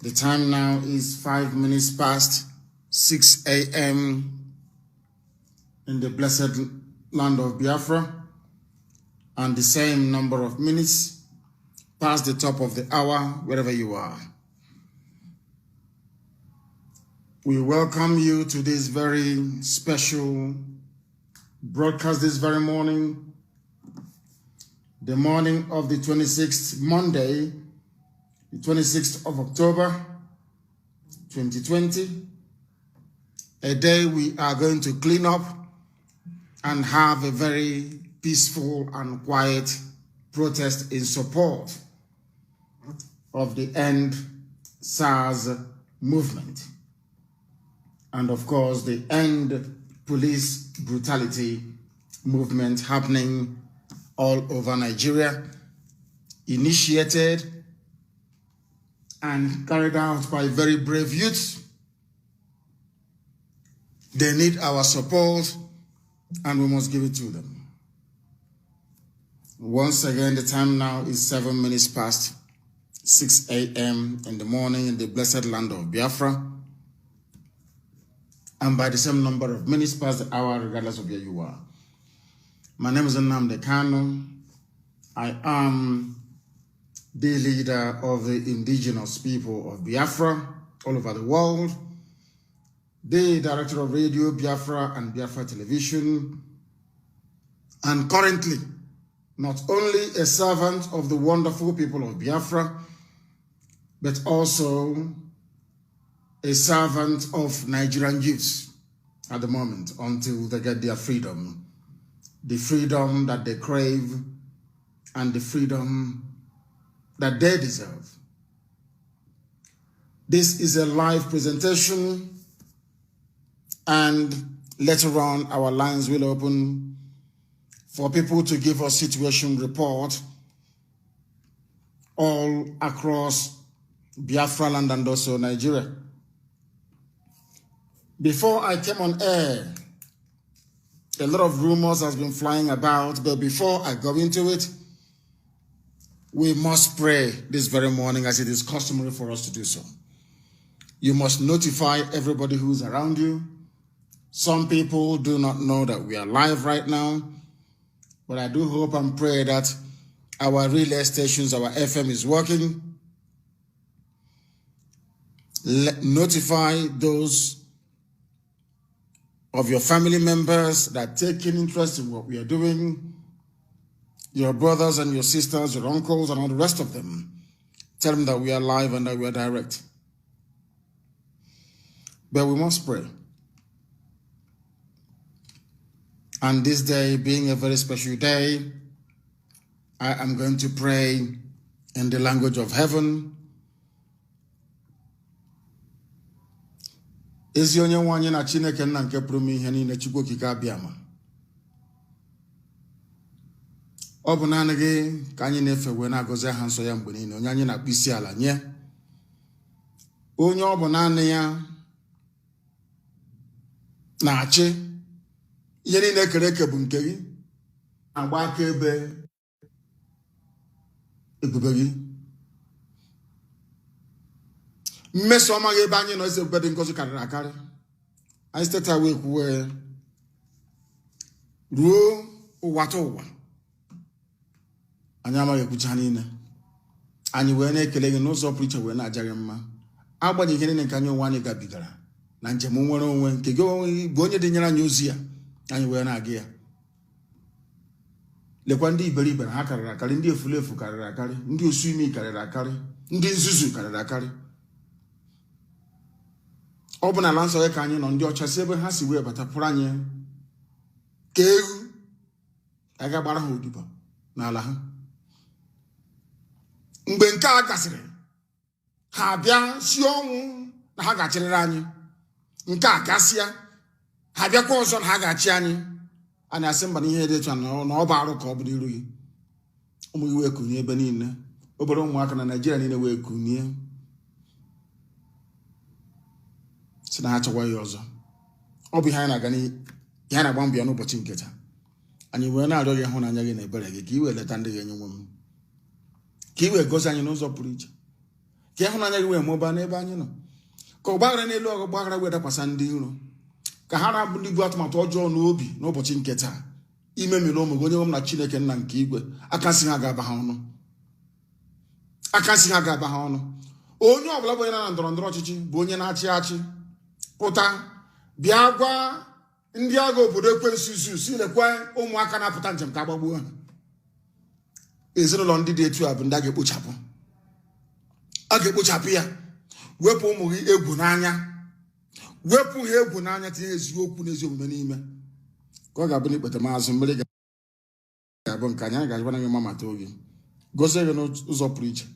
The time now is 5 minutes past 6 a.m. in the blessed land of Biafra, and the same number of minutes past the top of the hour wherever you are. We welcome you to this very special broadcast this very morning, the morning of the 26th, Monday, the 26th of October, 2020, a day we are going to clean up and have a very peaceful and quiet protest in support of the End SARS movement. And of course, the End Police Brutality movement happening all over Nigeria, initiated and carried out by very brave youths. They need our support and we must give it to them. Once again, the time now is 7 minutes past 6 a.m. in the morning in the blessed land of Biafra, and by the same number of minutes past the hour, regardless of where you are. My name is Nnamdi Kanu. I am the leader of the indigenous people of Biafra all over the world, the director of Radio Biafra and Biafra Television, and currently not only a servant of the wonderful people of Biafra, but also a servant of Nigerian youths at the moment until they get their freedom. The freedom that they crave and the freedom that they deserve. This is a live presentation, and later on our lines will open for people to give us situation report all across Biafra land and also Nigeria. Before I came on air, a lot of rumors has been flying about, but before I go into it, we must pray this very morning as it is customary for us to do so. You must notify everybody who's around you. Some people do not know that we are live right now, but I do hope and pray that our relay stations, our FM is working. Notify those of your family members that take an interest in what we are doing, your brothers and your sisters, your uncles and all the rest of them. Tell them that we are live and that we are direct. But we must pray. And this day being a very special day, I am going to pray in the language of heaven. Ezi onye nwanyị na Chineke nna nke pụrụ ime ihe niile, Chukwu okike abịama. Ọ bụ naanị gị ka anyị na-efe wee na-agọzi aha nsọ ya mgbe niile, onye anyị na-akpọ isi ala nye. Onye ọ bụ naanị ya na-achị ihe niile kere eke bụ nke gị, agba aka ebe ebube gị. Mmeso ọma gị ebe anyị nọ isi ebube dị ngọzi karịrị akarị. Anyị site wee kwuwe ruo ụwa ta ụwa. Anyị amaghị ekwucha niile. Anyị wee na-ekele gị n'ụzọ pụrụ iche wee na-aja gị mma. Agbanyeghị ihe niile nke anyị onwe anyị gabigara na njem nwere onwe nke gị bụ onye dị nyere anyị ozi ya, anyị wee na-aga ya. Lekwa ndị iberibe ha karịrị akarị, ndị efulefu karịrị akarị, ndị osu imi karịrị akarị, ndị nzuzu karịrị akarị. Ọ bụ na ala nsọ ya ka anyị nọ, ndị ọcha si ebe ha si wee bata pụrụ anyị ka ewu aga gbara ha odibo n'ala ha. Mgbe nke a gasịrị, ha bịa si ọnwụ na ha ga-achịrịrị anyị. Nke a gasịa, ha bịakwa ọzọ na ha ga-achị anyị. A na-asị mba na ihe dị etu na ọ bụ arụ ka ọ bụ n'iru gị. Ụmụ gị wee kunye ebe niile, obere ụmụaka na Naịjirịa niile wee kunye si na ha chọwa ya ọzọ. Ọ bụ ihe anyị na-aga ihe anyị na-agba mbọ ya n'ụbọchị nke taa. Anyị wee na-arịọ gị ịhụnanya gị na ebere gị ka i wee leta ndị gị enye nwe m, ka i wee gosi anyị n'ụzọ pụrụ iche, Kehunanya we moba neba anyino. Ko bagara n'elu ogo bagara we dakwasa ndị iro. Ka ha na ndị bu atụmatụ ọjọọ n'obi n'ụbọchị nke taa. Ime mere ụmụ onye m na Chineke nna nke igwe aka si ha ga-aba ha ọnụ. Aka si ha ga-aba ha ọnụ. Onye ọbụla bụ onye na ndọrọ ndọrọ ọchịchị bụ onye na-achị achị. Pụta bịa gwa ndị agha obodo ekwensu si lekwa ụmụaka na-apụta njem ka agbagbuo ha. Ezinụlọ ndị dị etu a bụ ndị a ga-ekpochapụ. A ga-ekpochapụ ya. Wepụ ụmụ gị egwu n'anya. Wepụ ha egwu n'anya, tinye eziokwu na ezi omume n'ime. Ka ọ ga-abụ n'ikpete maazị mmiri ga-abụ nke anyị ga-agwa na gị mama too gị. Gozie gị n'ụzọ pụrụ iche.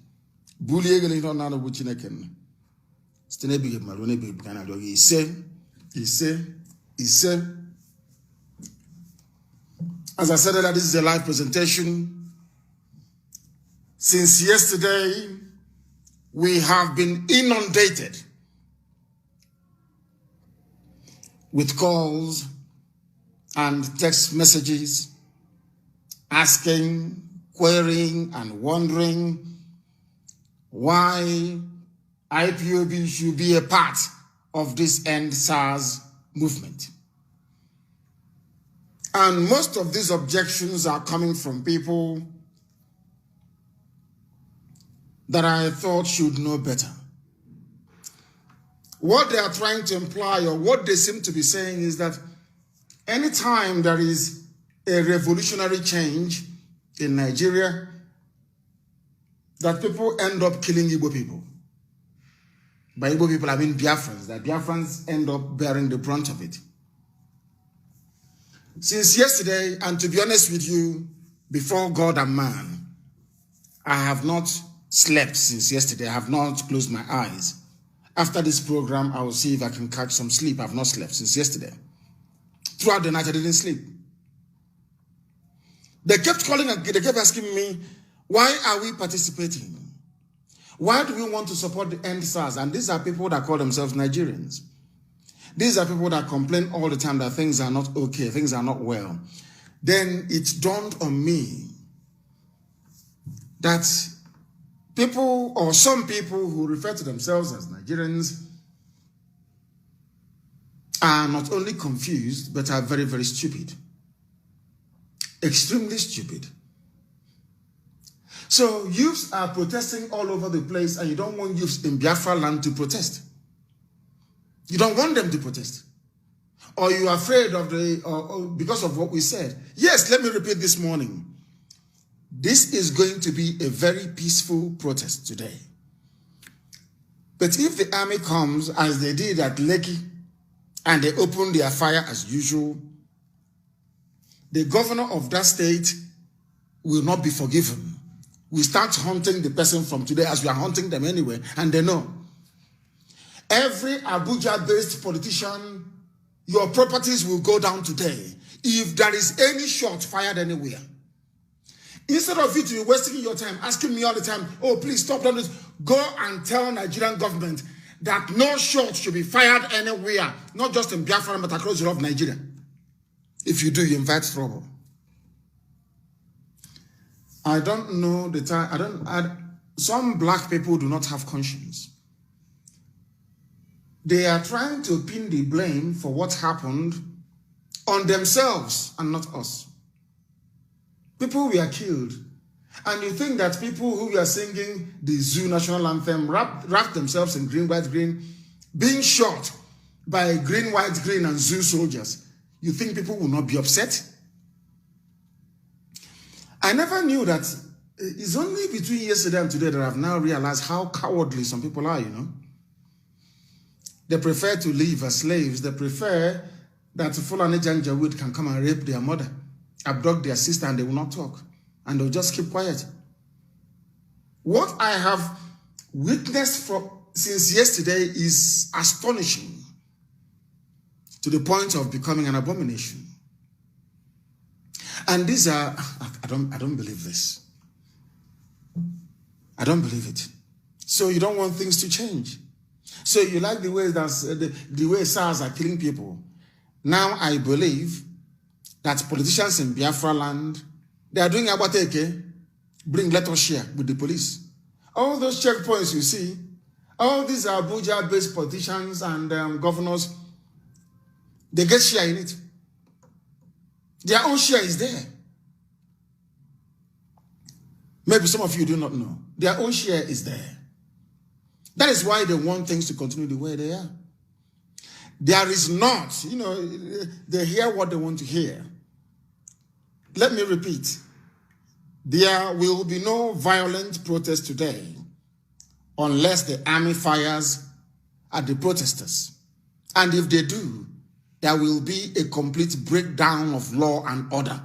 Bulie gị n'ihe ọ na-anụ bụ Chineke nna. Site n'ebighị mmadụ ruo n'ebighị ebi ka na-arịọ gị ise. As I said earlier, this is a live presentation. Since yesterday, we have been inundated with calls and text messages asking, querying, and wondering why IPOB should be a part of this End SARS movement. And most of these objections are coming from people that I thought should know better. What they are trying to imply, or what they seem to be saying, is that anytime there is a revolutionary change in Nigeria, that people end up killing Igbo people. By Igbo people, I mean Biafrans, that Biafrans end up bearing the brunt of it. Since yesterday, and to be honest with you, before God and man, I have not slept since yesterday. I have not closed my eyes. After this program, I will see if I can catch some sleep. I have not slept since yesterday. Throughout the night, I didn't sleep. They kept calling and they kept asking me, why are we participating? Why do we want to support the End SARS? And these are people that call themselves Nigerians. These are people that complain all the time that things are not okay, things are not well. Then it dawned on me that people, or some people who refer to themselves as Nigerians, are not only confused, but are very, very stupid. Extremely stupid. So youths are protesting all over the place, and you don't want youths in Biafra land to protest. You don't want them to protest. Or you are afraid of because of what we said. Yes, let me repeat this morning. This is going to be a very peaceful protest today. But if the army comes, as they did at Lekki, and they open their fire as usual, the governor of that state will not be forgiven. We start hunting the person from today, as we are hunting them anyway, and they know. Every Abuja-based politician, your properties will go down today if there is any shot fired anywhere. Instead of you to be wasting your time, asking me all the time, oh, please stop doing this, go and tell Nigerian government that no shot should be fired anywhere, not just in Biafra, but across the whole of Nigeria. If you do, you invite trouble. I don't know the time. Some black people do not have conscience. They are trying to pin the blame for what happened on themselves and not us. People were killed. And you think that people who were singing the Zoo national anthem, wrapped themselves in green, white, green, being shot by green, white, green and Zoo soldiers, you think people will not be upset? I never knew that. It's only between yesterday and today that I've now realized how cowardly some people are, you know. They prefer to live as slaves. They prefer that Fulani Janjaweed can come and rape their mother, abduct their sister, and they will not talk. And they'll just keep quiet. What I have witnessed since yesterday is astonishing to the point of becoming an abomination. And these are, I don't believe this. I don't believe it. So you don't want things to change. So you like the way the way SARS are killing people. Now I believe that politicians in Biafra land, they are doing Abateke, let us share with the police. All those checkpoints you see, All these Abuja-based politicians and governors, they get share in it. Their own share is there. Maybe some of you do not know. Their own share is there. That is why they want things to continue the way they are. There is not, they hear what they want to hear. Let me repeat. There will be no violent protest today unless the army fires at the protesters. And if they do, there will be a complete breakdown of law and order,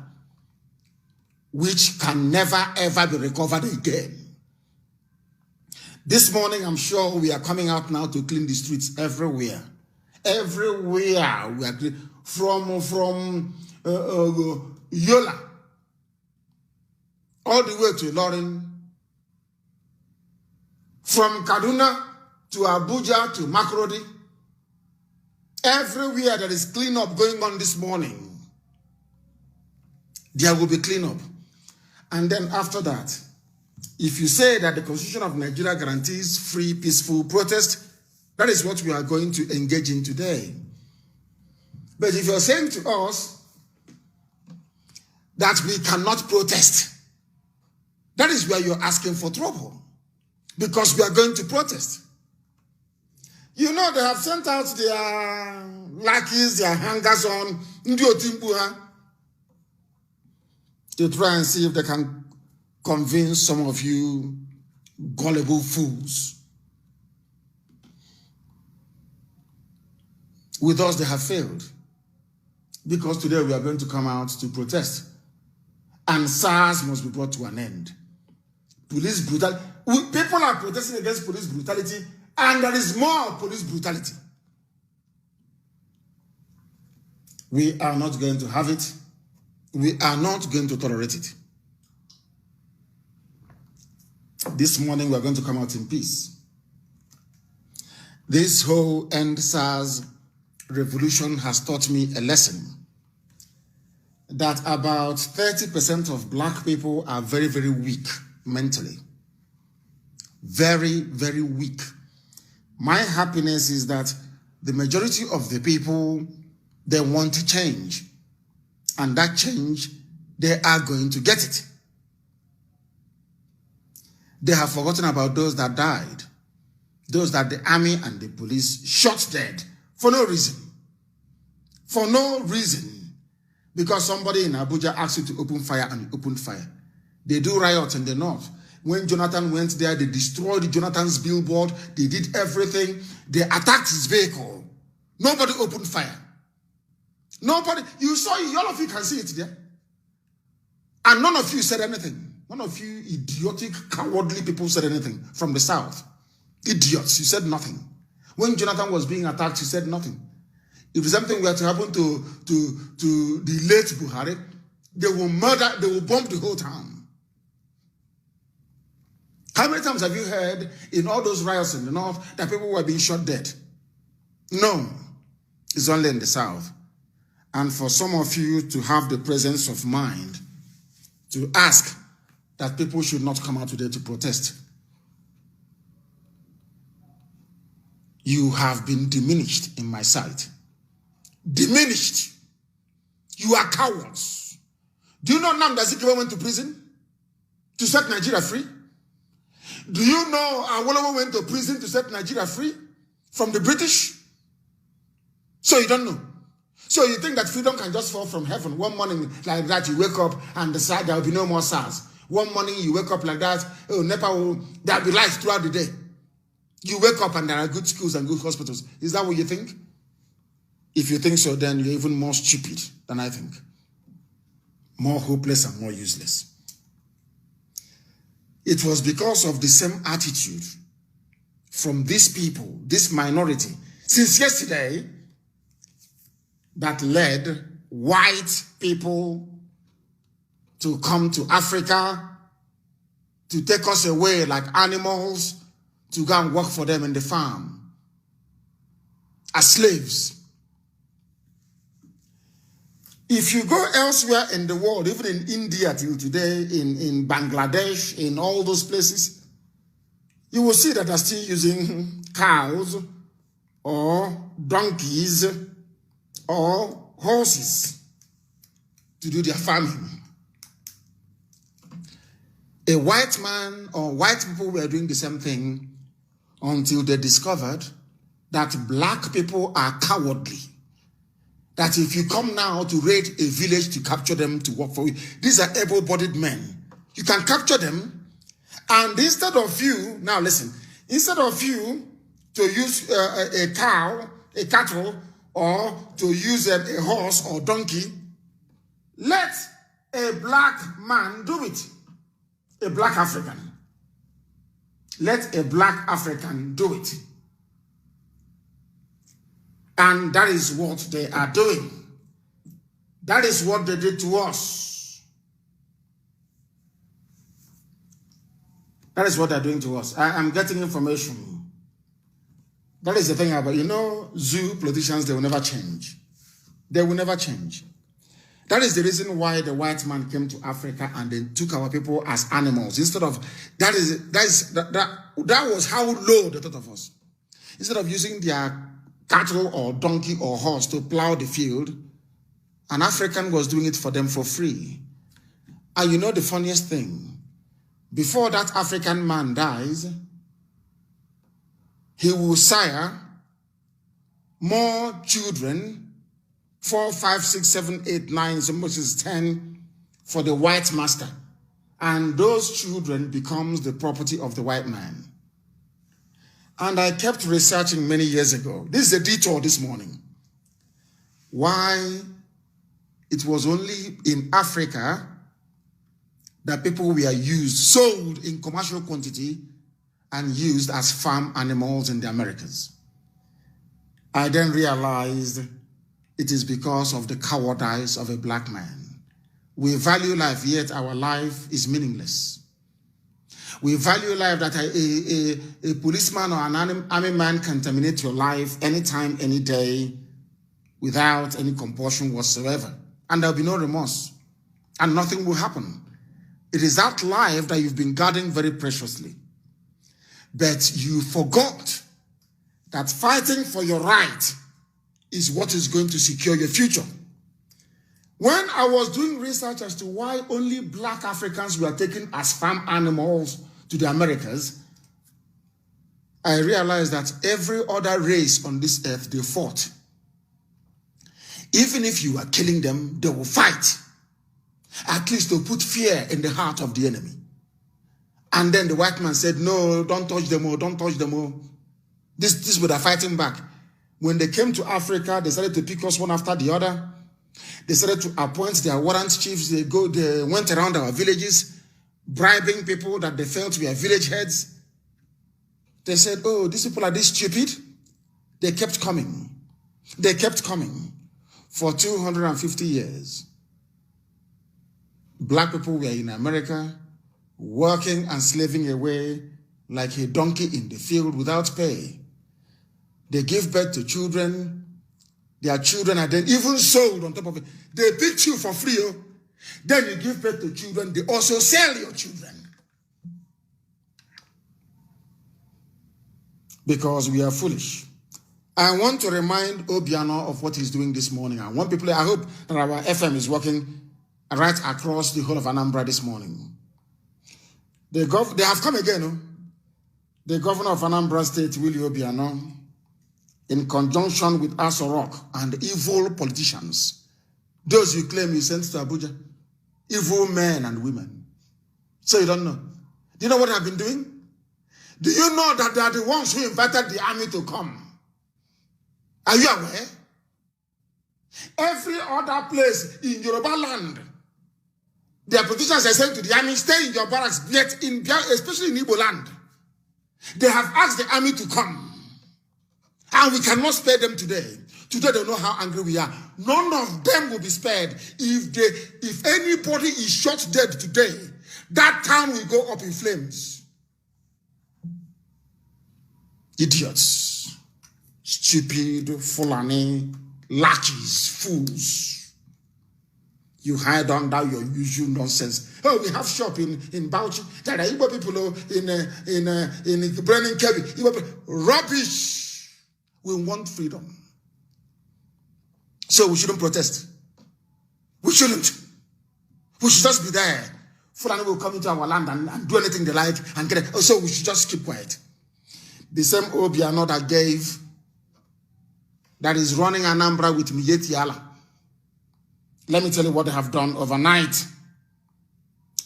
which can never ever be recovered again. This morning, I'm sure we are coming out now to clean the streets everywhere. Everywhere we are clean. From Yola all the way to Ilorin, from Kaduna to Abuja to Makurdi, everywhere there is cleanup going on this morning, there will be cleanup. And then after that, if you say that the Constitution of Nigeria guarantees free, peaceful protest, that is what we are going to engage in today. But if you're saying to us that we cannot protest, that is where you're asking for trouble, because we are going to protest. You know, they have sent out their lackeys, their hangers on, to try and see if they can convince some of you gullible fools. With us, they have failed. Because today we are going to come out to protest. And SARS must be brought to an end. Police brutality. People are protesting against police brutality, and there is more police brutality. We are not going to have it. We are not going to tolerate it. This morning, we are going to come out in peace. This whole End SARS revolution has taught me a lesson that about 30% of black people are very, very weak mentally. Very, very weak. My happiness is that the majority of the people, they want to change. And that change, they are going to get it. They have forgotten about those that died. Those that the army and the police shot dead for no reason. For no reason. Because somebody in Abuja asked you to open fire and you opened fire. They do riots in the north. When Jonathan went there, they destroyed Jonathan's billboard. They did everything. They attacked his vehicle. Nobody opened fire. Nobody. You saw it. All of you can see it there. And none of you said anything. None of you idiotic, cowardly people said anything from the south. Idiots. You said nothing. When Jonathan was being attacked, you said nothing. If something were to happen to the late Buhari, they will murder, they will bomb the whole town. How many times have you heard in all those riots in the north that people were being shot dead? No. It's only in the south. And for some of you to have the presence of mind to ask that people should not come out today to protest, you have been diminished in my sight. Diminished. You are cowards. Do you know Nnamdi went to prison to set Nigeria free? Do you know Awolowo went to prison to set Nigeria free from the British? So you don't know. So you think that freedom can just fall from heaven. One morning like that, you wake up and decide there will be no more SARS. One morning you wake up like that, oh, NEPA there will be lights throughout the day. You wake up and there are good schools and good hospitals. Is that what you think? If you think so, then you're even more stupid than I think. More hopeless and more useless. It was because of the same attitude from these people, this minority, since yesterday, that led white people to come to Africa, to take us away like animals, to go and work for them in the farm as slaves. If you go elsewhere in the world, even in India till today, in Bangladesh, in all those places, you will see that they're still using cows or donkeys or horses to do their farming. A white man or white people were doing the same thing until they discovered that black people are cowardly. That if you come now to raid a village to capture them to work for you, these are able-bodied men. You can capture them, and instead of you, now listen, instead of you to use a cow, a cattle, or to use a horse or donkey, let a black man do it. A black African. Let a black African do it. And that is what they are doing. That is what they did to us. That is what they're doing to us. I'm getting information. That is the thing about, zoo politicians, they will never change. They will never change. That is the reason why the white man came to Africa and they took our people as animals. Instead of, that was how low they thought of us. Instead of using their cattle or donkey or horse to plow the field, an African was doing it for them for free. And you know the funniest thing? Before that African man dies, he will sire more children, 4, 5, 6, 7, 8, 9, so much as 10 for the white master. And those children becomes the property of the white man. And I kept researching many years ago. This is a detour this morning. Why it was only in Africa that people were sold in commercial quantity and used as farm animals in the Americas. I then realized it is because of the cowardice of a black man. We value life, yet our life is meaningless. We value life that a policeman or an army man can terminate your life anytime, any day, without any compulsion whatsoever. And there'll be no remorse. And nothing will happen. It is that life that you've been guarding very preciously. But you forgot that fighting for your right is what is going to secure your future. When I was doing research as to why only black Africans were taken as farm animals to the Americas, I realized that every other race on this earth, they fought. Even if you are killing them, they will fight. At least to put fear in the heart of the enemy. And then the white man said, no, don't touch them all, don't touch them all. This were fighting back. When they came to Africa, they started to pick us one after the other. They started to appoint their warrant chiefs. They went around our villages, bribing people that they felt were village heads. They said, oh, these people are this stupid. They kept coming. They kept coming for 250 years. Black people were in America, working and slaving away like a donkey in the field without pay. They give birth to children. Their children are then even sold on top of it. They pick you for free. Then you give birth to children. They also sell your children. Because we are foolish. I want to remind Obiano of what he's doing this morning. I want people, I hope that our FM is working right across the whole of Anambra this morning. They have come again. The governor of Anambra State, Willie Obiano, in conjunction with Asorok and evil politicians, those you claim you sent to Abuja, evil men and women. So you don't know. Do you know what I've been doing? Do you know that they are the ones who invited the army to come? Are you aware? Every other place in Yoruba land, their politicians are saying to the army, stay in your barracks, yet especially in Igbo land, they have asked the army to come. And we cannot spare them today. Today they know how angry we are. None of them will be spared. If anybody is shot dead today, that town will go up in flames. Idiots. Stupid, Fulani, lackeys, fools. You hide under your usual nonsense. Oh, we have shop in Bauchi. There are Igbo people in Brennan Kebi. Rubbish. We want freedom. So we shouldn't protest. We shouldn't. We should just be there. Fulani will come into our land and do anything they like and get it. So we should just keep quiet. The same Obiano that is running Anambra with Miyetti Allah. Let me tell you what they have done overnight.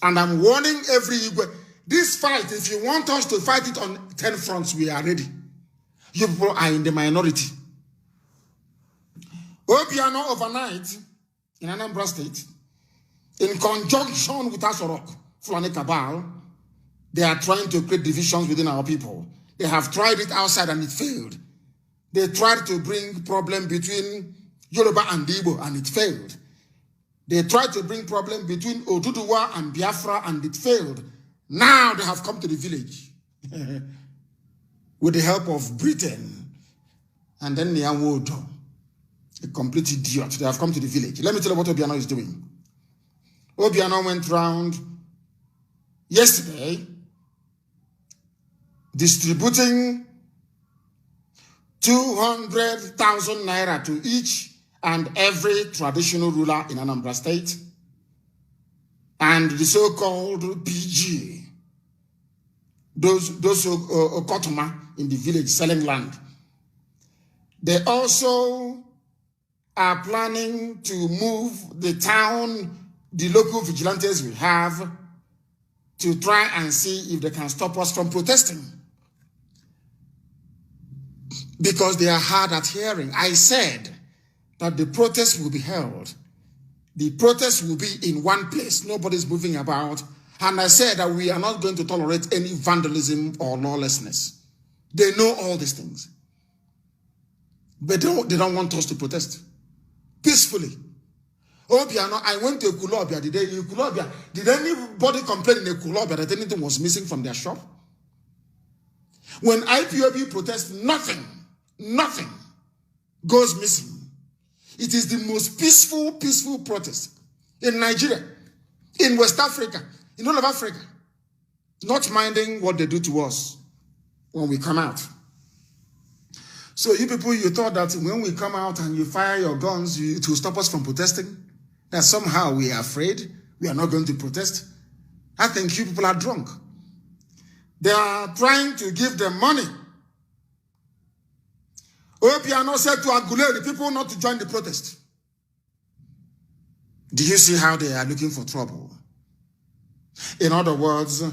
And I'm warning every Igwe. This fight, if you want us to fight it on 10 fronts, we are ready. You people are in the minority. Obiano overnight in Anambra State, in conjunction with Asorok, Fulani Cabal, they are trying to create divisions within our people. They have tried it outside and it failed. They tried to bring problem between Yoruba and Igbo and it failed. They tried to bring problem between Oduduwa and Biafra and it failed. Now they have come to the village with the help of Britain and then Nyawodo, a complete idiot. They have come to the village. Let me tell you what Obiano is doing. Obiano went round yesterday distributing 200,000 naira to each and every traditional ruler in Anambra State and the so-called PG, those Okotoma in the village selling land. They also are planning to move the town, the local vigilantes we have, to try and see if they can stop us from protesting. Because they are hard at hearing. I said that the protest will be held. The protest will be in one place. Nobody's moving about. And I said that we are not going to tolerate any vandalism or lawlessness. They know all these things. But they don't want us to protest peacefully. Obiano, I went to Ekulobia the day in Ekulobia. Did anybody complain in Ekulobia that anything was missing from their shop? When IPOB protests, nothing goes missing. It is the most peaceful protest in Nigeria, in West Africa, in all of Africa, not minding what they do to us when we come out. So you people, you thought that when we come out and you fire your guns, it will stop us from protesting? That somehow we are afraid, we are not going to protest? I think you people are drunk. They are trying to give them money. Obiano said to Aguleri people not to join the protest. Do you see how they are looking for trouble? In other words,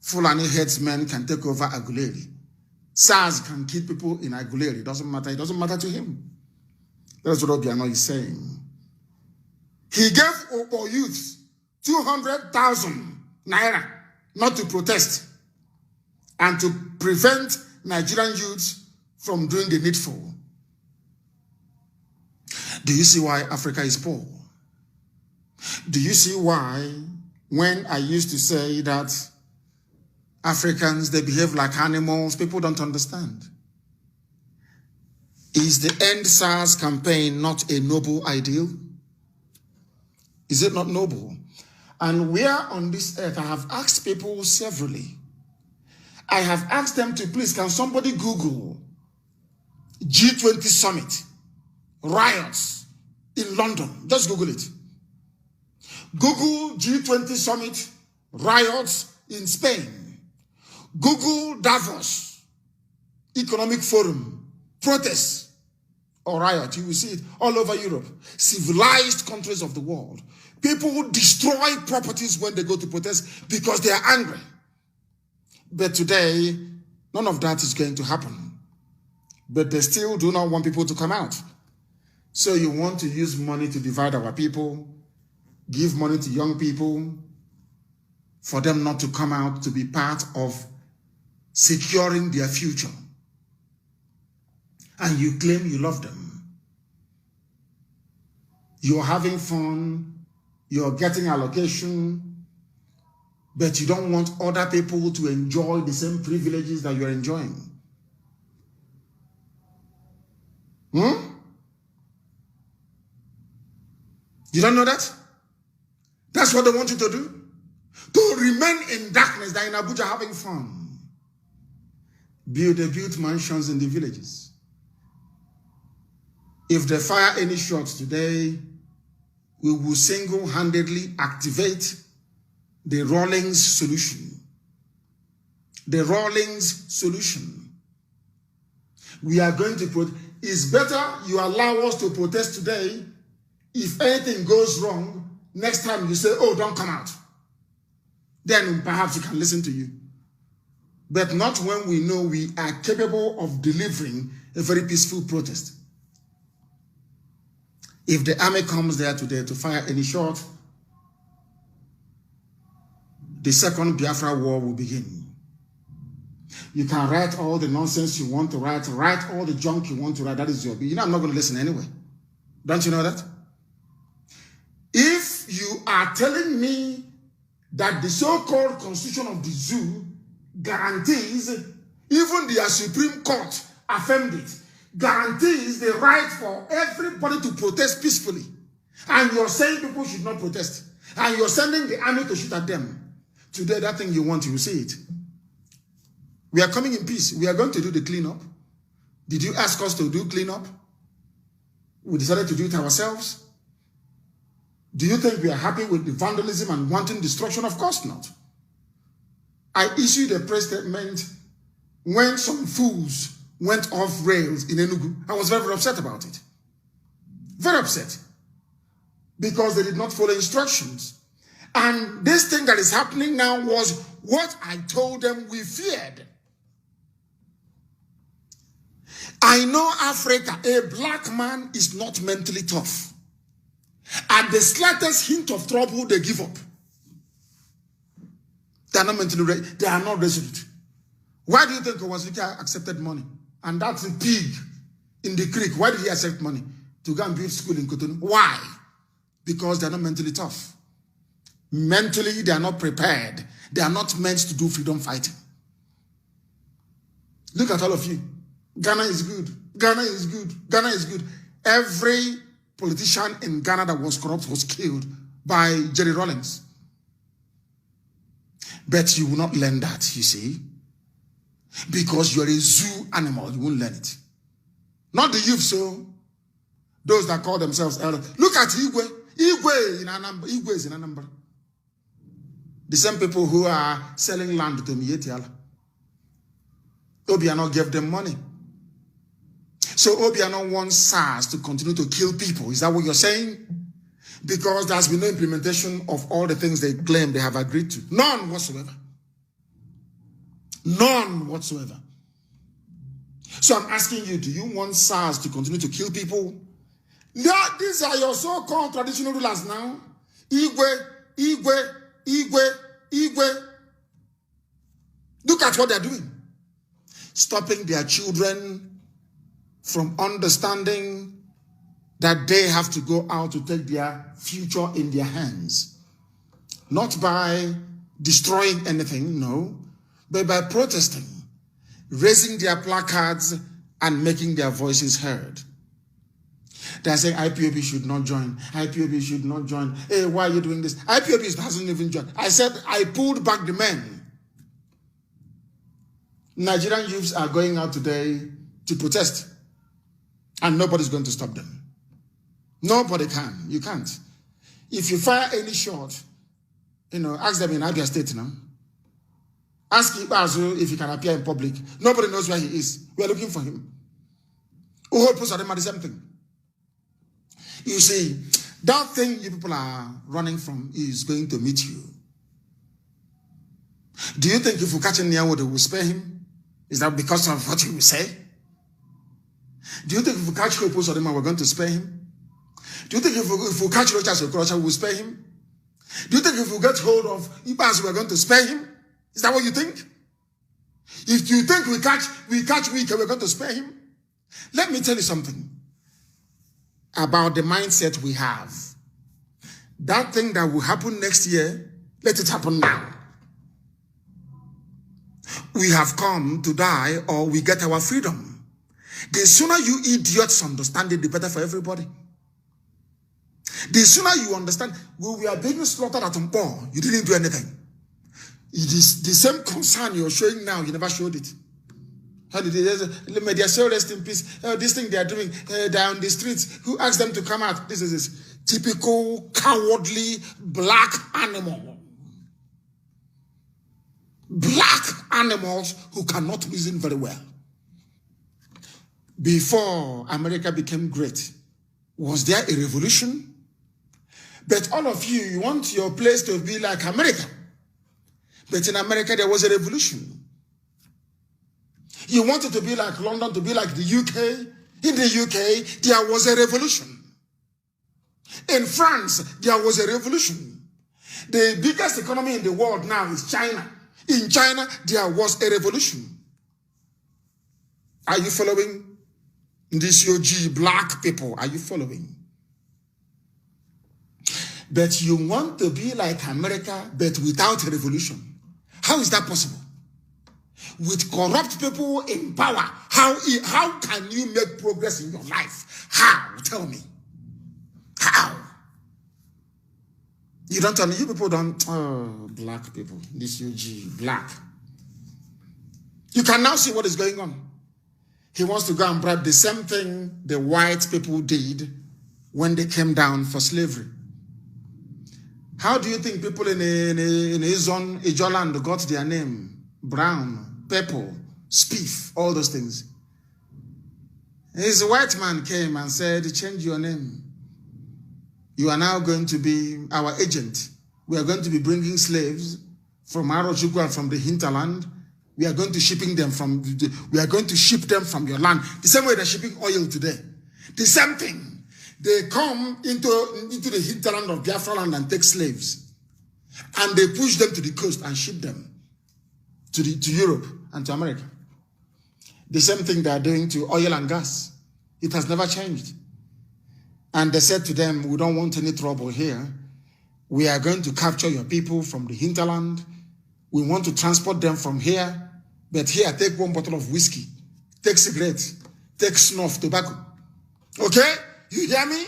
Fulani headsmen can take over Aguleri. SARS can kill people in Aguleri. It doesn't matter. It doesn't matter to him. That's what Obiano is saying. He gave Opo youths 200,000 naira not to protest and to prevent Nigerian youths from doing the needful. Do you see why Africa is poor? Do you see why when I used to say that Africans, they behave like animals, people don't understand? Is the End SARS campaign not a noble ideal? Is it not noble? And where on this earth, I have asked people severally, I have asked them to please, can somebody Google G20 summit, riots in London? Just Google it. Google G20 summit, riots in Spain. Google Davos, economic forum, protests or riot. You will see it all over Europe. Civilized countries of the world. People who destroy properties when they go to protest because they are angry. But today, none of that is going to happen. But they still do not want people to come out. So you want to use money to divide our people, give money to young people, for them not to come out to be part of securing their future. And you claim you love them. You're having fun, you're getting allocation, but you don't want other people to enjoy the same privileges that you're enjoying. You don't know that? That's what they want you to do. To remain in darkness, they're in Abuja having fun. They built mansions in the villages. If they fire any shots today, we will single-handedly activate the Rawlings solution. The Rawlings solution. We are going to it's better you allow us to protest today. If anything goes wrong, next time you say, oh, don't come out. Then perhaps we can listen to you. But not when we know we are capable of delivering a very peaceful protest. If the army comes there today to fire any shot, the second Biafra war will begin. You can write all the nonsense you want to write all the junk you want to write. That is your business. I'm not going to listen anyway. Don't you know that? If you are telling me that the so-called constitution of the zoo guarantees, even the Supreme Court affirmed it, guarantees the right for everybody to protest peacefully, and you're saying people should not protest, and you're sending the army to shoot at them, today that thing you want, you will see it. We are coming in peace. We are going to do the cleanup. Did you ask us to do cleanup? We decided to do it ourselves. Do you think we are happy with the vandalism and wanton destruction? Of course not. I issued a press statement when some fools went off rails in Enugu. I was very, very upset about it. Very upset. Because they did not follow instructions. And this thing that is happening now was what I told them we feared. I know Africa, a black man is not mentally tough. At the slightest hint of trouble, they give up. They are not mentally ready. They are not resolute. Why do you think Owazirika accepted money? And that's a pig in the creek. Why did he accept money? To go and build school in Cotonou. Why? Because they are not mentally tough. Mentally, they are not prepared. They are not meant to do freedom fighting. Look at all of you. Ghana is good. Ghana is good. Ghana is good. Every politician in Ghana that was corrupt was killed by Jerry Rawlings. But you will not learn that, you see. Because you're a zoo animal, you won't learn it. Not the youth, so those that call themselves elders. Look at Igwe. Igwe in Anambra. Igwe is in Anambra. The same people who are selling land to Mietiala. Obiano gave them money. So Obiano wants SARS to continue to kill people. Is that what you're saying? Because there's been no implementation of all the things they claim they have agreed to. None whatsoever. None whatsoever. So I'm asking you, do you want SARS to continue to kill people? Yeah, these are your so-called traditional rulers now. Igwe, Igwe, Igwe, Igwe. Look at what they're doing. Stopping their children from understanding that they have to go out to take their future in their hands. Not by destroying anything, no, but by protesting, raising their placards and making their voices heard. They're saying IPOB should not join. IPOB should not join. Hey, why are you doing this? IPOB hasn't even joined. I said I pulled back the men. Nigerian youths are going out today to protest. And nobody's going to stop them. Nobody can. You can't. If you fire any shot, ask them in Abia State now. Ask Ibazu if he can appear in public. Nobody knows where he is. We are looking for him. All posts are the same thing. You see, that thing you people are running from is going to meet you. Do you think if we catch him near, they will spare him? Is that because of what you will say? Do you think if we catch Hope Sodema, we're going to spare him? Do you think if we catch Rochas Okorocha, we will spare him? Do you think if we get hold of Ibas, we're going to spare him? Is that what you think? If you think we catch Wike, we're going to spare him? Let me tell you something about the mindset we have. That thing that will happen next year, let it happen now. We have come to die or we get our freedom. The sooner you idiots understand it, the better for everybody. The sooner you understand, when we are being slaughtered at Mpo, you didn't do anything. It is the same concern you're showing now, you never showed it. How did they say, rest in peace? This thing they are doing down the streets, who asked them to come out? This is this typical cowardly black animal. Black animals who cannot reason very well. Before America became great, was there a revolution? But all of you, you want your place to be like America. But in America, there was a revolution. You wanted to be like London, to be like the UK. In the UK, there was a revolution. In France, there was a revolution. The biggest economy in the world now is China. In China, there was a revolution. Are you following? This OG black people, are you following? But you want to be like America, but without a revolution. How is that possible? With corrupt people in power, how can you make progress in your life? How? Tell me. How? You don't tell me. You people don't. Oh, black people. This UG, black. You can now see what is going on. He wants to go and bribe the same thing the white people did when they came down for slavery. How do you think people in Ijoland got their name? Brown, purple, spiff, all those things. His white man came and said, change your name. You are now going to be our agent. We are going to be bringing slaves from Arochukwu and from the hinterland. We are going to ship them from your land. The same way they're shipping oil today. The same thing. They come into the hinterland of Biafra land and take slaves. And they push them to the coast and ship them to Europe and to America. The same thing they are doing to oil and gas. It has never changed. And they said to them, we don't want any trouble here. We are going to capture your people from the hinterland. We want to transport them from here. But here, take one bottle of whiskey. Take cigarettes. Take snuff, tobacco. Okay? You hear me?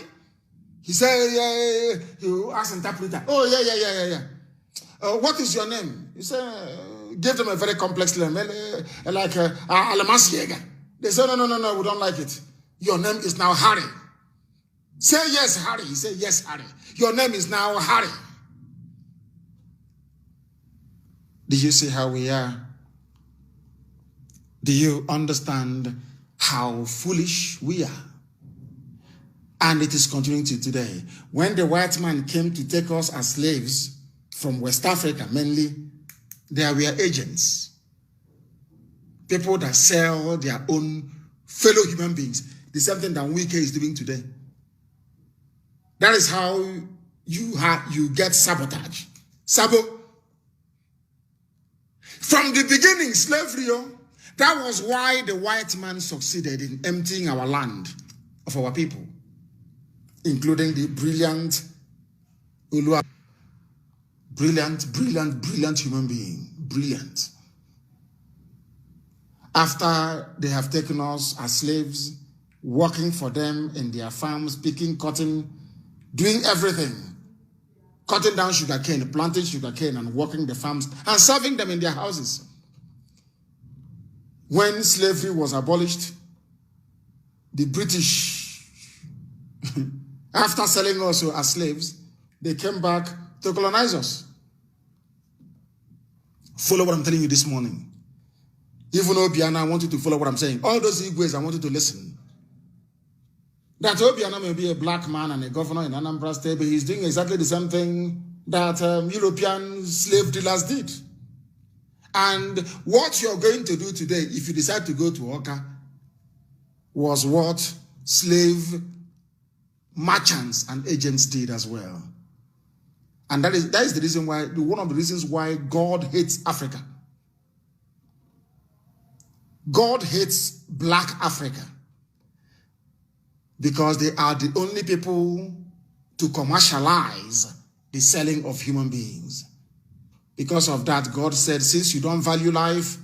He said, yeah. You ask interpreter. Oh, yeah. What is your name? He said, give them a very complex name. Like Alamasiega. They said, no, we don't like it. Your name is now Harry. Say yes, Harry. He said, yes, Harry. Your name is now Harry. Do you see how we are? Do you understand how foolish we are? And it is continuing to today. When the white man came to take us as slaves from West Africa, mainly, they were agents. People that sell their own fellow human beings. The same thing that Wike is doing today. That is how you get sabotage. Sabo. From the beginning, slavery, that was why the white man succeeded in emptying our land of our people, including the brilliant Ulua. Brilliant human being. Brilliant. After they have taken us as slaves, working for them in their farms, picking cotton, doing everything, cutting down sugarcane, planting sugarcane, and working the farms, and serving them in their houses. When slavery was abolished, the British, after selling us as slaves, they came back to colonize us. Follow what I'm telling you this morning. Even Obiana, I want you to follow what I'm saying. All those Igwes, I want you to listen. That Obiana may be a black man and a governor in Anambra State, but he's doing exactly the same thing that European slave dealers did. And what you're going to do today, if you decide to go to Oka, was what slave merchants and agents did as well. And that is the reason why, one of the reasons why God hates Africa. God hates black Africa. Because they are the only people to commercialize the selling of human beings. Because of that, God said, since you don't value life,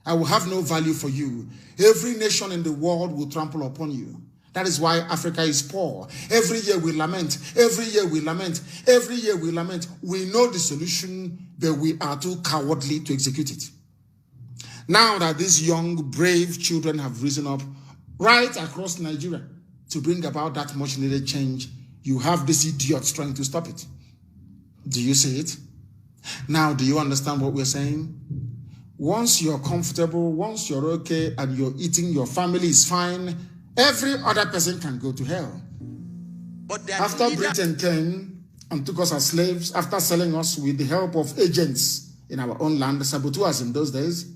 I will have no value for you. Every nation in the world will trample upon you. That is why Africa is poor. Every year we lament. Every year we lament. Every year we lament. We know the solution, but we are too cowardly to execute it. Now that these young, brave children have risen up right across Nigeria to bring about that much needed change, you have these idiots trying to stop it. Do you see it? Now, do you understand what we're saying? Once you're comfortable, once you're okay, and you're eating, your family is fine, every other person can go to hell. But after Britain came and took us as slaves, after selling us with the help of agents in our own land, saboteurs in those days,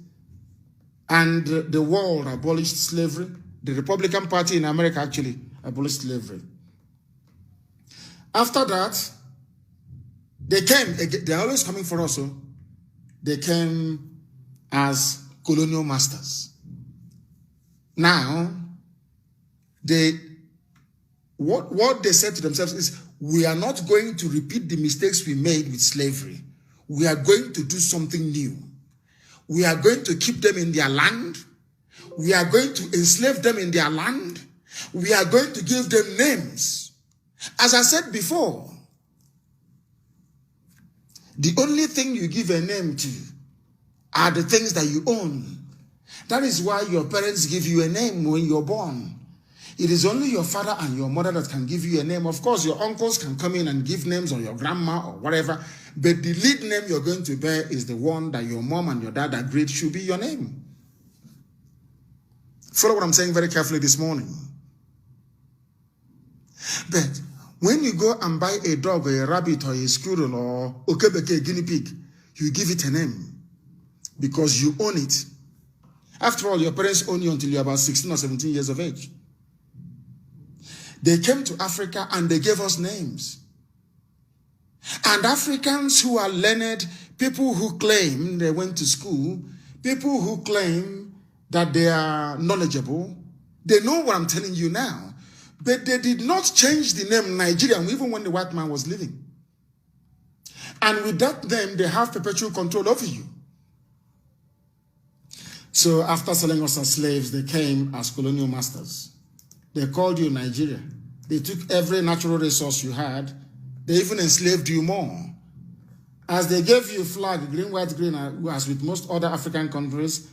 and the world abolished slavery, the Republican Party in America actually abolished slavery. After that, they came, they're always coming for us, so they came as colonial masters. Now, what they said to themselves is, we are not going to repeat the mistakes we made with slavery. We are going to do something new. We are going to keep them in their land. We are going to enslave them in their land. We are going to give them names. As I said before, the only thing you give a name to are the things that you own. That is why your parents give you a name when you're born. It is only your father and your mother that can give you a name. Of course, your uncles can come in and give names, or your grandma or whatever. But the lead name you're going to bear is the one that your mom and your dad agreed should be your name. Follow what I'm saying very carefully this morning. But when you go and buy a dog or a rabbit or a squirrel or okebeke, a guinea pig, you give it a name because you own it. After all, your parents own you until you're about 16 or 17 years of age. They came to Africa and they gave us names. And Africans who are learned, people who claim they went to school, people who claim that they are knowledgeable, they know what I'm telling you now. But they did not change the name Nigerian even when the white man was living. And with that name, they have perpetual control over you. So after selling us as slaves, they came as colonial masters. They called you Nigeria. They took every natural resource you had. They even enslaved you more. As they gave you a flag, green, white, green, as with most other African countries,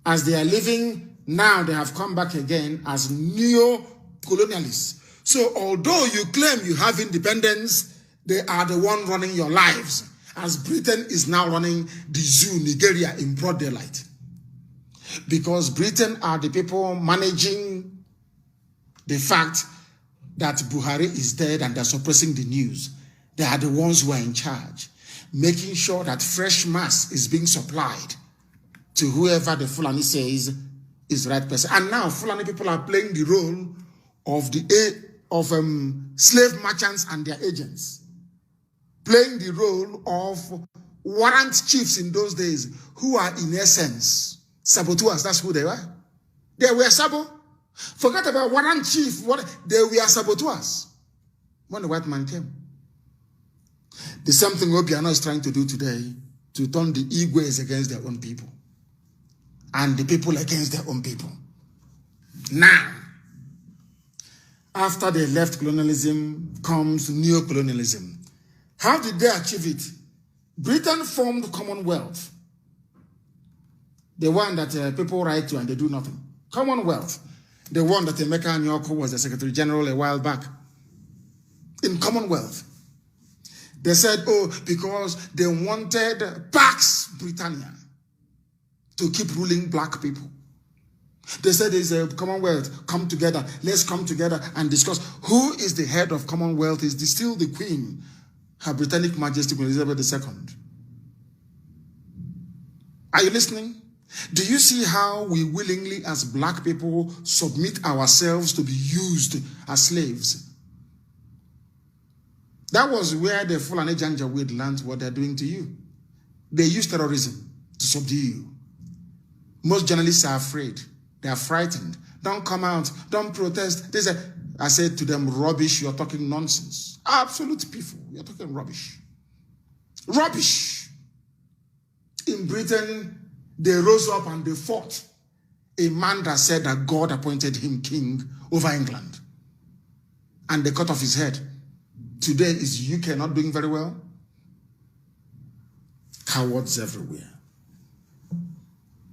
as they are living now, they have come back again as neo-colonialists. So although you claim you have independence, they are the one running your lives, as Britain is now running the zoo, Nigeria, in broad daylight. Because Britain are the people managing the fact that Buhari is dead and they're suppressing the news. They are the ones who are in charge, making sure that fresh mass is being supplied to whoever the Fulani says is the right person. And now Fulani people are playing the role of slave merchants and their agents, playing the role of warrant chiefs in those days, who are in essence saboteurs. That's who they were. They were sabo. Forget about warrant chief. They were saboteurs when the white man came. The same thing Obiano is trying to do today, to turn the Igwes against their own people and the people against their own people. Now, after they left colonialism comes neo-colonialism. How did they achieve it? Britain formed Commonwealth. The one that people write to and they do nothing. Commonwealth. The one that Emeka Anyoko was the Secretary General a while back. In Commonwealth. They said, oh, because they wanted Pax Britannia to keep ruling black people. They said there's a Commonwealth, come together. Let's come together and discuss. Who is the head of Commonwealth? Is still the Queen, Her Britannic Majesty Queen Elizabeth II. Are you listening? Do you see how we willingly as black people submit ourselves to be used as slaves? That was where the Fulani Janjaweed learned what they're doing to you. They use terrorism to subdue you. Most journalists are afraid. They are frightened. Don't come out. Don't protest. They say, I said to them, rubbish, you're talking nonsense. Absolute people, you're talking rubbish. Rubbish. In Britain, they rose up and they fought a man that said that God appointed him king over England. and they cut off his head. Today is UK not doing very well? Cowards everywhere.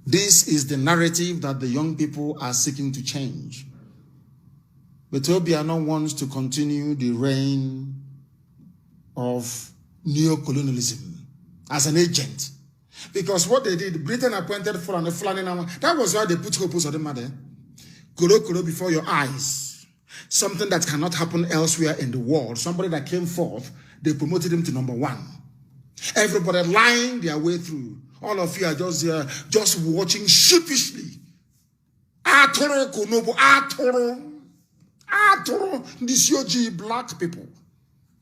This is the narrative that the young people are seeking to change. But Obiano wants to continue the reign of neo-colonialism as an agent. Because what they did, Britain appointed Fulani. That was why they put Hopus on the mother. Kuro before your eyes. Something that cannot happen elsewhere in the world. Somebody that came forth, they promoted him to #1. Everybody lying their way through. All of you are just watching sheepishly. Atoro Konobo, Atoro, this yoji black people.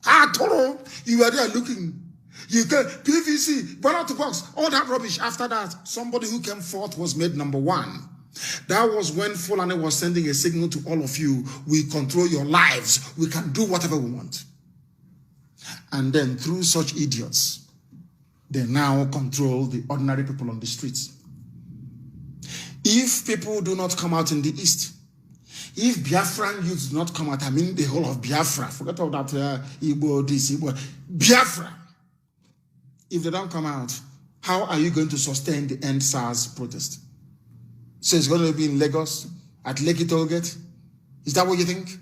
Atoro, you are there looking. You can PVC, ballot box, all that rubbish. After that, somebody who came forth was made #1. That was when Fulani was sending a signal to all of you. We control your lives. We can do whatever we want. And then through such idiots, they now control the ordinary people on the streets. If people do not come out in the East, if Biafran youths do not come out, I mean the whole of Biafra, forget all that Igbo, this, Igbo, Biafra. If they don't come out, how are you going to sustain the End SARS protest? So it's going to be in Lagos, at Lekki Tollgate? Is that what you think?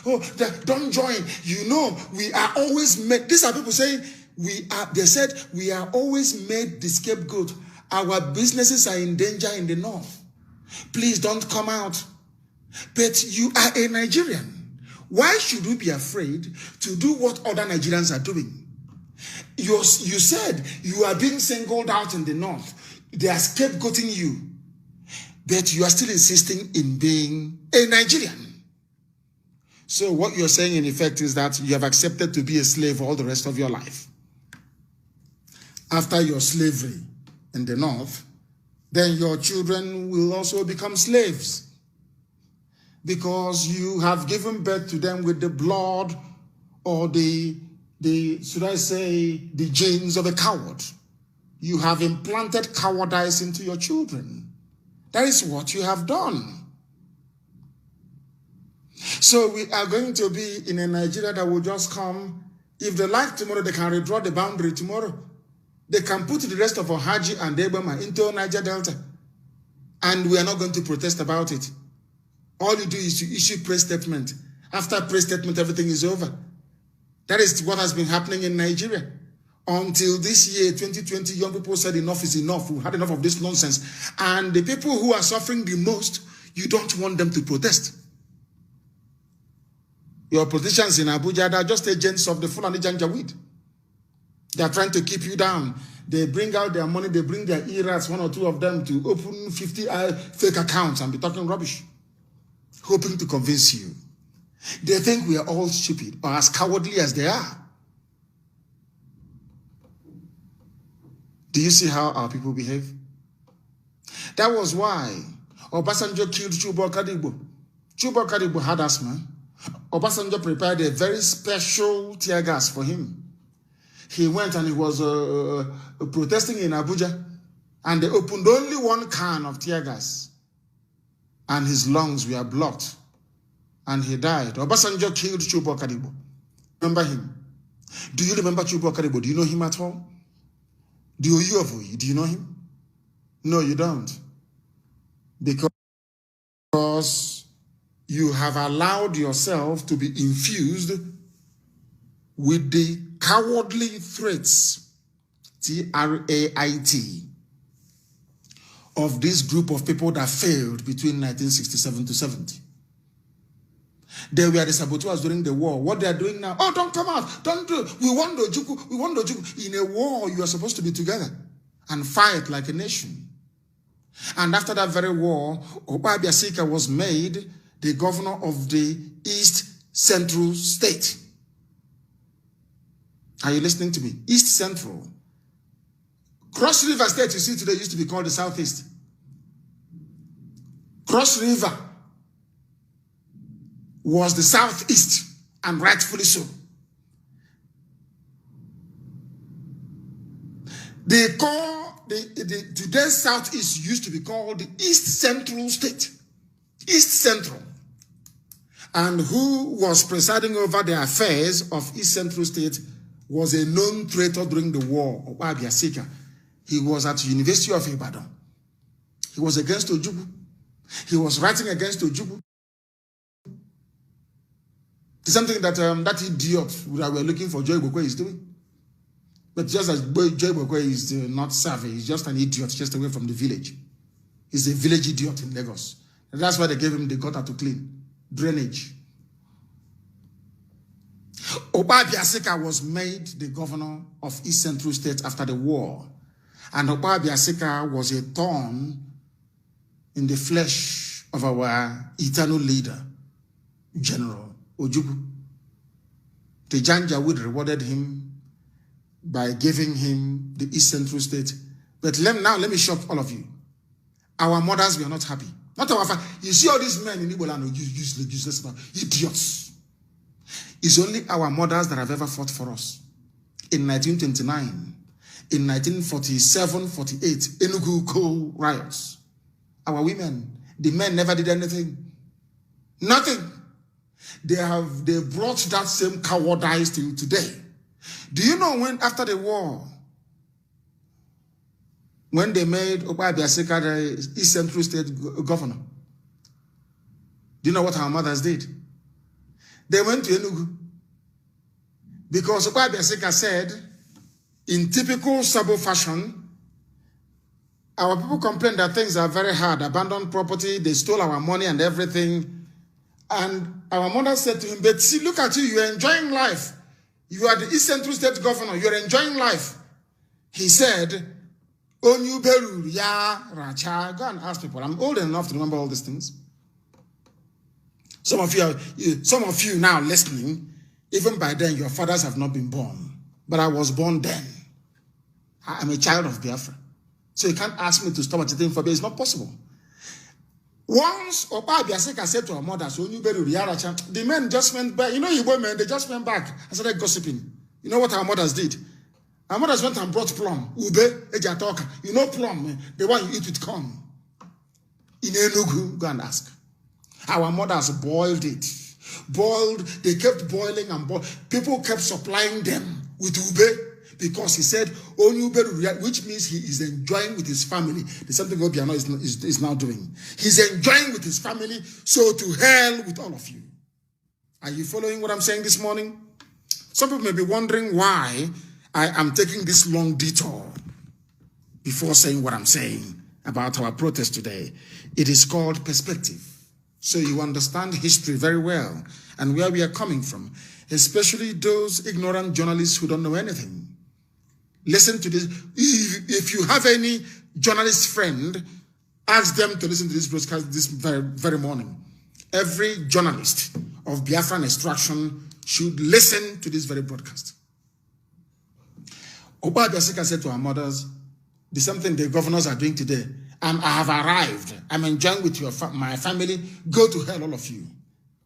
Oh, don't join. You know, we are always made, these are people saying, they said, we are always made the scapegoat. Our businesses are in danger in the north. Please don't come out. But you are a Nigerian. Why should we be afraid to do what other Nigerians are doing? You said you are being singled out in the north. They are scapegoating you. But you are still insisting in being a Nigerian. So what you're saying in effect is that you have accepted to be a slave all the rest of your life. After your slavery in the north, then your children will also become slaves. Because you have given birth to them with the blood or should I say, the genes of a coward. You have implanted cowardice into your children. That is what you have done. So we are going to be in a Nigeria that will just come. If they like tomorrow, they can redraw the boundary tomorrow. They can put the rest of Ohaji and Debama into Niger Delta. And we are not going to protest about it. All you do is to issue press statement. After press statement, everything is over. That is what has been happening in Nigeria. Until this year, 2020, young people said enough is enough. We had enough of this nonsense. And the people who are suffering the most, you don't want them to protest. Your politicians in Abuja, they are just agents of the Fulani Janjaweed. They are trying to keep you down. They bring out their money, they bring their ERAs, 1 or 2 of them, to open 50 fake accounts and be talking rubbish, hoping to convince you. They think we are all stupid or as cowardly as they are. Do you see how our people behave? That was why Obasanjo killed Chubo Kadibo. Chubo Kadibo had asthma. Obasanjo prepared a very special tear gas for him. He went and he was protesting in Abuja, and they opened only 1 can of tear gas, and his lungs were blocked, and he died. Obasanjo killed Chubo Kadibo. Remember him? Do you remember Chubo Kadibo? Do you know him at all? Do you know him? No, you don't. Because you have allowed yourself to be infused with the cowardly threats, TRAIT, of this group of people that failed between 1967 to 70. They were the saboteurs during the war. What they are doing now, oh, don't come out, don't do it. We want Ojuku, we want Ojuku. In a war, you are supposed to be together and fight like a nation. And after that very war, Oba Biasika was made the governor of the East Central State. Are you listening to me? East Central. Cross River State, you see today, used to be called the Southeast. Cross River was the Southeast, and rightfully so. They call today's Southeast used to be called the East Central State. East Central. and who was presiding over the affairs of East Central State, was a known traitor during the war of Abiasika. He was at the University of Ibadan. He was against Ojukwu. He was writing against Ojukwu. It's something that that idiot that we're looking for Joy Bokwe is doing. But just as Joy Bokwe is not savvy, he's just an idiot just away from the village. He's a village idiot in Lagos. And that's why they gave him the gutter to clean. Drainage. Oba Biasika was made the governor of East Central State after the war. And Oba Biasika was a thorn in the flesh of our eternal leader, General Ojukwu. The Janjaweed rewarded him by giving him the East Central State. But now let me shock all of you. Our mothers were not happy. Not our fathers. You see all these men in Igbo land useless, idiots. It's only our mothers that have ever fought for us. In 1929, in 1947, 48, Enugu coal riots. Our women, the men never did anything. Nothing. They brought that same cowardice to you today. Do you know when after the war, when they made Oba Biasika the East Central State governor? Do you know what our mothers did? They went to Enugu because Oba Biasika said, in typical Sabo fashion, our people complain that things are very hard, abandoned property, they stole our money and everything. And our mother said to him, but see, look at you, you're enjoying life. You are the East Central State governor, you're enjoying life. He said, Onyuberu ya racha. Go and ask people. I'm old enough to remember all these things. Some of you now listening, even by then, your fathers have not been born. But I was born then. I'm a child of Biafra. So you can't ask me to stop at the thing for me. It's not possible. Once Oba Biasika said to our mother, the men just went back. You know, Igbo men, they just went back and started gossiping. You know what our mothers did? Our mothers went and brought plum. Ube, ejatoka. You know plum, the one you eat with corn. In Enugu, go and ask. Our mothers boiled it. They kept boiling and boiling. People kept supplying them with ube. Because he said, which means he is enjoying with his family. The something Obiano is now doing. He's enjoying with his family, so to hell with all of you. Are you following what I'm saying this morning? Some people may be wondering why I am taking this long detour before saying what I'm saying about our protest today. It is called perspective. So you understand history very well and where we are coming from, especially those ignorant journalists who don't know anything. Listen to this. If you have any journalist friend, ask them to listen to this broadcast this very morning. Every journalist of Biafran extraction should listen to this very broadcast. Oba Biasika said to our mothers, the same thing the governors are doing today. I have arrived. I'm enjoying with my family. Go to hell, all of you.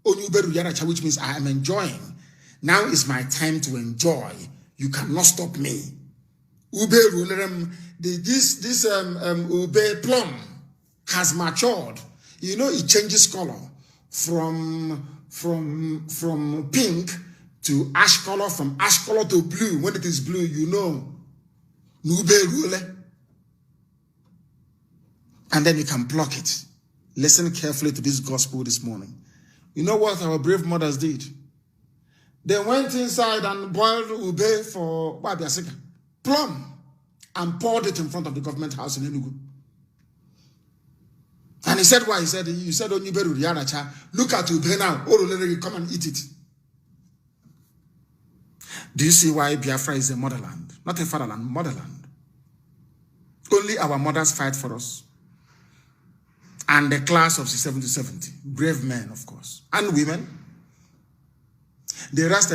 Onyuberu Yaracha, which means I am enjoying. Now is my time to enjoy. You cannot stop me. Ube rulerem, this ube plum has matured. You know, it changes color from pink to ash color, from ash color to blue. When it is blue, you know, ube ruler. And then you can pluck it. Listen carefully to this gospel this morning. You know what our brave mothers did? They went inside and boiled ube for Biasika. Plum, and poured it in front of the government house in Enugu. And he said, why? He said, you said, Onyuberu Riaracha, look at ube now. Oh, come and eat it. Do you see why Biafra is a motherland? Not a fatherland, motherland. Only our mothers fight for us. And the class of 67 to 70. Brave men, of course. And women. The rest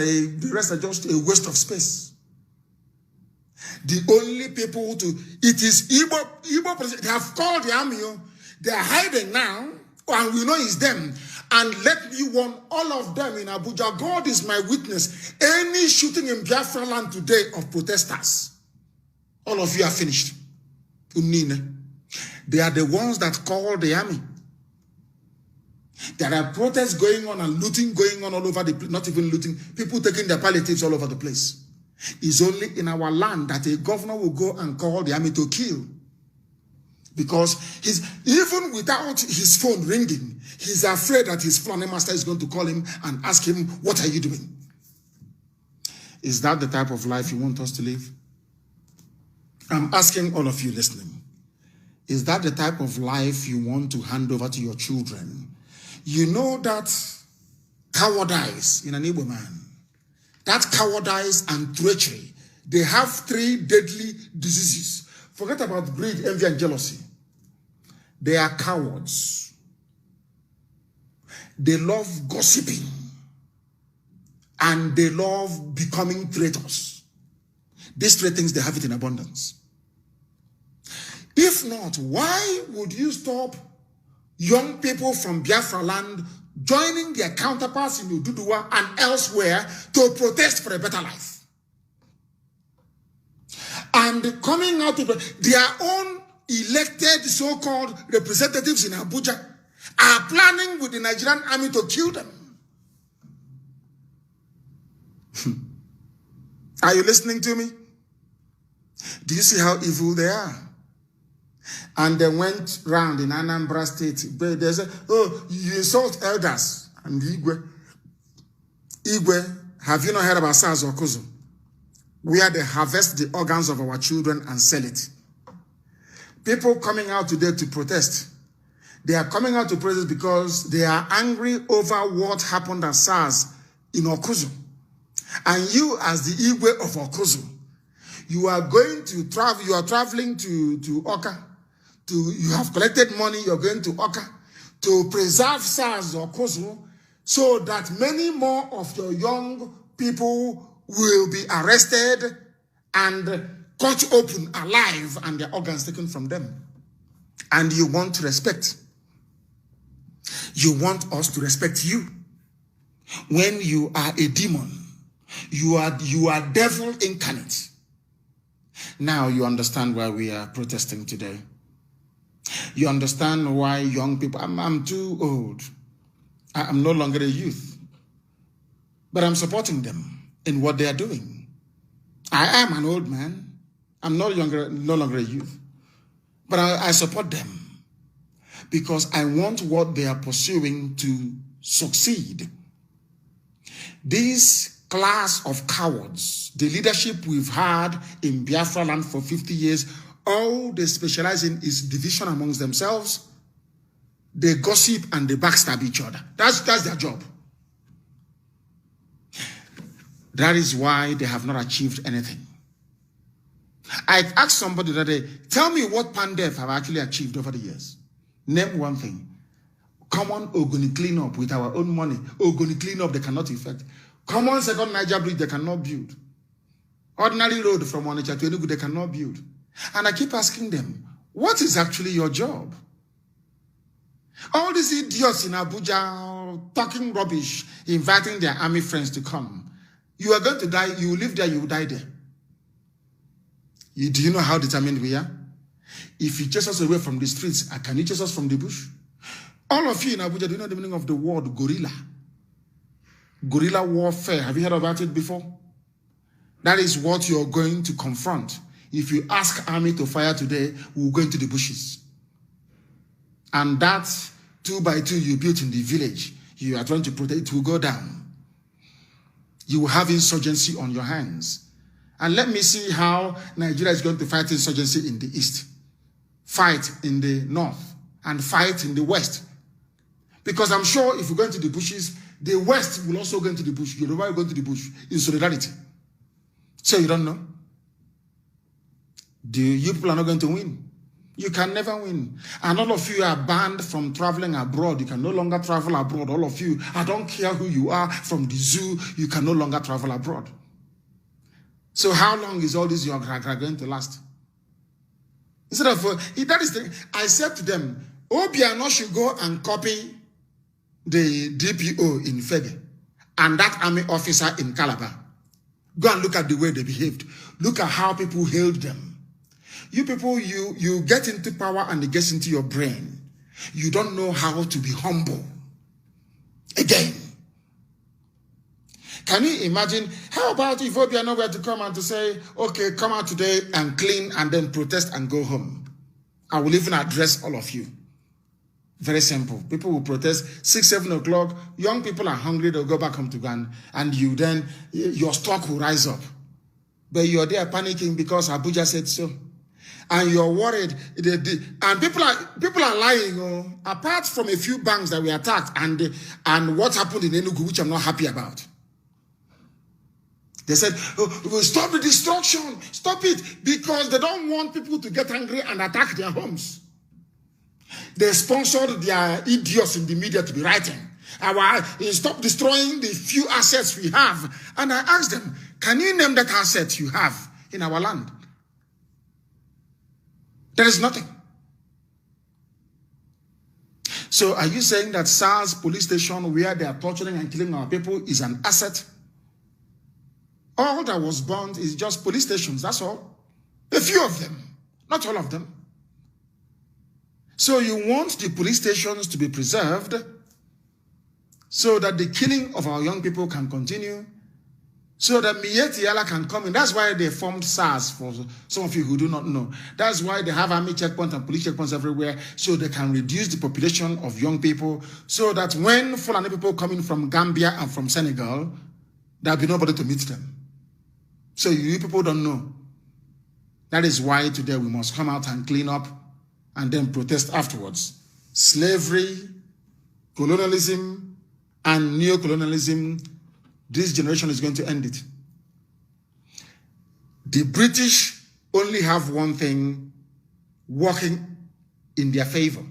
are just a waste of space. The only people it is Igbo president. They have called the army. They are hiding now, and we know it's them. And let me warn all of them in Abuja. God is my witness. Any shooting in Biafra land today of protesters, all of you are finished. They are the ones that call the army. There are protests going on and looting going on all over the place, not even looting, people taking their palliatives all over the place. It's only in our land that a governor will go and call the army to kill. Because even without his phone ringing, he's afraid that his Fulani master is going to call him and ask him, what are you doing? Is that the type of life you want us to live? I'm asking all of you listening. Is that the type of life you want to hand over to your children? You know that cowardice in an Igbo man, that cowardice and treachery, they have 3 deadly diseases. Forget about greed, envy, and jealousy. They are cowards. They love gossiping. And they love becoming traitors. These 3 things, they have it in abundance. If not, why would you stop young people from Biafra land joining their counterparts in Ududuwa and elsewhere to protest for a better life? And coming out of their own elected so-called representatives in Abuja are planning with the Nigerian army to kill them. Are you listening to me? Do you see how evil they are? And they went round in Anambra State. They said, oh, you insult elders. And Igwe, have you not heard about SARS or Kuzu? Where they harvest the organs of our children and sell it. People coming out today to protest. They are coming out to protest because they are angry over what happened at SARS in Okuzu. And you, as the Igwe of Okuzu, you are going to travel, you are traveling to Oka. You have collected money, you're going to Oka to preserve SARS or Okuzu so that many more of your young people will be arrested and cut open alive and their organs taken from them. And you want respect. You want us to respect you. When you are a demon, you are devil incarnate. Now you understand why we are protesting today. You understand why young people, I'm too old. I'm no longer a youth. But I'm supporting them in what they are doing. I am an old man. I'm no longer a youth. But I support them because I want what they are pursuing to succeed. This class of cowards, the leadership we've had in Biafra land for 50 years, all they specialize in is division amongst themselves. They gossip and they backstab each other. That's their job. That is why they have not achieved anything. I asked somebody the other day, tell me what Pandef have actually achieved over the years. Name one thing. Common Ogoni clean up with our own money. Ogoni clean up they cannot effect. Common second Niger bridge they cannot build. Ordinary road from Onitsha to Enugu they cannot build. And I keep asking them, what is actually your job? All these idiots in Abuja talking rubbish, inviting their army friends to come. You are going to die, you will live there, you will die there. Do you know how determined we are? If you chase us away from the streets, can you chase us from the bush? All of you in Abuja, do you know the meaning of the word gorilla? Guerrilla warfare. Have you heard about it before? That is what you're going to confront. If you ask army to fire today, we'll go into the bushes. And that 2x2 you built in the village, you are trying to protect, it will go down. You will have insurgency on your hands. And let me see how Nigeria is going to fight insurgency in the east, fight in the north, and fight in the west. Because I'm sure if you go into the bushes, the west will also go into the bush. Yoruba will go into the bush in solidarity. So you don't know? You people are not going to win. You can never win. And all of you are banned from traveling abroad. You can no longer travel abroad. All of you, I don't care who you are, from the zoo, you can no longer travel abroad. So how long is all this you're going to last? Instead of, that is the, I said to them, Obiano should go and copy the DPO in Fege and that army officer in Calabar. Go and look at the way they behaved. Look at how people hailed them. You people, you get into power and it gets into your brain. You don't know how to be humble. Again. Can you imagine? How about if Obi are nowhere to come and to say, okay, come out today and clean and then protest and go home? I will even address all of you. Very simple. People will protest 6, 7 o'clock. Young people are hungry. They'll go back home to Ghana. And you then, your stock will rise up. But you're there panicking because Abuja said so. And you're worried. And people are lying. Oh, apart from a few banks that were attacked and what happened in Enugu, which I'm not happy about. They said, oh, we'll stop the destruction. Stop it. Because they don't want people to get angry and attack their homes. They sponsored their idiots in the media to be writing, stop destroying the few assets we have. And I asked them, can you name that asset you have in our land? There is nothing. So are you saying that SARS police station where they are torturing and killing our people is an asset? All that was burned is just police stations, that's all. A few of them, not all of them. So you want the police stations to be preserved so that the killing of our young people can continue, so that Mietiala can come in. That's why they formed SARS, for some of you who do not know. That's why they have army checkpoints and police checkpoints everywhere, so they can reduce the population of young people, so that when Fulani people coming from Gambia and from Senegal, there'll be nobody to meet them. So you people don't know. That is why today we must come out and clean up and then protest afterwards. Slavery, colonialism, and neo-colonialism, this generation is going to end it. The British only have one thing working in their favor,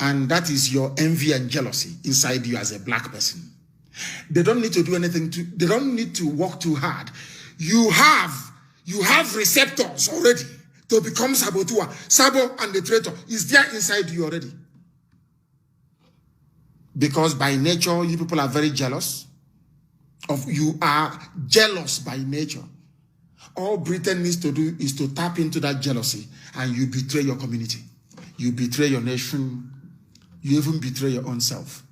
and that is your envy and jealousy inside you as a black person. They don't need to do anything they don't need to work too hard. You have receptors already to become saboteur. Sabo and the traitor is there inside you already. Because by nature, you people are very jealous. You are jealous by nature. All Britain needs to do is to tap into that jealousy, and you betray your community. You betray your nation. You even betray your own self.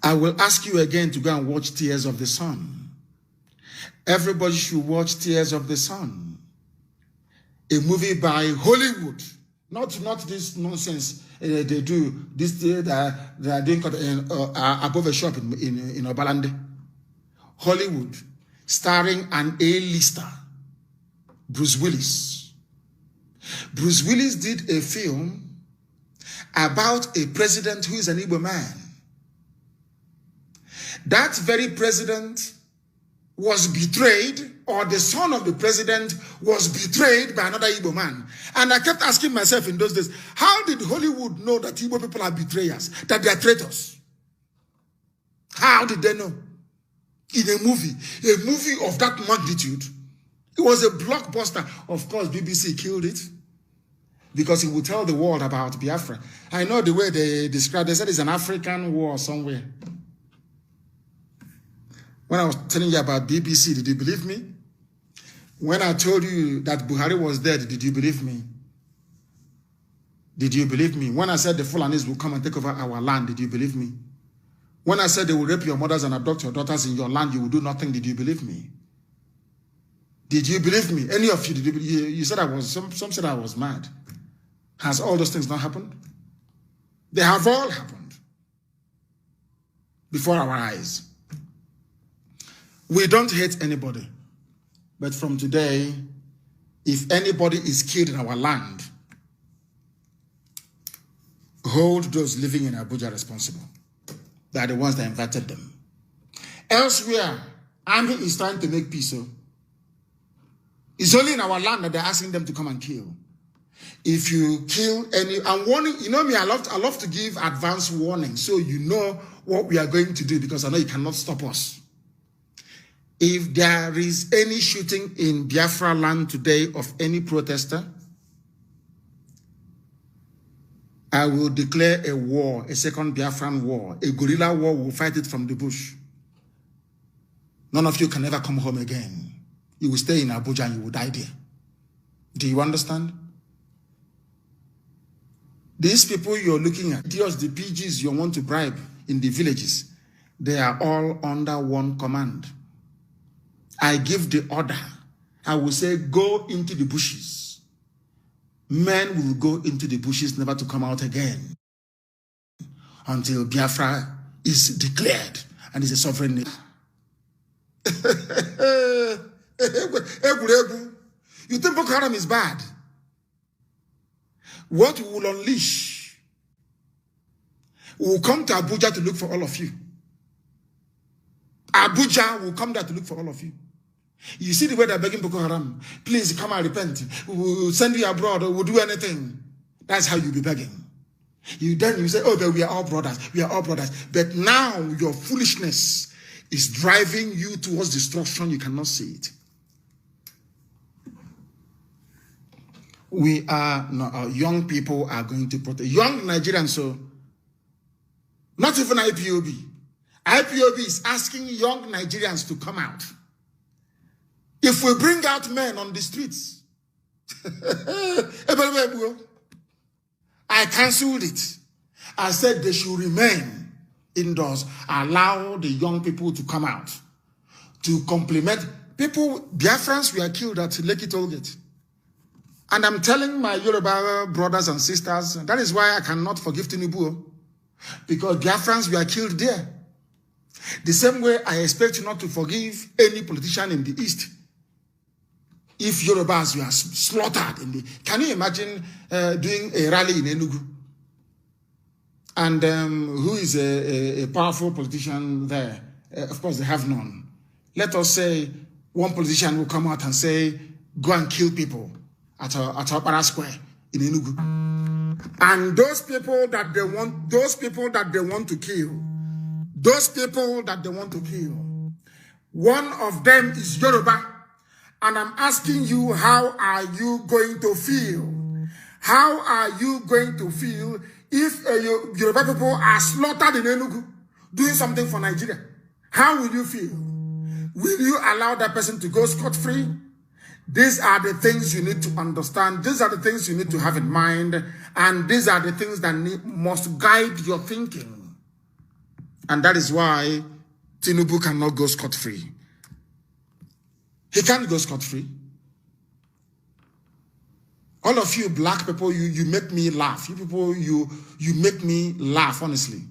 I will ask you again to go and watch Tears of the Sun. Everybody should watch Tears of the Sun. A movie by Hollywood. Not this nonsense they do. This they are doing above a shop in Obalande. Hollywood. Starring an A-lister. Bruce Willis. Bruce Willis did a film about a president who is an Igbo man. That very president was betrayed, or the son of the president was betrayed by another Igbo man. And I kept asking myself in those days, how did Hollywood know that Igbo people are betrayers, that they are traitors? How did they know? In a movie of that magnitude, it was a blockbuster. Of course, BBC killed it because it would tell the world about Biafra. I know the way they described it. They said it's an African war somewhere. When I was telling you about BBC, did you believe me? When I told you that Buhari was dead, did you believe me? Did you believe me? When I said the Fulanis will come and take over our land, did you believe me? When I said they will rape your mothers and abduct your daughters in your land, you will do nothing, did you believe me? Did you believe me? Any of you, did you said I was, some said I was mad. Has all those things not happened? They have all happened before our eyes. We don't hate anybody. But from today, if anybody is killed in our land, hold those living in Abuja responsible. They are the ones that invited them. Elsewhere, army is trying to make peace. So it's only in our land that they're asking them to come and kill. If you kill any, I'm warning, you know me, I love to give advance warning so you know what we are going to do, because I know you cannot stop us. If there is any shooting in Biafra land today of any protester, I will declare a war, a second Biafran war, a guerrilla war. We'll fight it from the bush. None of you can ever come home again. You will stay in Abuja and you will die there. Do you understand? These people you're looking at, just the PGs you want to bribe in the villages, they are all under one command. I give the order. I will say, go into the bushes. Men will go into the bushes, never to come out again until Biafra is declared and is a sovereign nation. You think Boko Haram is bad? What we will unleash, we will come to Abuja to look for all of you. Abuja will come there to look for all of you. You see the way they're begging Boko Haram, please come and repent. We'll send you abroad, or we'll do anything. That's how you'll be begging. Then you say, oh, but we are all brothers. We are all brothers. But now your foolishness is driving you towards destruction. You cannot see it. We are, no, young people are going to protest. Young Nigerians, so not even IPOB. IPOB is asking young Nigerians to come out. If we bring out men on the streets, I cancelled it. I said they should remain indoors. Allow the young people to come out to compliment people. Biafrans were killed at Lekki Tollgate. And I'm telling my Yoruba brothers and sisters, that is why I cannot forgive Tinubu, because Biafrans were killed there. The same way I expect you not to forgive any politician in the East. If Yorubas were slaughtered in the... Can you imagine doing a rally in Enugu? And who is a powerful politician there? Of course, they have none. Let us say one politician will come out and say, go and kill people at Opera Square in Enugu. And those people that they want to kill, one of them is Yoruba. And I'm asking you, how are you going to feel? How are you going to feel if Yoruba people are slaughtered in Enugu doing something for Nigeria? How will you feel? Will you allow that person to go scot-free? These are the things you need to understand. These are the things you need to have in mind. And these are the things that must guide your thinking. And that is why Tinubu cannot go scot-free. He can't go scot-free. All of you black people, you make me laugh. You people, you make me laugh, honestly.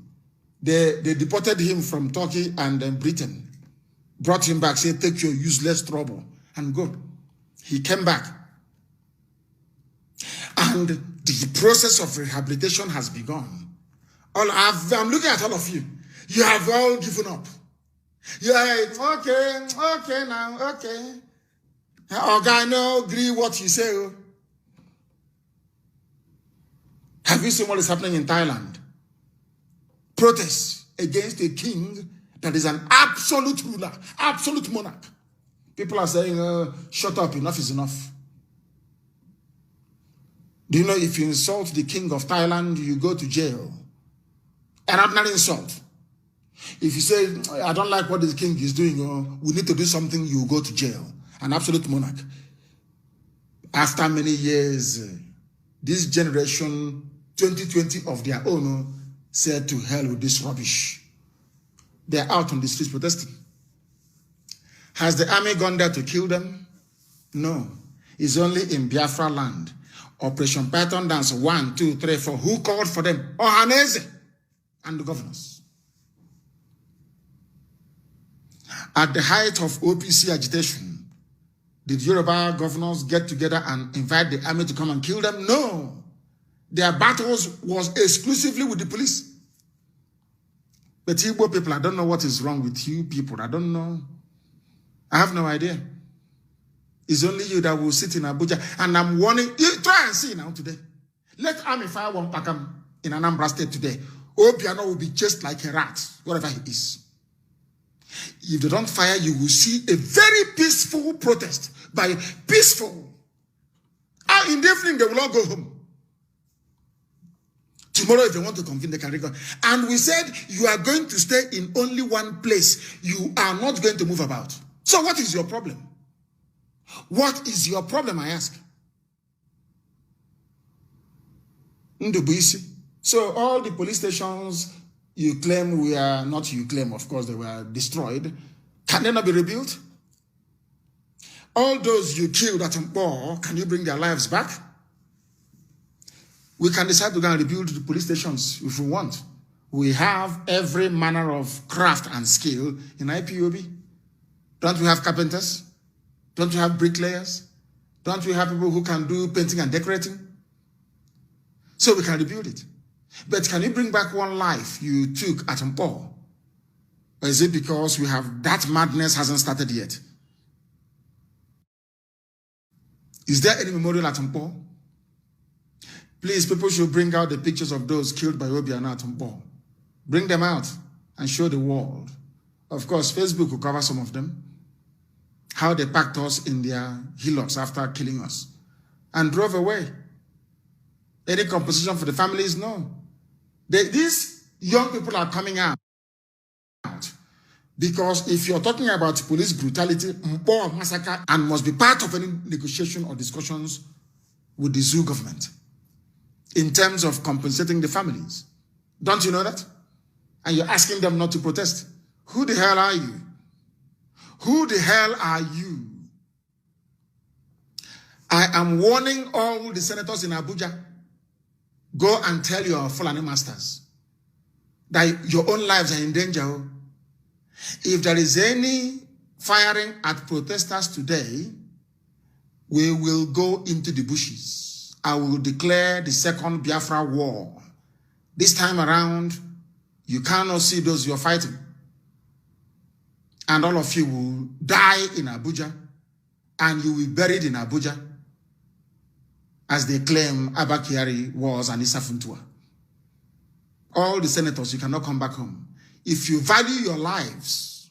They deported him from Turkey and Britain. Brought him back, said, take your useless trouble and go. He came back. And the process of rehabilitation has begun. I'm looking at all of you. You have all given up. You're like, okay now, okay. Okay, no, agree what you say. Have you seen what is happening in Thailand? Protests against a king that is an absolute ruler, absolute monarch. People are saying, shut up, enough is enough. Do you know if you insult the king of Thailand, you go to jail? An ordinary insult. If you say, I don't like what this king is doing, or we need to do something, you go to jail. An absolute monarch. After many years, this generation, 2020 of their own, said to hell with this rubbish. They're out on the streets protesting. Has the army gone there to kill them? No. It's only in Biafra land. Operation Python Dance 1, 2, 3, 4. Who called for them? Ohaneze and the governors. At the height of OPC agitation, did Yoruba governors get together and invite the army to come and kill them? No. Their battles was exclusively with the police. But Igbo people, I don't know what is wrong with you people. I don't know. I have no idea. It's only you that will sit in Abuja. And I'm warning you, try and see now today. Let army fire one Pakam in Anambra State today. Obiano will be chased like a rat, whatever he is. If they don't fire, you will see a very peaceful protest. By peaceful. In the evening, they will all go home. Tomorrow, if they want to convene, they can record. And we said, you are going to stay in only one place. You are not going to move about. So what is your problem? What is your problem, I ask? Ndubuisi. So all the police stations you claim were, not you claim, of course, they were destroyed. Can they not be rebuilt? All those you killed at Mpo, can you bring their lives back? We can decide to go and rebuild the police stations if we want. We have every manner of craft and skill in IPOB. Don't we have carpenters? Don't we have bricklayers? Don't we have people who can do painting and decorating? So we can rebuild it. But can you bring back one life you took at Mpo? Or is it because we have that madness hasn't started yet? Is there any memorial at Mpo? Please, people should bring out the pictures of those killed by Obiano at Mpo. Bring them out and show the world. Of course, Facebook will cover some of them. How they packed us in their hillocks after killing us and drove away. Any compensation for the families? No. These young people are coming out. Because if you're talking about police brutality, Mpo massacre, and must be part of any negotiation or discussions with the zoo government in terms of compensating the families. Don't you know that? And you're asking them not to protest. Who the hell are you? Who the hell are you? I am warning all the senators in Abuja, go and tell your Fulani masters that your own lives are in danger. If there is any firing at protesters today, we will go into the bushes. I will declare the second Biafra war. This time around, you cannot see those you're fighting. And all of you will die in Abuja, and you will be buried in Abuja, as they claim Abba Kyari was and Issa Funtua. All the senators, you cannot come back home. If you value your lives,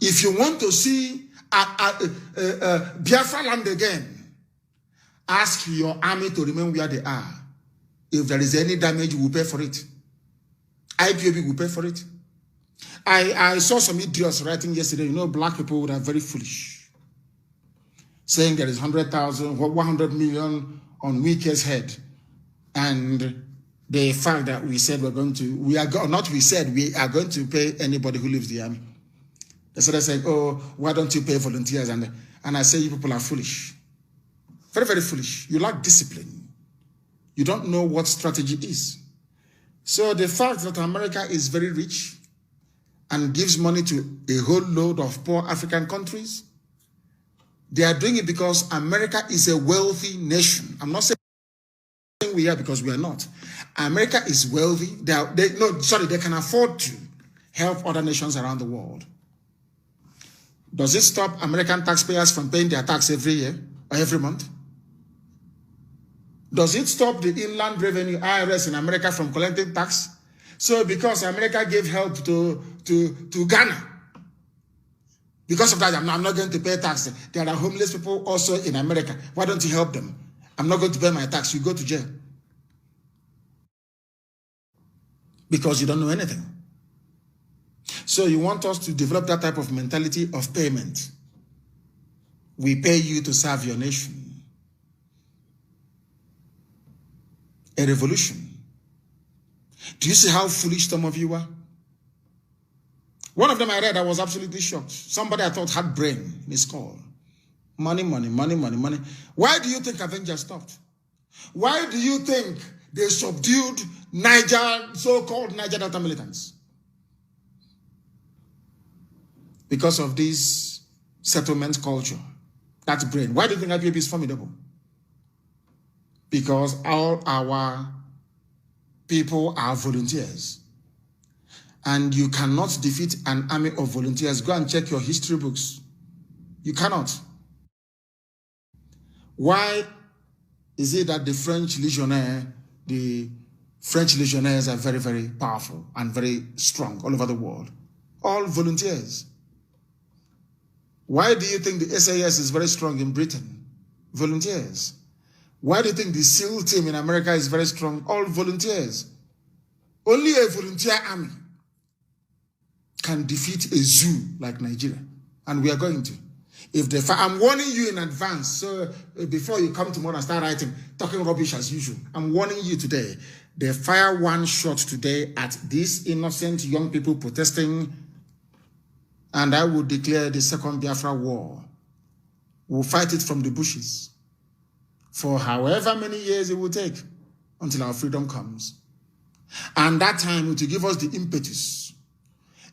if you want to see Biafra land again, ask your army to remain where they are. If there is any damage, we will pay for it. IPOB will pay for it. I saw some idiots writing yesterday, you know, black people would are very foolish, saying there is 100,000, 100 million on Wike's head. And the fact that we said we are going to pay anybody who leaves the army. They started saying, oh, why don't you pay volunteers? And I say, you people are foolish. Very, very foolish. You lack discipline. You don't know what strategy is. So the fact that America is very rich and gives money to a whole load of poor African countries, they are doing it because America is a wealthy nation. I'm not saying we are, because we are not. America is wealthy. They can afford to help other nations around the world. Does it stop American taxpayers from paying their tax every year or every month? Does it stop the Inland Revenue IRS in America from collecting tax? So because America gave help to Ghana, because of that, I'm not going to pay tax. There are homeless people also in America. Why don't you help them? I'm not going to pay my tax. You go to jail. Because you don't know anything. So you want us to develop that type of mentality of payment. We pay you to serve your nation. A revolution. Do you see how foolish some of you are? One of them I read, I was absolutely shocked. Somebody I thought had brain in his call. Money, money, money, money, money. Why do you think Avengers stopped? Why do you think they subdued Niger, so-called Niger Delta militants? Because of this settlement culture. That's brain. Why do you think IPOB is formidable? Because all our people are volunteers. And you cannot defeat an army of volunteers. Go and check your history books. You cannot. Why is it that the French legionnaires are very, very powerful and very strong all over the world? All volunteers. Why do you think the SAS is very strong in Britain? Volunteers. Why do you think the SEAL team in America is very strong? All volunteers. Only a volunteer army can defeat a zoo like Nigeria. And we are going to. If the fire, I'm warning you in advance, so before you come tomorrow and start writing, talking rubbish as usual, I'm warning you today. They fire one shot today at these innocent young people protesting, and I will declare the second Biafra war. We'll fight it from the bushes for however many years it will take until our freedom comes. And that time it will give us the impetus.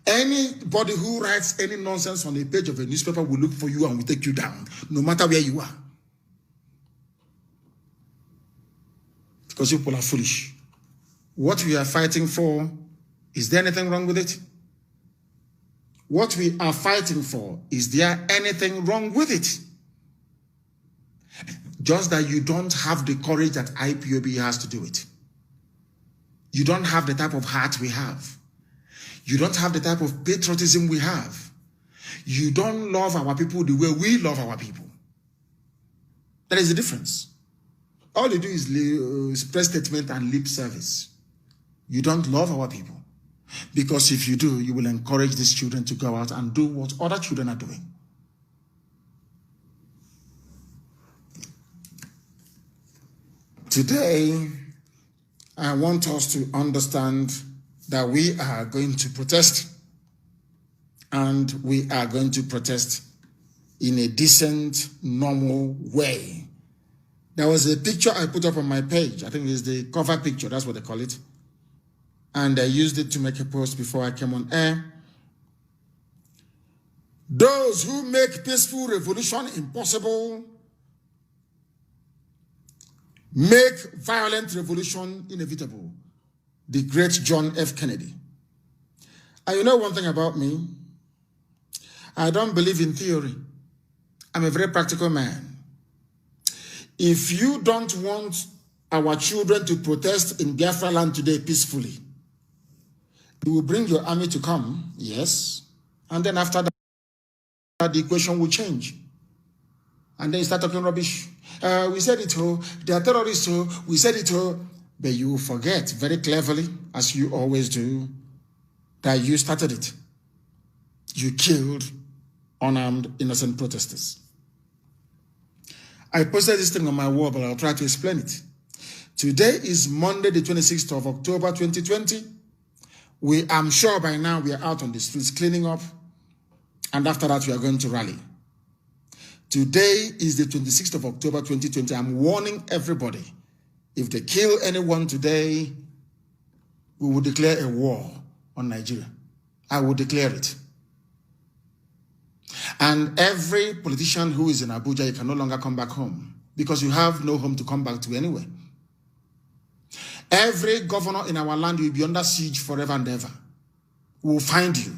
Anybody who writes any nonsense on a page of a newspaper will look for you and will take you down, no matter where you are. Because people are foolish. What we are fighting for, is there anything wrong with it? What we are fighting for, is there anything wrong with it? Just that you don't have the courage that IPOB has to do it. You don't have the type of heart we have. You don't have the type of patriotism we have. You don't love our people the way we love our people. That is the difference. All you do is press statement and lip service. You don't love our people. Because if you do, you will encourage these children to go out and do what other children are doing. Today, I want us to understand that we are going to protest, and we are going to protest in a decent, normal way. There was a picture I put up on my page. I think it's the cover picture, that's what they call it. And I used it to make a post before I came on air. Those who make peaceful revolution impossible make violent revolution inevitable. The great John F. Kennedy. And you know one thing about me? I don't believe in theory. I'm a very practical man. If you don't want our children to protest in Biafra land today peacefully, you will bring your army to come, yes, and then after that, the equation will change. And then you start talking rubbish. We said it, they are terrorists, we said it, but you forget very cleverly, as you always do, that you started it. You killed unarmed, innocent protesters. I posted this thing on my wall, but I'll try to explain it. Today is Monday, the 26th of October, 2020. I'm sure by now we are out on the streets cleaning up, and after that we are going to rally. Today is the 26th of October, 2020. I'm warning everybody, if they kill anyone today, we will declare a war on Nigeria. I will declare it. And every politician who is in Abuja, you can no longer come back home because you have no home to come back to anyway. Every governor in our land will be under siege forever and ever. We will find you.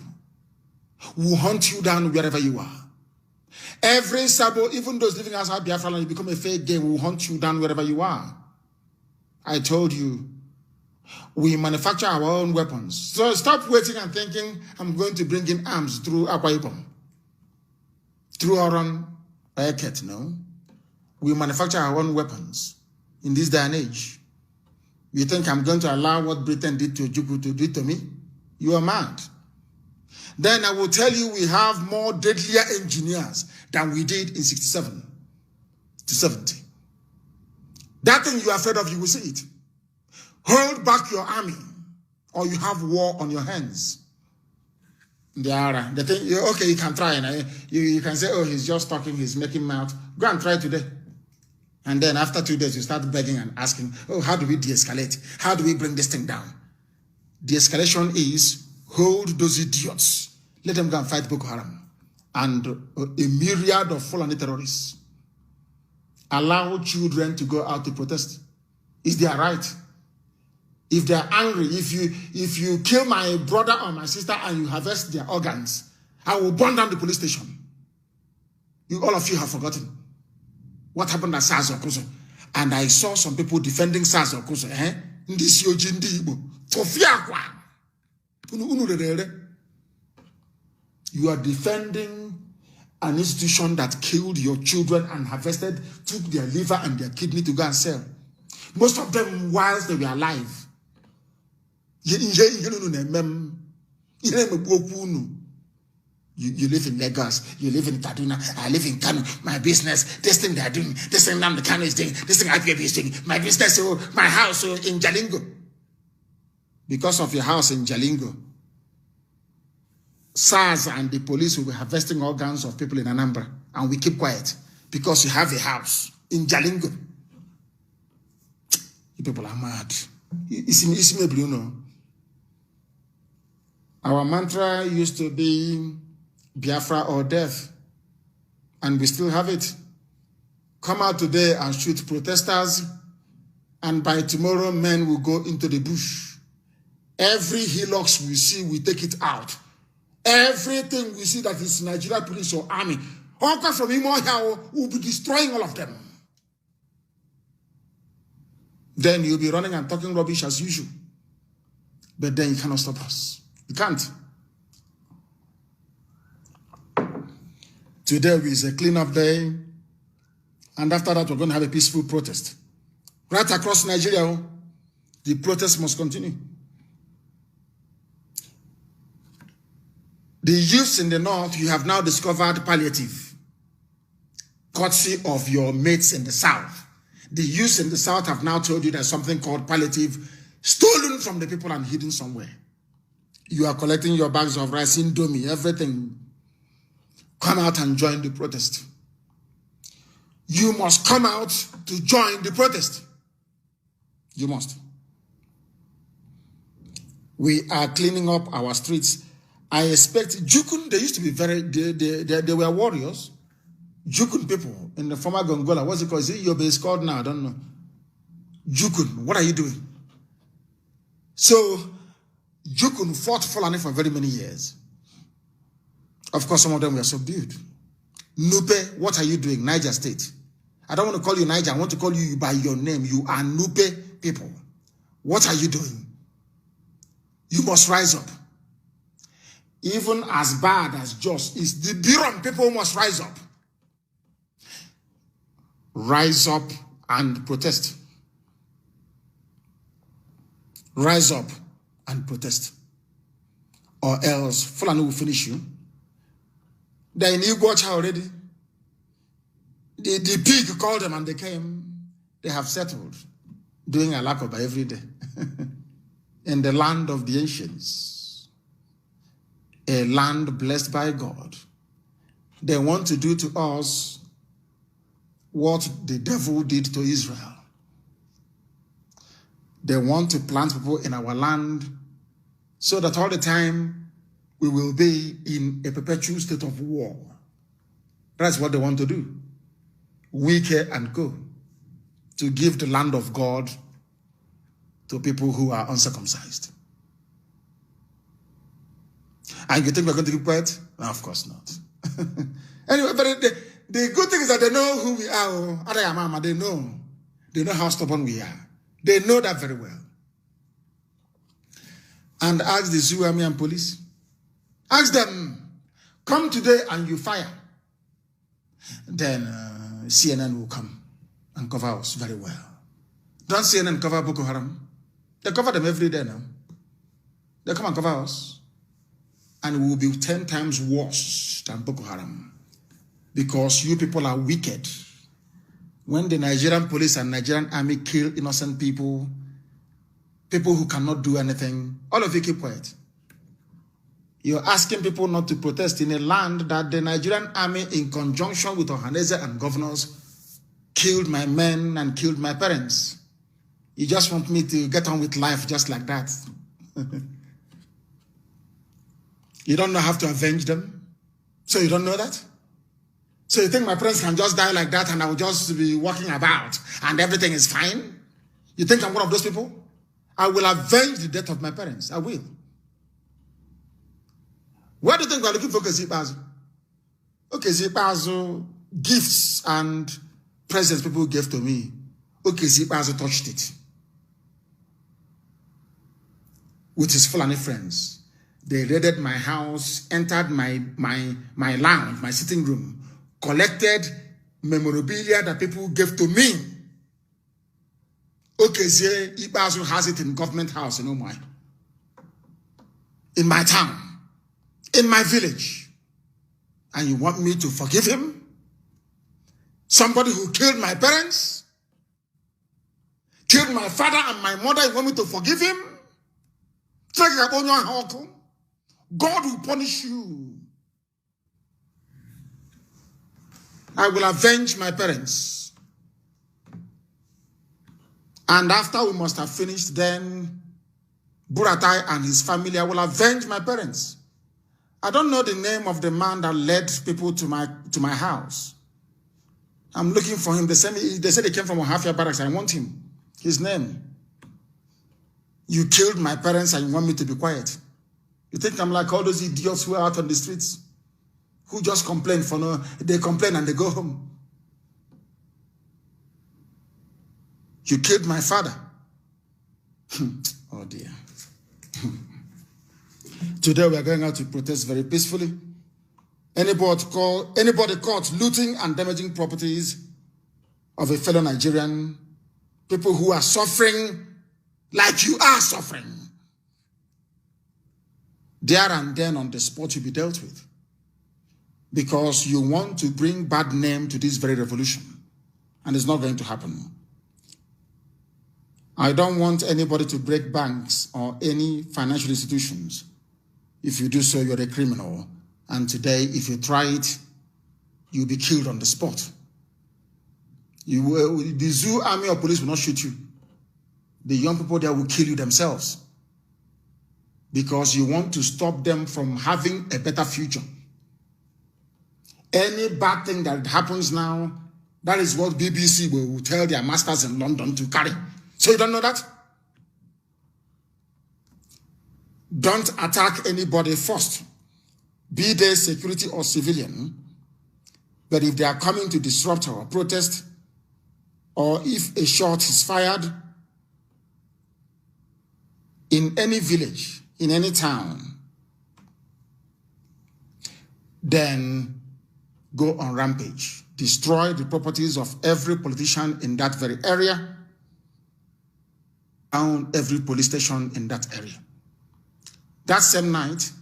We will hunt you down wherever you are. Every Sabo, even those living outside Biafra land, you become a fake game, we will hunt you down wherever you are. I told you, we manufacture our own weapons. So stop waiting and thinking, I'm going to bring in arms through Akwa Ibom, through our own Eket, no. We manufacture our own weapons in this day and age. You think I'm going to allow what Britain did to Ojukwu to do to me? You are mad. Then I will tell you we have more deadlier engineers than we did in 67 to 70. That thing you are afraid of, you will see it. Hold back your army, or you have war on your hands. They think, okay, you can try. And you can say, oh, he's just talking, he's making mouth. Go and try today. And then after 2 days, you start begging and asking, oh, how do we de-escalate? How do we bring this thing down? De-escalation is hold those idiots. Let them go and fight Boko Haram. And a myriad of Fulani terrorists. Allow children to go out to protest. It's their right. If they are angry, if you kill my brother or my sister and you harvest their organs, I will burn down the police station. All of you have forgotten what happened at SARS Okuso. And I saw some people defending SARS Okuso. You are defending an institution that killed your children and harvested, took their liver and their kidney to go and sell. Most of them whilst they were alive. You live in Lagos, you live in Kaduna, I live in Kanu, my business, this thing they are doing, this thing Nnamdi Kanu is doing, this thing IPAB is doing, my business, my house in Jalingo. Because of your house in Jalingo, SARS and the police will be harvesting organs of people in Anambra, and we keep quiet because you have a house in Jalingo. You people are mad. It's me, Bruno. Our mantra used to be Biafra or death, and we still have it. Come out today and shoot protesters, and by tomorrow men will go into the bush. Every hillocks we see, we take it out. Everything we see that is Nigeria police or army, all come from Imo, will be destroying all of them. Then you'll be running and talking rubbish as usual. But then you cannot stop us. You can't. Today is a cleanup day, and after that we're going to have a peaceful protest. Right across Nigeria, the protest must continue. The youths in the north, you have now discovered palliative, courtesy of your mates in the south. The youths in the south have now told you there's something called palliative, stolen from the people and hidden somewhere. You are collecting your bags of rice, indomie, everything. Come out and join the protest. You must come out to join the protest. You must. We are cleaning up our streets. I expect Jukun, they used to be they were warriors. Jukun people in the former Gongola, what's it called? Is it your base called now? I don't know. Jukun, what are you doing? So, Jukun fought Fulani for very many years. Of course, some of them were subdued. Nupe, what are you doing? Niger State. I don't want to call you Niger. I want to call you by your name. You are Nupe people. What are you doing? You must rise up. Even as bad as Jos is, the Biron people must rise up. Rise up and protest. Rise up and protest. Or else Fulani will finish you. They're in Iguacha already. The pig called them and they came. They have settled. Doing a lakoba every day. In the land of the ancients. A land blessed by God. They want to do to us what the devil did to Israel. They want to plant people in our land so that all the time we will be in a perpetual state of war. That's what they want to do. Wike and co. To give the land of God to people who are uncircumcised. And you think we're going to keep quiet? No, of course not. Anyway, but the good thing is that they know who we are. They know. They know how stubborn we are. They know that very well. And ask the Zoo Army and police. Ask them, come today and you fire. Then CNN will come and cover us very well. Don't CNN cover Boko Haram. They cover them every day now. They come and cover us. And we will be 10 times worse than Boko Haram. Because you people are wicked. When the Nigerian police and Nigerian army kill innocent people, people who cannot do anything, all of you keep quiet. You're asking people not to protest in a land that the Nigerian army, in conjunction with Ohaneze and governors, killed my men and killed my parents. You just want me to get on with life just like that. You don't know how to avenge them? So you don't know that? So you think my parents can just die like that and I will just be walking about and everything is fine? You think I'm one of those people? I will avenge the death of my parents. I will. Where do you think we're looking for Kezipazo? Okay, Kezipazo, gifts and presents people gave to me. Okay, Kezipazo touched it. With his Fulani friends. They raided my house, entered my lounge, my sitting room, collected memorabilia that people gave to me. Okay, Ibazu has it in government house in Omai. In my town. In my village. and you want me to forgive him? Somebody who killed my parents, killed my father and my mother, you want me to forgive him? God will punish you. I will avenge my parents. And after we must have finished, then Buratai and his family, I will avenge my parents. I don't know the name of the man that led people to my house. I'm looking for him. They said he came from Ohafia Barracks. I want him. His name. You killed my parents and you want me to be quiet. You think I'm like all those idiots who are out on the streets? Who just complain for no, they complain and they go home. You killed my father. Oh dear. Today we are going out to protest very peacefully. Anybody caught looting and damaging properties of a fellow Nigerian, people who are suffering like you are suffering, there and then on the spot you'll be dealt with. Because you want to bring bad name to this very revolution. And it's not going to happen. I don't want anybody to break banks or any financial institutions. If you do so, you're a criminal. And today, if you try it, you'll be killed on the spot. The zoo, army, or police will not shoot you. The young people there will kill you themselves. Because you want to stop them from having a better future. Any bad thing that happens now, that is what BBC will tell their masters in London to carry. So you don't know that? Don't attack anybody first, be they security or civilian. But if they are coming to disrupt our protest, or if a shot is fired in any village, in any town, then go on rampage. Destroy the properties of every politician in that very area, down every police station in that area. That same night,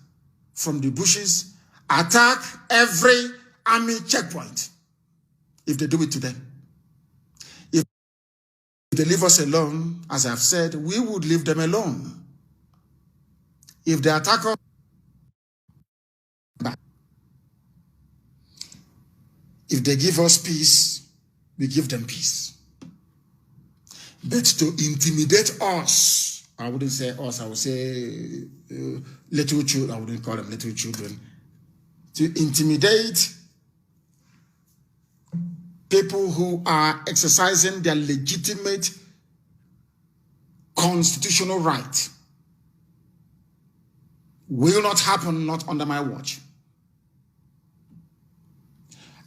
from the bushes, attack every army checkpoint. If they do it today. If they leave us alone, as I've said, we would leave them alone. If they attack us, if they give us peace, we give them peace. But to intimidate us, I wouldn't say us, I would say little children, I wouldn't call them little children. To intimidate people who are exercising their legitimate constitutional right will not happen, not under my watch.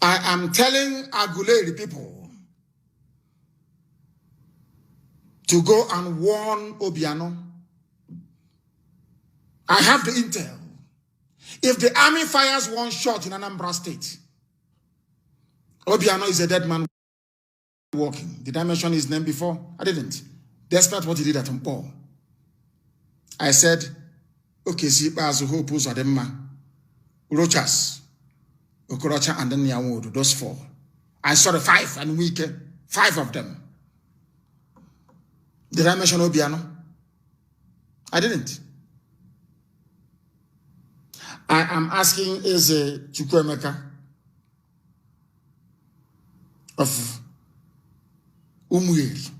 I am telling Aguleri people to go and warn Obiano. I have the intel. If the army fires one shot in Anambra State, Obiano is a dead man walking. Did I mention his name before? I didn't. Despite what he did at Mpo. I said, okay, see, Azuhopus Ademma, Rochas, Okorocha, and then Nyawodu, those four. I saw the 5 and week, 5 of them. Did I mention Obiano? I didn't. I am asking Eze Chukwemeka of Umueri,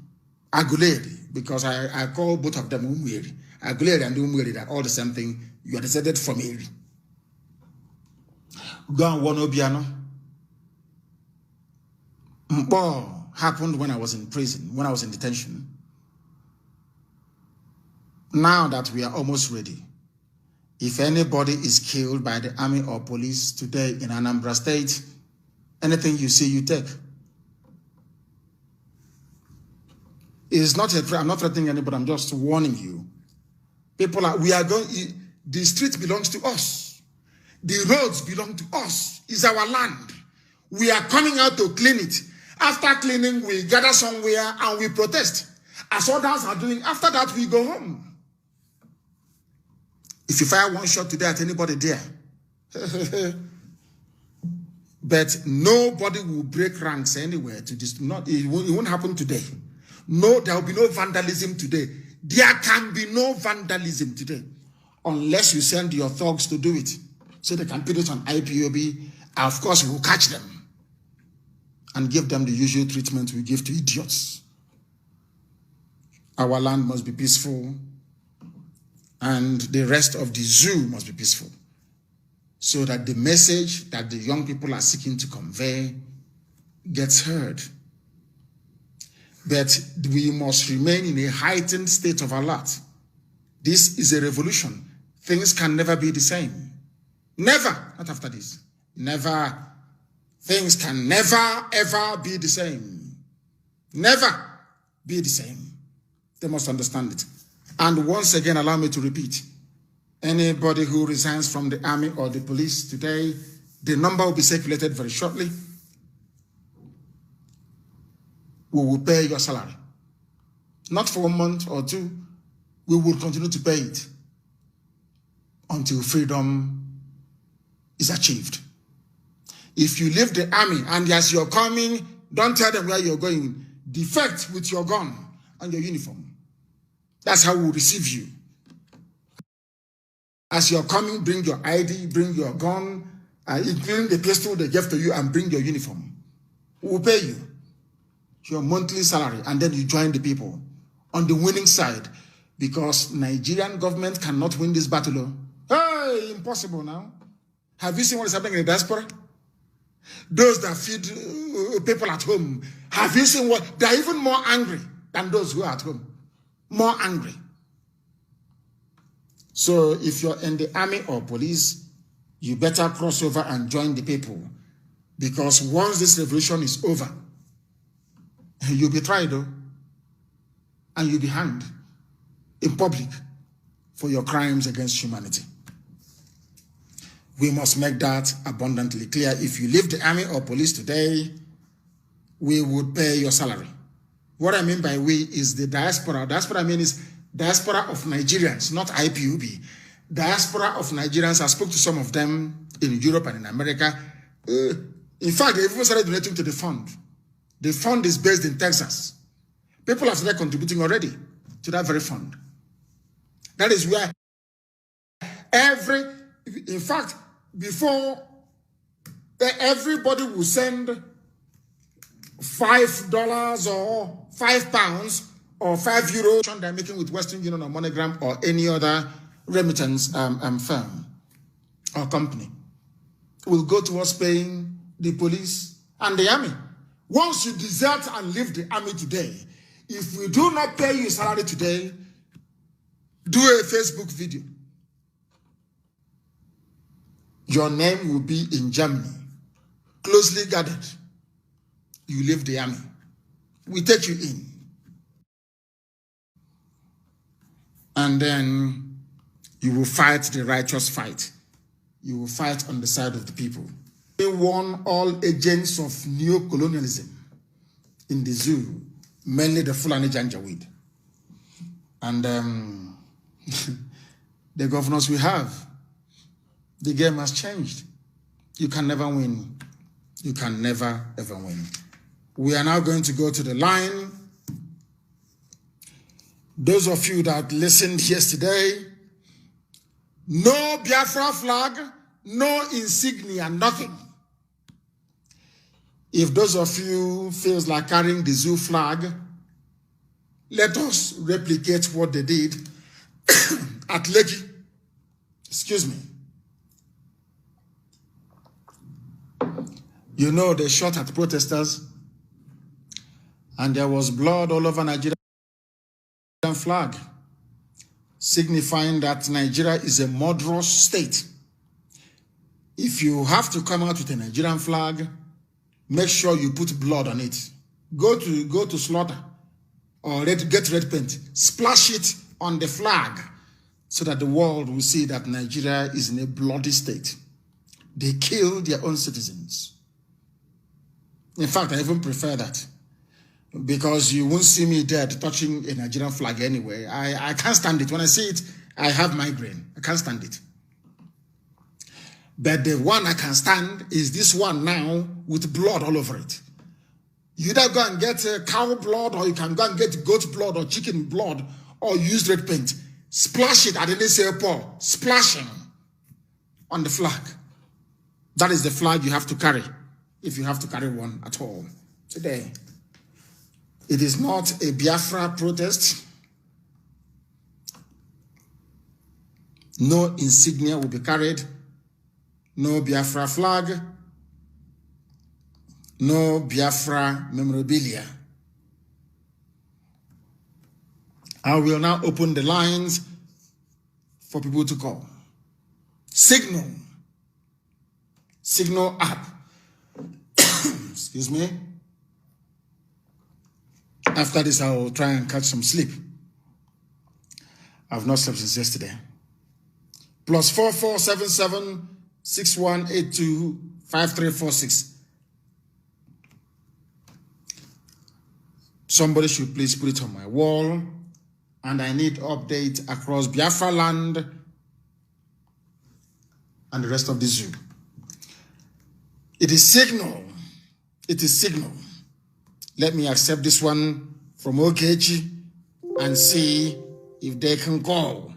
Aguleri, because I call both of them Umueri. Aguleri and Umueri are all the same thing. You are descended from Eri. Go and warn Obiano. Mpo happened when I was in prison, when I was in detention. Now that we are almost ready, if anybody is killed by the army or police today in Anambra State, anything you see, you take. It's not I'm not threatening anybody, I'm just warning you. The street belongs to us. The roads belong to us. It's our land. We are coming out to clean it. After cleaning, we gather somewhere and we protest. As others are doing, after that, we go home. If you fire one shot today at anybody there, But nobody will break ranks anywhere to this. It won't happen today. No, there will be no vandalism today. There can be no vandalism today unless you send your thugs to do it so they can put it on IPOB. Of course, we will catch them and give them the usual treatment we give to idiots. Our land must be peaceful, and the rest of the zoo must be peaceful, so that the message that the young people are seeking to convey gets heard. But we must remain in a heightened state of alert. This is a revolution. Things can never be the same. Never, not after this. Never. Things can never, ever be the same. Never be the same. They must understand it. And once again, allow me to repeat. Anybody who resigns from the army or the police today, the number will be circulated very shortly. We will pay your salary. Not for 1 month or 2. We will continue to pay it until freedom is achieved. If you leave the army and as you're coming, don't tell them where you're going. Defect with your gun and your uniform. That's how we'll receive you. As you're coming, bring your ID, bring your gun, including the pistol they gave to you, and bring your uniform. We'll pay you your monthly salary, and then you join the people on the winning side, because Nigerian government cannot win this battle. Hey, impossible now. Have you seen what is happening in the diaspora? Those that feed people at home, have you seen what? They're even more angry than those who are at home. More angry. So if you're in the army or police, you better cross over and join the people, because once this revolution is over, you'll be tried, though, and you'll be hanged in public for your crimes against humanity. We must make that abundantly clear. If you leave the army or police today, we would pay your salary. What I mean by we is the diaspora. Diaspora I mean is diaspora of Nigerians, not IPOB. Diaspora of Nigerians. I spoke to some of them in Europe and in America. In fact, they even started donating to the fund. The fund is based in Texas. People have started contributing already to that very fund. That is where in fact, before everybody will send $5 or £5 or €5 they're making with Western Union or MoneyGram or any other remittance firm or company, will go towards paying the police and the army. Once you desert and leave the army today, if we do not pay you salary today, do a Facebook video. Your name will be in Germany, closely guarded. You leave the army. We take you in. And then you will fight the righteous fight. You will fight on the side of the people. They warn all agents of neo-colonialism in the zoo, mainly the Fulani Janjaweed. And the governors we have, the game has changed. You can never win. You can never, ever win. We are now going to go to the line. Those of you that listened yesterday, no Biafra flag, no insignia, nothing. If those of you feels like carrying the zoo flag, let us replicate what they did at Lekki. Excuse me. You know, they shot at protesters and there was blood all over Nigerian flag, signifying that Nigeria is a murderous state. If you have to come out with a Nigerian flag, make sure you put blood on it. Go to slaughter or get red paint. Splash it on the flag so that the world will see that Nigeria is in a bloody state. They kill their own citizens. In fact, I even prefer that, because you won't see me dead touching a Nigerian flag anyway. I can't stand it. When I see it, I have migraine. I can't stand it. But the one I can stand is this one now with blood all over it. You either go and get cow blood, or you can go and get goat blood or chicken blood, or use red paint. Splash it. I didn't say pour. Splashing on the flag. That is the flag you have to carry, if you have to carry one at all today. It is not a Biafra protest. No insignia will be carried. No Biafra flag. No Biafra memorabilia. I will now open the lines for people to call. Signal. Signal app. Excuse me. After this, I will try and catch some sleep. I've not slept since yesterday. +4477 6182 5346. Somebody should please put it on my wall. And I need update across Biafra land and the rest of the zoo. It is signal. It is signal. Let me accept this one from Okechi and see if they can call.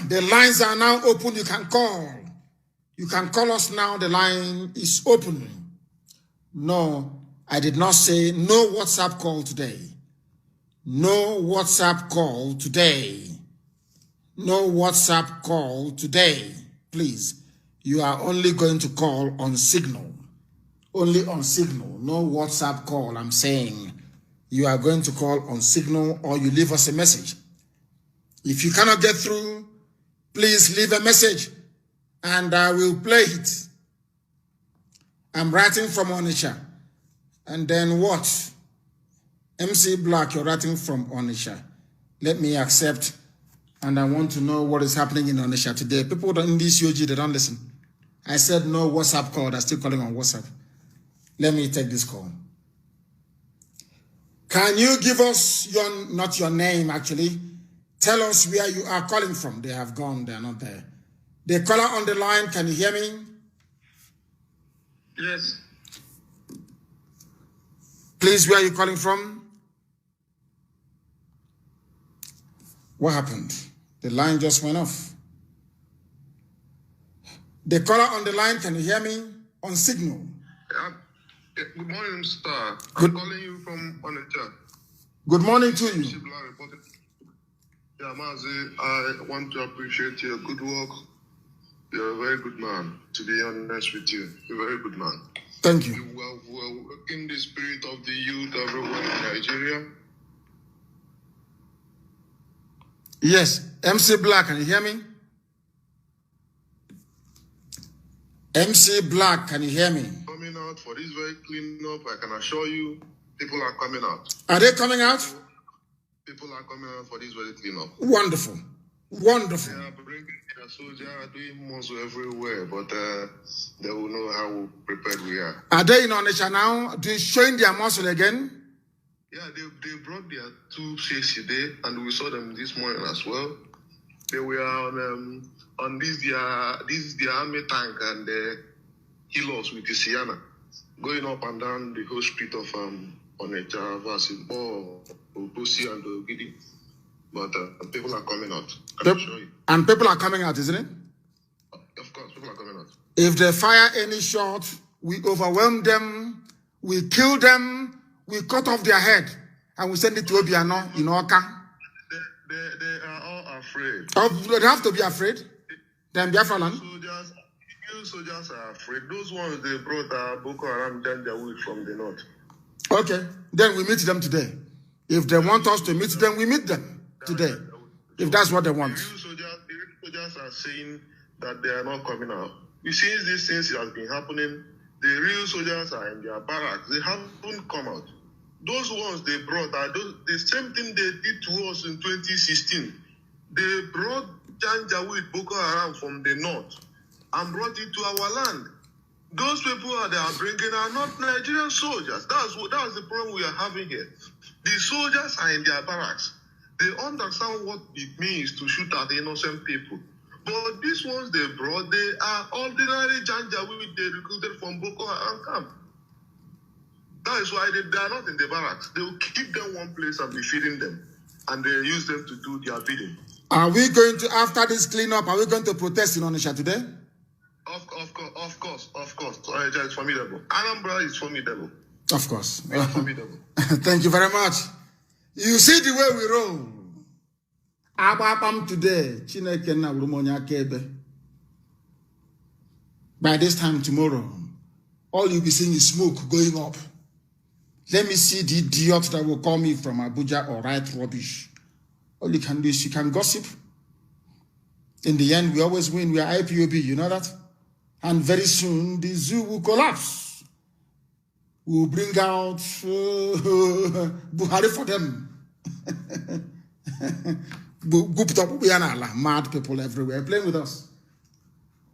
The lines are now open. You can call. You can call us now. The line is open. No, I did not say no WhatsApp call today. No WhatsApp call today. No WhatsApp call today. Please, you are only going to call on Signal. Only on Signal. No WhatsApp call, I'm saying. You are going to call on Signal, or you leave us a message. If you cannot get through, please leave a message and I will play it. I'm writing from Onitsha. And then what? MC Black, you're writing from Onitsha. Let me accept, and I want to know what is happening in Onitsha today. People in this UG, they don't listen. I said no WhatsApp call. They're still calling on WhatsApp. Let me take this call. Can you give us not your name, actually? Tell us where you are calling from. They have gone. They are not there. The caller on the line, can you hear me? Yes. Please, where are you calling from? What happened? The line just went off. The caller on the line, can you hear me? On Signal. Good morning, sir. I'm calling you from Onitsha. Good morning to you. Yeah, Mazi, I want to appreciate your good work. You're a very good man, to be honest with you. You're a very good man. Thank you. You are working the spirit of the youth everywhere in Nigeria. Yes, MC Black, can you hear me? MC Black, can you hear me? Coming out for this very clean up, I can assure you, people are coming out. Are they coming out? People are coming out for this very clean up. Wonderful. Wonderful. They are bringing their soldiers, doing muscle everywhere, but they will know how prepared we are. Are they in Onitsha now? Showing their muscle again? Yeah, they brought their troops yesterday, and we saw them this morning as well. They were on this their army tank, and they heal us with the Sienna, going up and down the whole street of Onitsha, Vasimbo, Obosi, and Ogidi. But people are coming out. I can assure you. And people are coming out, isn't it? Of course, people are coming out. If they fire any shot, we overwhelm them, we kill them, we cut off their head, and we send it to Obiano in Oka. They are all afraid. They have to be afraid. Then Biafra land. Soldiers are afraid. Those ones they brought are Boko Haram Janjaweed from the north. Okay, then we meet them today. If they want us to meet them, we meet them today. If that's what they want. The real soldiers are saying that they are not coming out. You see, these things has been happening. The real soldiers are in their barracks. They haven't come out. Those ones they brought are the same thing they did to us in 2016. They brought Janjaweed Boko Haram from the north and brought it to our land. Those people they are bringing are not Nigerian soldiers. That's the problem we are having here. The soldiers are in their barracks. They understand what it means to shoot at innocent people. But But these ones they brought, they are ordinary Janjaweed they recruited from Boko Haram camp. That is why they are not in the barracks. They will keep them one place and be feeding them. And they use them to do their bidding. Are we going to, after this cleanup, are we going to protest in Onitsha today? Of course. It's formidable. Anambra is formidable. Of course. Formidable. Thank you very much. You see the way we roll. Abapam today, Chineke na Urumonya Kebe. By this time tomorrow, all you'll be seeing is smoke going up. Let me see the idiot that will call me from Abuja or write rubbish. All you can do is you can gossip. In the end, we always win. We are IPOB, you know that? And very soon, the zoo will collapse. We will bring out Buhari for them. Mad people everywhere playing with us.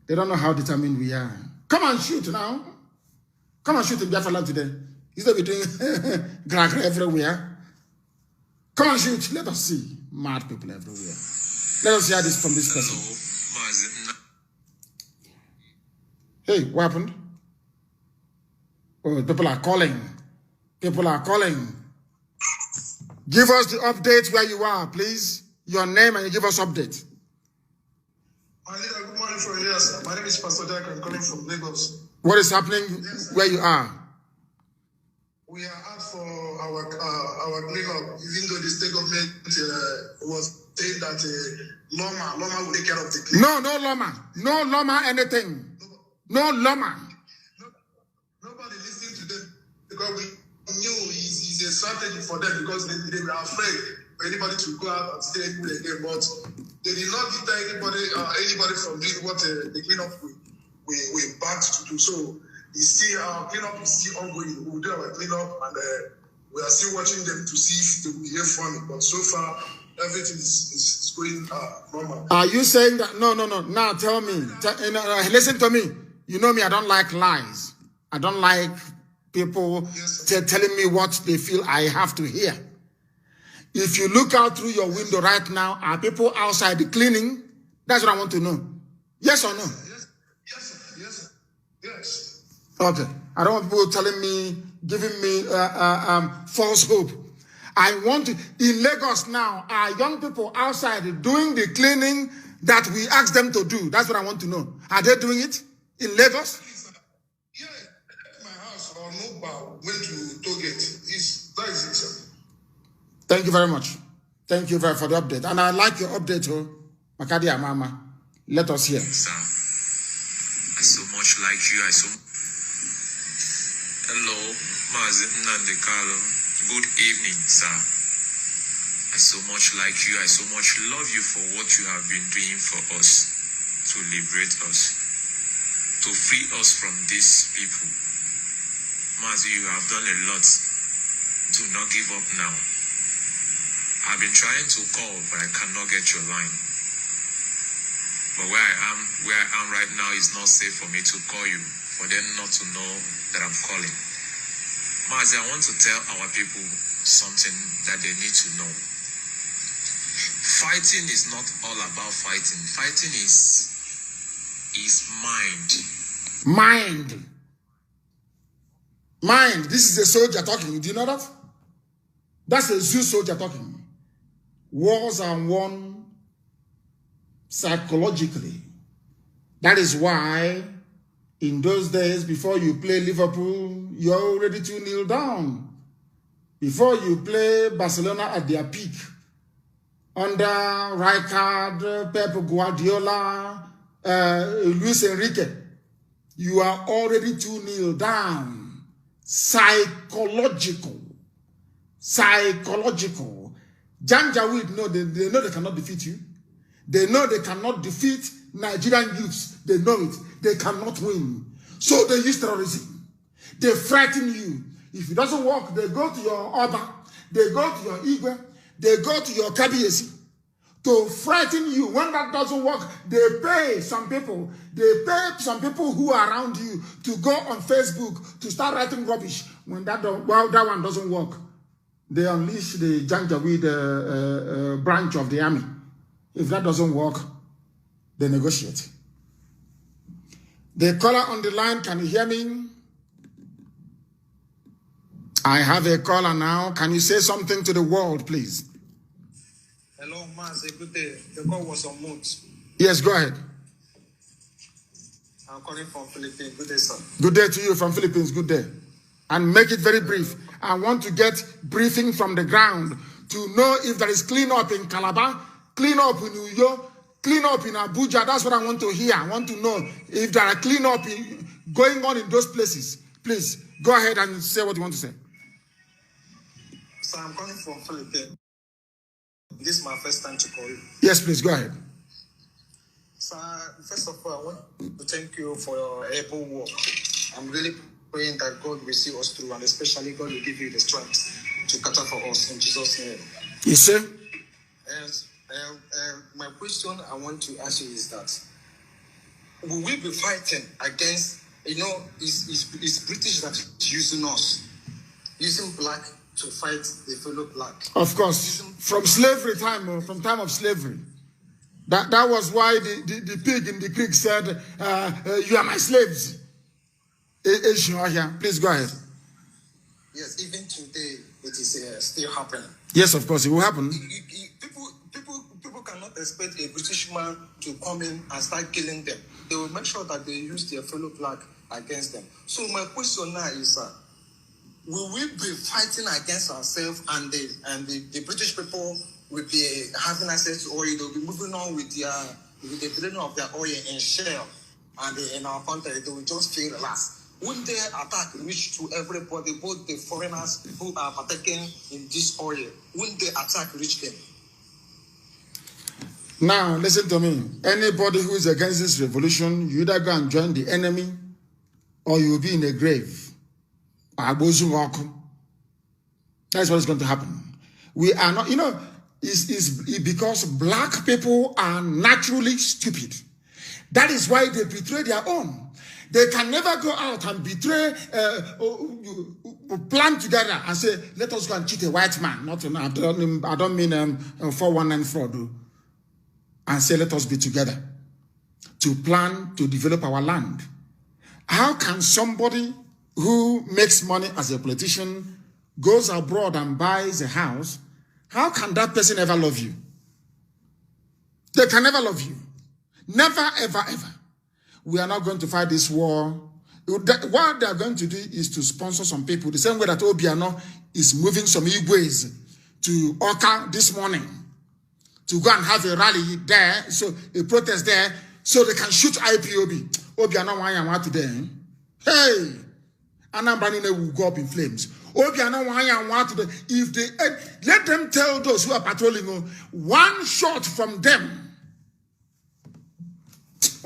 They don't know how determined we are. Come and shoot now. Come and shoot in Biafra land today. Instead of doing gra everywhere. Come and shoot. Let us see. Mad people everywhere. Let us hear this from this person. Hey, what happened? Oh, people are calling. People are calling. Give us the update where you are, please. Your name and you give us update. My leader, good morning from here, sir. My name is Pastor Jack. I'm calling from Lagos. What is happening where you are? We are out for our cleanup, even though the state government was saying that Loma will take care of the cleanup. No Loma anything. No Loma. Nobody listened to them because we knew it's a strategy for them because they were afraid for anybody to go out and stay again. But they did not deter anybody from doing what the cleanup we backed to do. So you see, our cleanup is still ongoing. We will do our cleanup and we are still watching them to see if they will behave funny. But so far, everything is going normal. Are you saying that? No. Now tell me. Listen to me. You know me, I don't like lies. I don't like people telling me what they feel I have to hear. If you look out through your window right now, are people outside cleaning? That's what I want to know. Yes or no? Yes. Okay. I don't want people telling me, giving me false hope. I want to, in Lagos now, are young people outside doing the cleaning that we asked them to do? That's what I want to know. Are they doing it in Lagos? Yeah, my house or Nobel went to Toget. That is it, sir. Thank you very much. Thank you for the update. And I like your update, Makadia Mama. Let us hear. Sir, I so much like you. Hello, Mazi, Nnamdi. Good evening, sir. I so much like you. I so much love you for what you have been doing for us to liberate us, to free us from these people. Mazi, you have done a lot. Do not give up now. I've been trying to call, but I cannot get your line. But where I am right now is not safe for me to call you, for them not to know that I'm calling. Mazi, I want to tell our people something that they need to know. Fighting is not all about fighting. Fighting is mind. Mind. This is a soldier talking. Do you know that? That's a zoo soldier talking. Wars are won psychologically. That is why in those days, before you play Liverpool, you're already 2-0 down. Before you play Barcelona at their peak, under Rijkaard, Pep Guardiola, Luis Enrique, you are already 2-0 down. Psychological. Janjaweed know they know they cannot defeat you. They know they cannot defeat Nigerian youths. They know it. They cannot win. So they use terrorism. They frighten you. If it doesn't work, they go to your Oba. They go to your Igwe. They go to your Kabiyesi to frighten you. When that doesn't work, they pay some people. They pay some people who are around you to go on Facebook to start writing rubbish. When that one doesn't work, they unleash the Janjaweed branch of the army. If that doesn't work, they negotiate. The caller on the line, can you hear me? I have a caller now. Can you say something to the world, please? Hello, Mazi. Good day. The call was on mute. Yes, go ahead. I'm calling from Philippines. Good day, sir. Good day to you from Philippines. Good day. And make it very brief. I want to get briefing from the ground to know if there is cleanup in Calabar, cleanup in New York, cleanup in Abuja. That's what I want to hear. I want to know if there are cleanup going on in those places. Please, go ahead and say what you want to say. So I'm calling from Philippines. This is my first time to call you. Yes, please, go ahead. So, first of all, I want to thank you for your able work. I'm really praying that God will see us through, and especially God will give you the strength to cater for us in Jesus' name. Yes, sir. My question I want to ask you is that, will we be fighting against, it's British that is using us, using black to fight the fellow black? Of course, from slavery time, from time of slavery. That was why the pig in the creek said, you are my slaves. Please go ahead. Yes, even today it is still happening. Yes, of course, it will happen. People cannot expect a British man to come in and start killing them. They will make sure that they use their fellow black against them. So my question now is, will we be fighting against ourselves, and the British people will be having access to oil? They'll be moving on with the draining of their oil in Shell and in our country. They will just feel relaxed. Wouldn't their attack reach to everybody, both the foreigners who are partaking in this oil? Wouldn't the attack reach them? Now, listen to me. Anybody who is against this revolution, you either go and join the enemy, or you will be in a grave. That's what is going to happen. We are not, it's because black people are naturally stupid. That is why they betray their own. They can never go out and betray, plan together and say, let us go and cheat a white man. I don't mean 419 fraud. And say, let us be together to plan to develop our land. How can somebody who makes money as a politician, goes abroad and buys a house, how can that person ever love you? They can never love you. Never, ever, ever. We are not going to fight this war. What they are going to do is to sponsor some people, the same way that Obiano is moving some Igwes to Oka this morning to go and have a rally there, so a protest there, so they can shoot IPOB. Obiano want today. Hey! Anambra will go up in flames. If they let them tell those who are patrolling, one shot from them.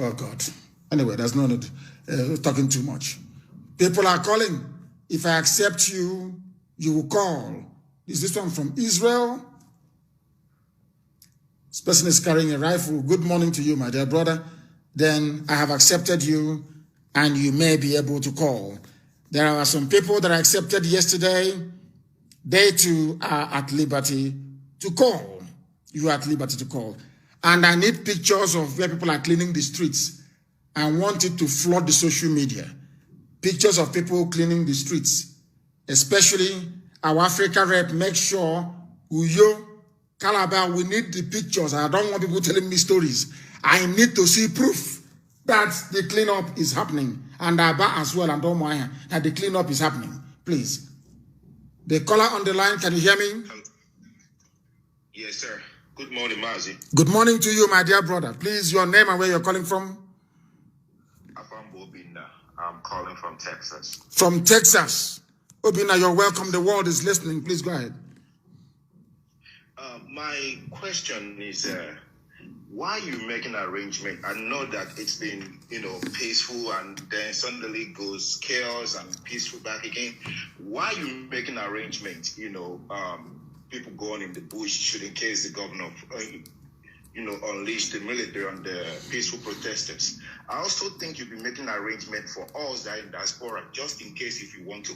Oh God. Anyway, there's no need talking too much. People are calling. If I accept you, you will call. Is this one from Israel? This person is carrying a rifle. Good morning to you, my dear brother. Then I have accepted you, and you may be able to call. There are some people that I accepted yesterday. They too are at liberty to call. You are at liberty to call. And I need pictures of where people are cleaning the streets. I want it to flood the social media. Pictures of people cleaning the streets. Especially our Africa rep, make sure Uyo, Calabar, we need the pictures. I don't want people telling me stories. I need to see proof that the cleanup is happening. And Aba as well, and Domoya, that the cleanup is happening. Please. The caller on the line, can you hear me? Yes, sir. Good morning, Mazi. Good morning to you, my dear brother. Please, your name and where you're calling from? I'm calling from Texas. From Texas. Obina, you're welcome. The world is listening. Please go ahead. My question is, why are you making an arrangement? I know that it's been, peaceful, and then suddenly goes chaos and peaceful back again. Why are you making an arrangement? People going in the bush should, in case the governor, unleash the military on the peaceful protesters. I also think you'll be making an arrangement for us that are in diaspora, just in case if you want to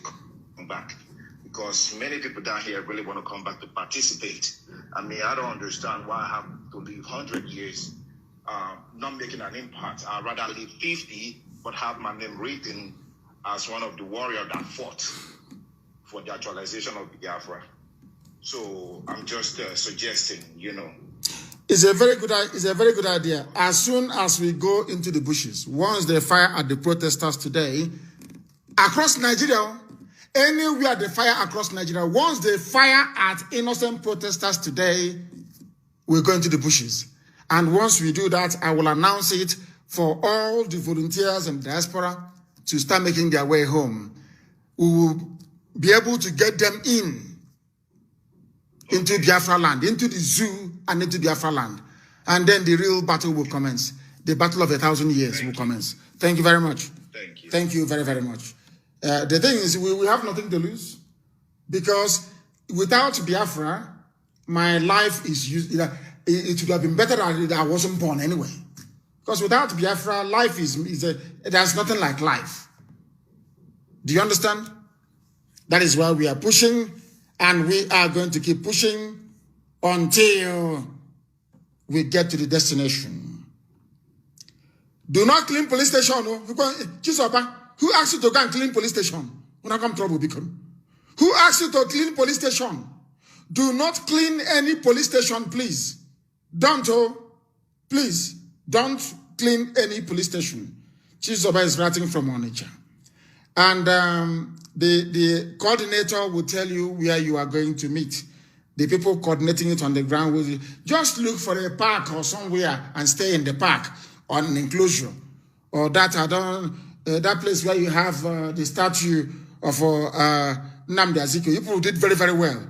come back. Because many people down here really want to come back to participate. I mean, I don't understand why I have to live 100 years not making an impact. I'd rather live 50, but have my name written as one of the warriors that fought for the actualization of Biafra. So I'm just suggesting, It's a very good idea. As soon as we go into the bushes, once they fire at the protesters today, across Nigeria, anywhere they fire across Nigeria, once they fire at innocent protesters today, we're going to the bushes. And once we do that, I will announce it for all the volunteers and diaspora to start making their way home. We will be able to get them into Biafra land, into the zoo and into Biafra land. And then the real battle will commence. The battle of 1,000 years will commence. Thank you very much. Thank you. Thank you very, very much. The thing is, we have nothing to lose, because without Biafra, my life is used. It would have been better that I wasn't born anyway. Because without Biafra, life there's nothing like life. Do you understand? That is why we are pushing, and we are going to keep pushing until we get to the destination. Do not clean police station. Who asked you to go and clean police station? When I come trouble, who asked you to clean police station? Do not clean any police station, please. Please, don't clean any police station. Chizoba is writing from Onitsha. And the coordinator will tell you where you are going to meet. The people coordinating it on the ground will just look for a park or somewhere and stay in the park or an enclosure. Or that place where you have the statue of Nnamdi. People did very, very well.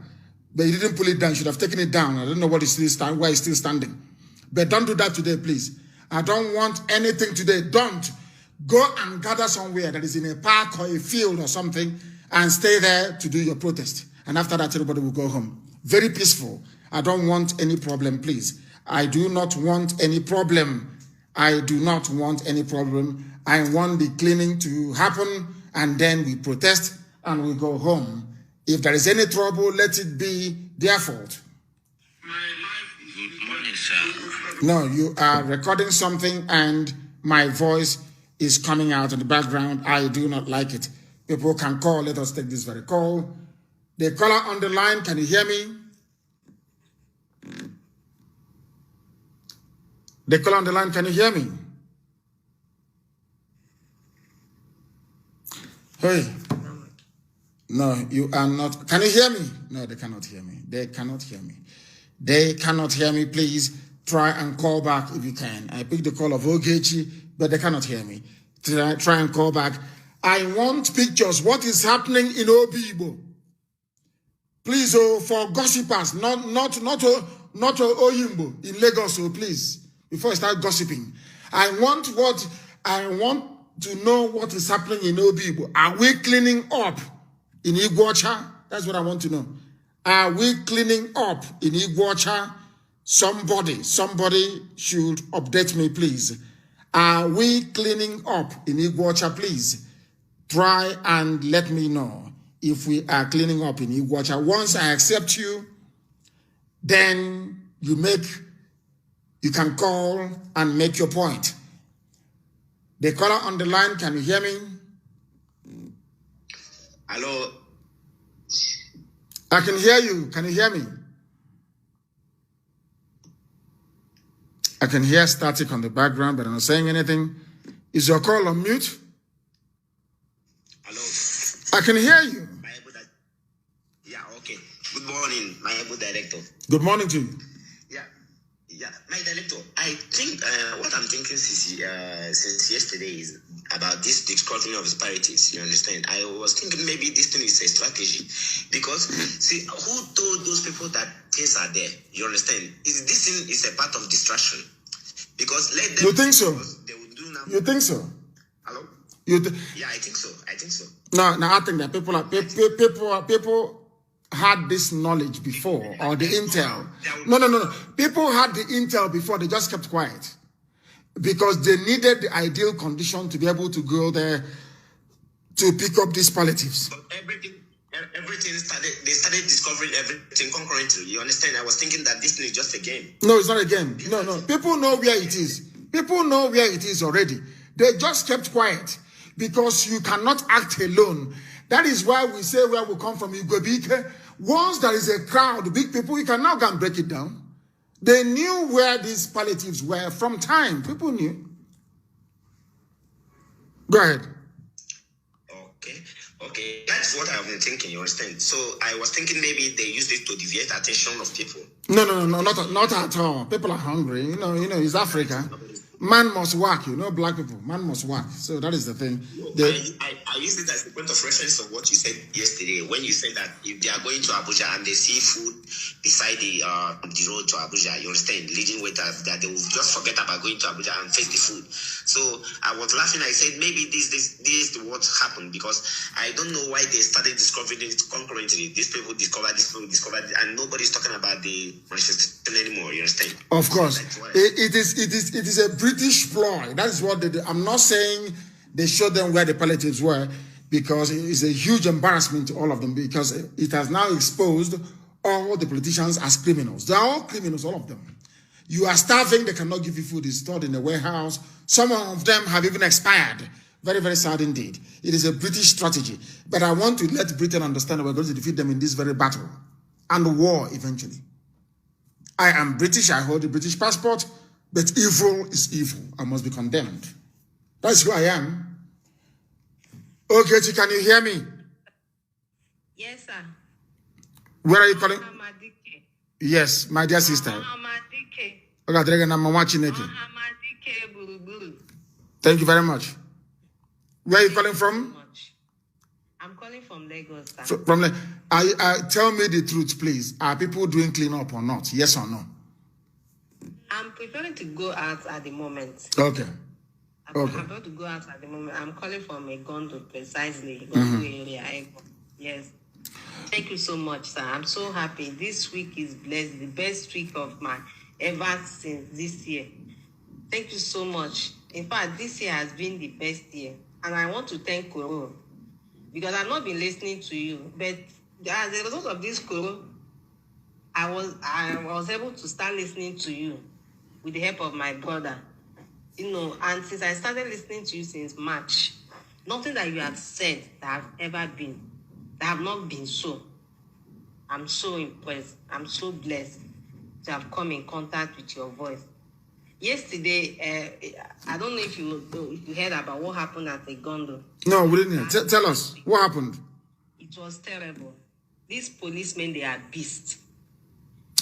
But you didn't pull it down. You should have taken it down. I don't know why it's still standing. But don't do that today, please. I don't want anything today. Don't go and gather somewhere that is in a park or a field or something and stay there to do your protest. And after that, everybody will go home. Very peaceful. I don't want any problem, please. I do not want any problem. I do not want any problem. I want the cleaning to happen, and then we protest and we go home. If there is any trouble, let it be their fault. Good morning, sir. No, you are recording something and my voice is coming out in the background. I do not like it. People can call. Let us take this very call. The caller on the line, can you hear me? The caller on the line, can you hear me? Hey. No, you are not. Can you hear me? No, they cannot hear me. They cannot hear me. They cannot hear me. Please try and call back if you can. I picked the call of Ogechi, but they cannot hear me. Try and call back. I want pictures. What is happening in Obibo? Please, for gossipers, not Oyimbo in Lagos, please, before I start gossiping. I want to know what is happening in Obibo. Are we cleaning up in Iguacha? That's what I want to know. Are we cleaning up in Iguacha? Somebody should update me, please. Are we cleaning up in Iguacha, please? Try and let me know if we are cleaning up in Iguacha. Once I accept you, then you can call and make your point. The caller on the line, can you hear me? Hello. I can hear you. Can you hear me? I can hear static on the background, but I'm not saying anything. Is your call on mute? Hello. I can hear you. Yeah, okay. Good morning, my able director. Good morning to you. Yeah, my director. I think what I'm thinking since yesterday is about this discovery of disparities. You understand? I was thinking maybe this thing is a strategy, because see, who told those people that things are there? You understand? This thing is a part of distraction, because let them. You think so? They will do now. You think so? Hello. Yeah, I think so. No, I think that people had this knowledge before, or the intel. No. People had the intel before. They just kept quiet because they needed the ideal condition to be able to go there to pick up these palliatives. But everything everything started, they started discovering everything concurrently. You understand? I was thinking that this thing is just a game. No, it's not a game. No. People know where it is. People know where it is already. They just kept quiet because you cannot act alone. That is why we say where we come from. Once there is a crowd, big people, you can now go and break it down. They knew where these palliatives were from time. People knew. Go ahead. Okay, that's what I've been thinking, you understand? So I was thinking maybe they used it to deviate attention of people. No, not at all. People are hungry. You know, it's Africa. Man must work, black people. Man must work. So that is the thing. I use it as a point of reference of what you said yesterday when you said that if they are going to Abuja and they see food beside the road to Abuja, you understand, leading waiters, that they will just forget about going to Abuja and face the food. So I was laughing. I said maybe this is what happened because I don't know why they started discovering it concurrently. These people discovered it, and nobody's talking about the manifestation anymore. You understand? Of course, it is a British ploy. That is what they do. I'm not saying they showed them where the palliatives were because it's a huge embarrassment to all of them because it has now exposed all the politicians as criminals. They are all criminals, all of them. You are starving, they cannot give you food. It's stored in a warehouse. Some of them have even expired. Very, very sad indeed. It is a British strategy. But I want to let Britain understand that we're going to defeat them in this very battle and war eventually. I am British. I hold a British passport. But evil is evil. I must be condemned. That's who I am. Okay, can you hear me? Yes, sir. Where are you calling? Yes, my dear sister. Thank you very much. Where are you calling from? I'm calling from Lagos, sir. Tell me the truth, please. Are people doing clean up or not? Yes or no? I'm preferring to go out at the moment. Okay. I'm preparing to go out at the moment. I'm calling from a Gondo, precisely. Gondo area. Yes. Thank you so much, sir. I'm so happy. This week is blessed. The best week of my ever since this year. Thank you so much. In fact, this year has been the best year. And I want to thank Koro. Because I've not been listening to you. But as a result of this Koro, I was able to start listening to you with the help of my brother. And since I started listening to you since March, nothing that you have said that have not been so. I'm so impressed. I'm so blessed to have come in contact with your voice. Yesterday, I don't know if you heard about what happened at the Gondo. No, we didn't hear. Tell us, what happened? It was terrible. These policemen, they are beasts.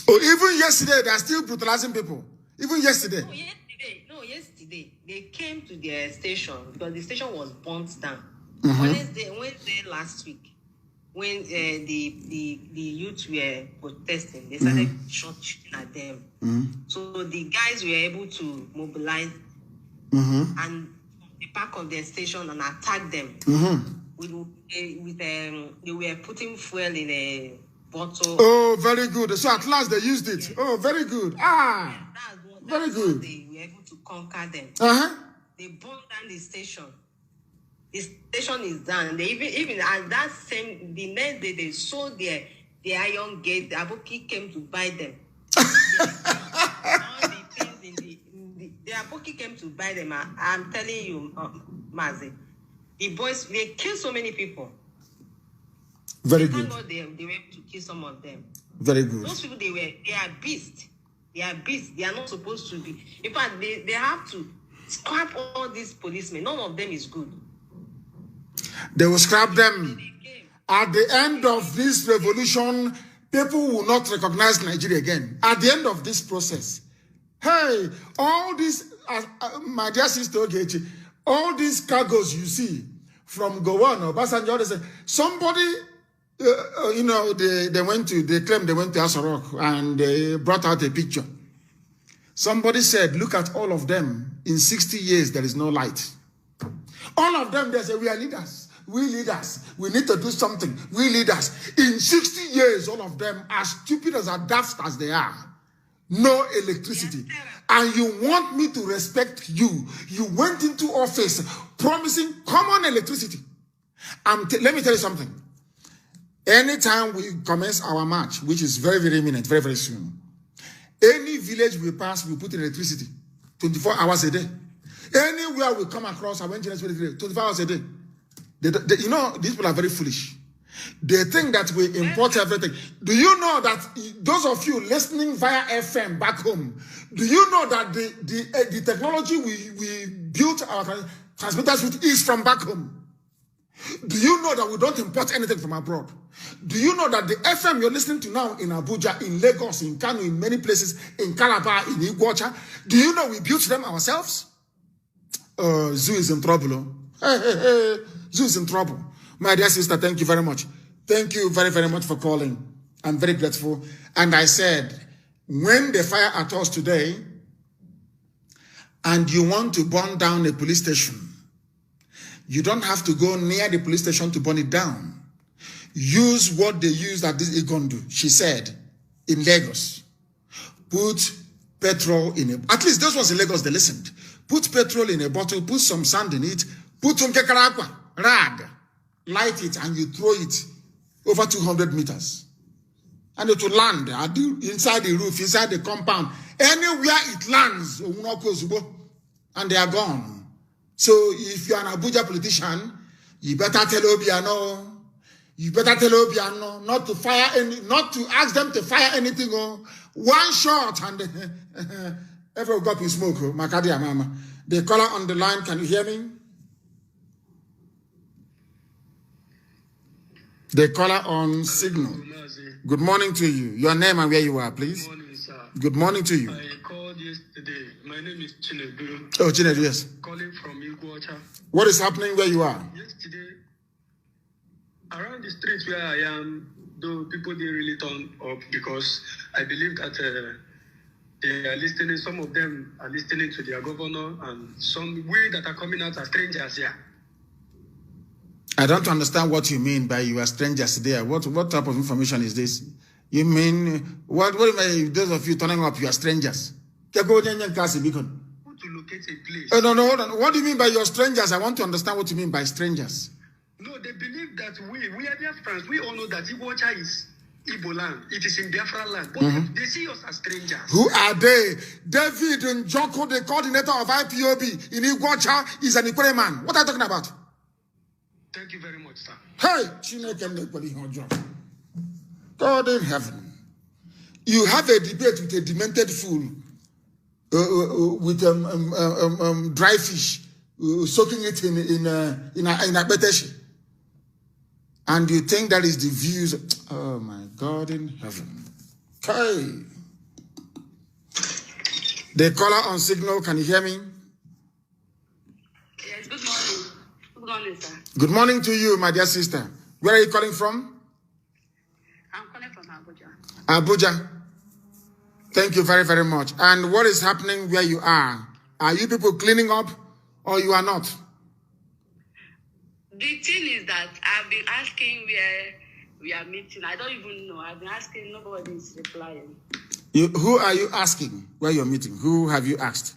Oh, even yesterday, they are still brutalizing people. Even yesterday. Yesterday, they came to their station because the station was burnt down. Wednesday last week, when the youth were protesting, they started shooting at them. So the guys were able to mobilize and from the back of their station and attack them. They were putting fuel in a bottle. Oh, very good. So at last they used it. Oh, very good. Very good. They were able to conquer them. They burned down the station. The station is down. They even at that the next day they sold their iron gate. The Aboki came to buy them. All the things the Aboki came to buy them. I'm telling you, Mazi, the boys, they killed so many people. Very good. Thank God they were able to kill some of them. Very good. Those people, they are beasts. They are beasts. They are not supposed to be. In fact, they have to scrap all these policemen. None of them is good. They will scrap them. At the end of this revolution, people will not recognize Nigeria again. At the end of this process. Hey, all these, my dear sister Ogechi, all these cargoes you see from Gowon or Obasanjo, they say, somebody, they claim they went to Asorok and they brought out a picture. Somebody said, look at all of them. In 60 years, there is no light. All of them, they say, we are leaders. We leaders. We need to do something. We leaders. In 60 years, all of them, as stupid as daft as they are, no electricity. And you want me to respect you. You went into office promising common electricity. Let me tell you something. Anytime we commence our march, which is very, very imminent, very, very soon, any village we pass, we put in electricity 24 hours a day. Anywhere we come across, I went to 24 hours a day. You know, these people are very foolish. They think that we import everything. Do you know that those of you listening via FM back home, do you know that the technology we built our transmitters with is from back home? Do you know that we don't import anything from abroad? Do you know that the FM you're listening to now in Abuja, in Lagos, in Kanu, in many places, in Calabar, in Iguacha, do you know we built them ourselves? Zoo is in trouble. Zoo is in trouble. My dear sister, thank you very much. Thank you very, very much for calling. I'm very grateful. And I said, when they fire at us today, and you want to burn down a police station, you don't have to go near the police station to burn it down. Use what they used at this Igondu, she said, in Lagos. Put petrol in a... At least those ones in Lagos, they listened. Put petrol in a bottle, put some sand in it, put some kekarakwa, rag, light it, and you throw it over 200 meters. And it will land inside the roof, inside the compound. Anywhere it lands, and they are gone. So if you're an Abuja politician, you better tell Obiano, not to fire any, not to ask them to fire anything. One shot and everyone got in smoke. Makadia mama. The caller on the line, can you hear me? The caller on signal. Good morning to you. Your name and where you are, please. Good morning, sir. Good morning to you. I called yesterday. My name is Chinedu. Oh, Chinedu, yes. Calling from Iguacha. What is happening where you are? Yesterday, around the street where I am, though people didn't really turn up because I believe that they are listening, some of them are listening to their governor, and some we that are coming out are strangers here. I don't understand what you mean by you are strangers there. What type of information is this? You mean, what do you mean, those of you turning up, you are strangers? To locate a place. Oh, no, hold on. What do you mean by you're strangers? I want to understand what you mean by strangers. No, they believe that we are Biafrans. We all know that Iguacha is Igbo land. It is in Biafra land. But they see us as strangers. Who are they? David Njoko, the coordinator of IPOB in Iguacha, is an Ikwe man. What are you talking about? Thank you very much, sir. Hey, God in heaven. You have a debate with a demented fool, with dry fish, soaking it in a beteshi. And you think that is the views. Oh my God in heaven. Okay. The caller on signal, can you hear me? Yes, good morning. Good morning, sir. Good morning to you, my dear sister. Where are you calling from? I'm calling from Abuja. Abuja. Thank you very, very much. And what is happening where you are? Are you people cleaning up or you are not? The thing is that I've been asking where we are meeting. I don't even know. I've been asking, nobody is replying. Who are you asking where you're meeting? Who have you asked?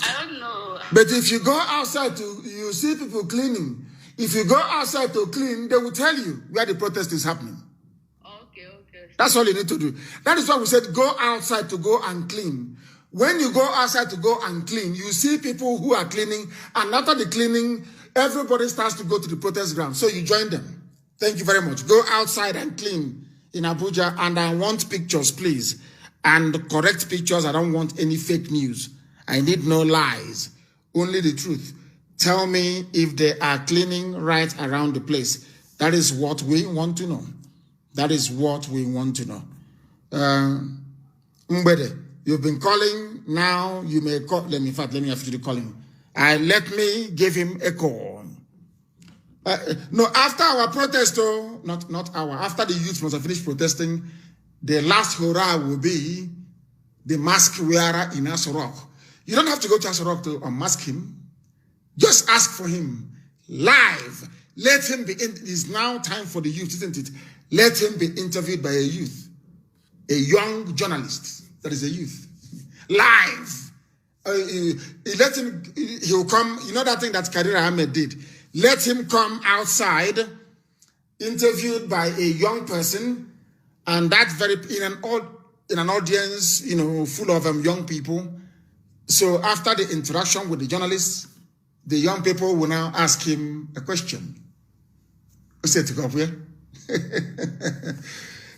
I don't know. But if you go outside you see people cleaning. If you go outside to clean, they will tell you where the protest is happening. Okay. That's all you need to do. That is why we said go outside to go and clean. When you go outside to go and clean, you see people who are cleaning, and after the cleaning, everybody starts to go to the protest ground. So you join them. Thank you very much. Go outside and clean in Abuja, and I want pictures, please. And correct pictures. I don't want any fake news. I need no lies. Only the truth. Tell me if they are cleaning right around the place. That is what we want to know. That is what we want to know. Mbede, you've been calling. Now you may call. Let me have you to call him. Let me give him a call. No, after our protest, after the youth must have finished protesting, the last hurrah will be the mask wearer in Asorok. You don't have to go to Asorok to unmask him. Just ask for him live. Let him be. It's now time for the youth, isn't it? Let him be interviewed by a youth, a young journalist that is a youth, live. Let him. He'll come. You know that thing that Kadir Ahmed did. Let him come outside, interviewed by a young person, and that very in an audience, full of young people. So after the interaction with the journalists, the young people will now ask him a question.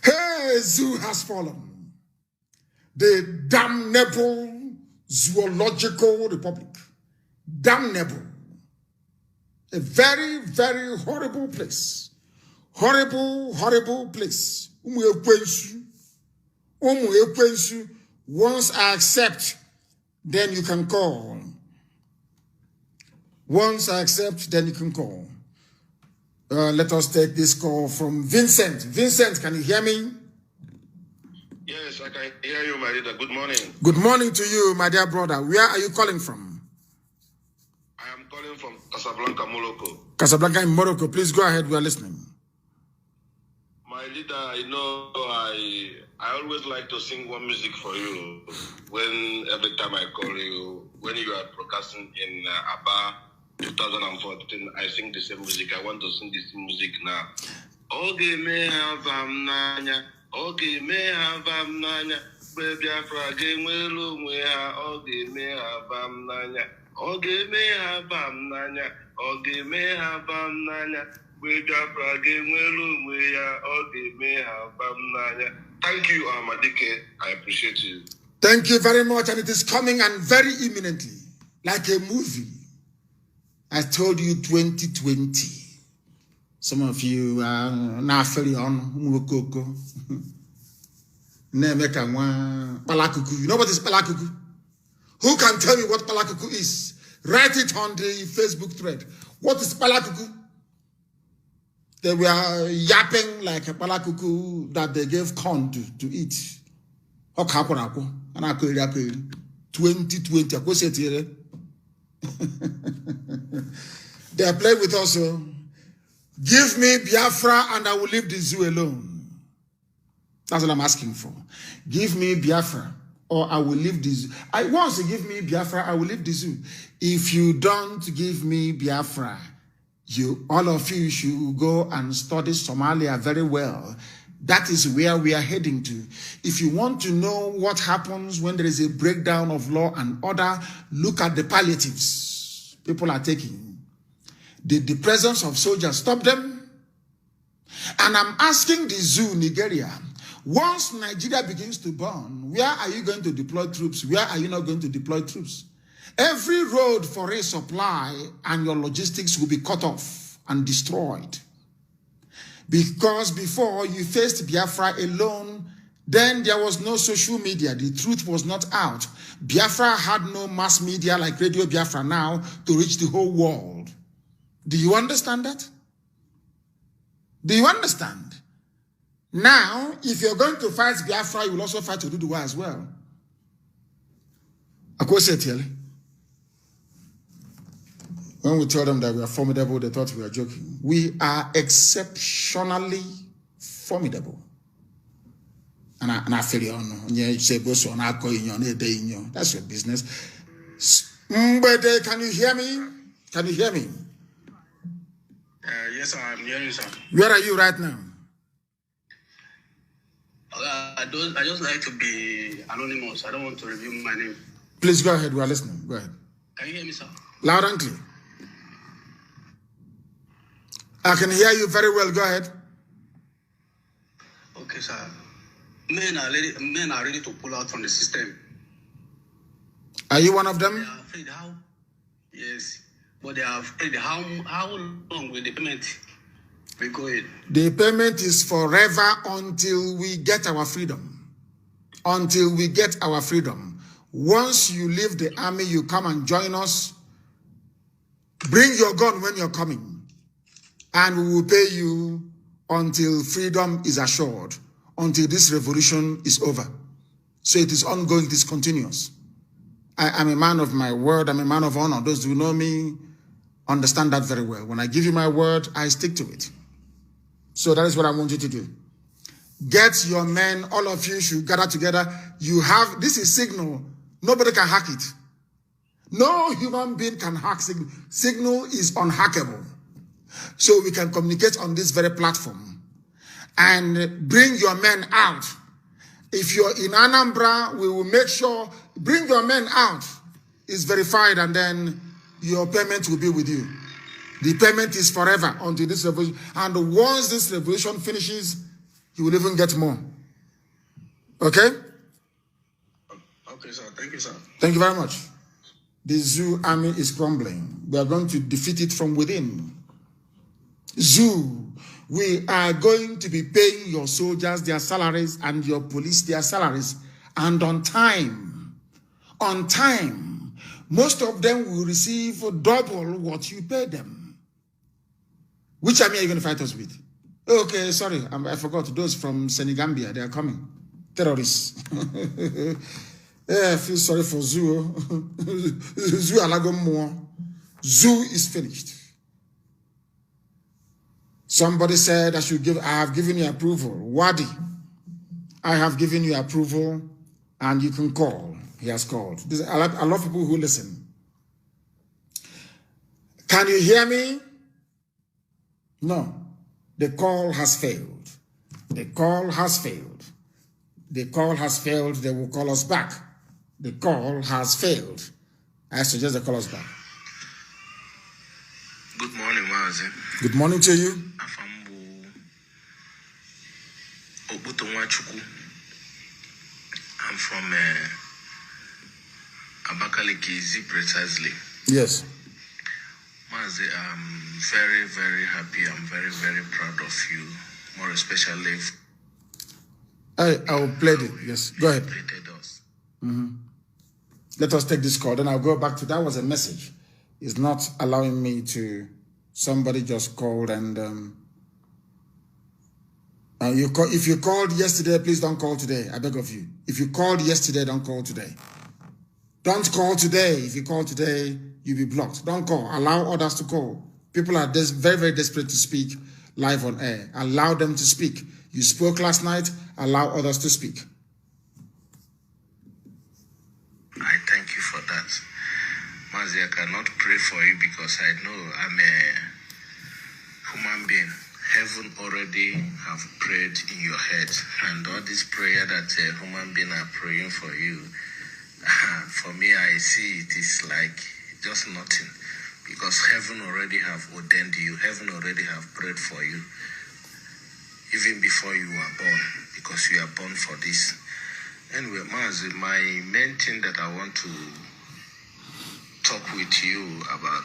Hey, zoo has fallen. The damnable zoological republic. Damnable. A very, very horrible place. Horrible, horrible place. Once I accept, then you can call. Once I accept, then you can call. Let us take this call from Vincent. Vincent, can you hear me? Yes, I can hear you, my leader. Good morning. Good morning to you, my dear brother. Where are you calling from? I am calling from Casablanca, Morocco. Casablanca in Morocco. Please go ahead. We are listening. My leader, I always like to sing one music for you every time I call you. When you are broadcasting in Aba 2014, I sing the same music. I want to sing this music now. Oge me havam nanya, oge me havam nanya, baby Afrage mwelu mweha, oge me havam nanya, oge me havam nanya, oge me havam nanya, baby Afrage mwelu mweha, oge me havam nanya. Thank you, Amadike. I appreciate you. Thank you very much, and it is coming and very imminently, like a movie. I told you 2020. Some of you are now fairly on Mukoko. Palakuku. You know what is Palakuku? Who can tell me what Palakuku is? Write it on the Facebook thread. What is Palakuku? They were yapping like a Palakuku that they gave corn to eat. 2020. They are playing with us. Give me Biafra and I will leave the zoo alone. That's what I'm asking for. Give me Biafra or I will leave the zoo. Once you give me Biafra, I will leave the zoo. If you don't give me Biafra, all of you should go and study Somalia very well. That is where we are heading to. If you want to know what happens when there is a breakdown of law and order, look at the palliatives people are taking. Did the presence of soldiers stop them? And I'm asking the zoo, Nigeria, once Nigeria begins to burn, where are you going to deploy troops? Where are you not going to deploy troops? Every road for a supply and your logistics will be cut off and destroyed. Because before you faced Biafra alone, then there was no social media. The truth was not out. Biafra had no mass media like Radio Biafra now to reach the whole world. Do you understand that? Do you understand? Now, if you're going to fight Biafra, you will also fight Oduduwa as well. When we told them that we are formidable, they thought we were joking. We are exceptionally formidable. And I feel that's your business. Can you hear me? Can you hear me? Yes, I'm hearing you, sir. Where are you right now? I just like to be anonymous. I don't want to reveal my name. Please go ahead. We are listening. Go ahead. Can you hear me, sir? Loud and clear. I can hear you very well. Go ahead. Okay, sir. Men are ready to pull out from the system. Are you one of them? They are afraid how? Yes. But they are afraid how long will the payment be going? The payment is forever until we get our freedom. Until we get our freedom. Once you leave the army, you come and join us. Bring your gun when you're coming. And we will pay you until freedom is assured. Until this revolution is over. So it is ongoing, it is continuous. I am a man of my word, I'm a man of honor. Those who know me understand that very well. When I give you my word, I stick to it. So that is what I want you to do. Get your men, all of you should gather together. You have, this is Signal. Nobody can hack it. No human being can hack Signal. Signal is unhackable. so we can communicate on this very platform and bring your men out. If you're in Anambra, we will make sure, bring your men out. It's verified, and then your payment will be with you. The payment is forever until this revolution. And once this revolution finishes, you will even get more. Okay? Okay, sir. Thank you, sir. Thank you very much. The Zoo army is crumbling. We are going to defeat it from within. Zoo, we are going to be paying your soldiers their salaries and your police their salaries, and on time. On time. Most of them will receive double what you pay them. Which army are you going to fight us with? Okay, sorry, I forgot. Those from Senegambia, they are coming. Terrorists. Yeah, I feel sorry for Zoo. Zoo Alagom. Zoo is finished. Somebody said I have given you approval. Wadi, I have given you approval, and you can call. He has called. I love people who listen. Can you hear me? No. The call has failed. The call has failed. The call has failed. They will call us back. The call has failed. I suggest they call us back. Good morning, Mazi. Good morning to you. I'm from Abakaliki, precisely. Yes. Mazi, I'm very, very happy. I'm very, very proud of you. More especially. I will play it. Yes. Go ahead. Let us take this call. Then I'll go back to that. Was a message. It's not allowing me to. Somebody just called and. If you called yesterday, please don't call today. I beg of you. If you called yesterday, don't call today. Don't call today. If you call today, you'll be blocked. Don't call. Allow others to call. People are very, very desperate to speak live on air. Allow them to speak. You spoke last night. Allow others to speak. I thank you for that. Mazi, I cannot pray for you because I know I'm a human being. Heaven already have prayed in your head, and all this prayer that human beings are praying for you, for me, I see it is like just nothing, because heaven already have ordained you. Heaven already have prayed for you, even before you were born, because you are born for this. Anyway, Mazi, my main thing that I want to talk with you about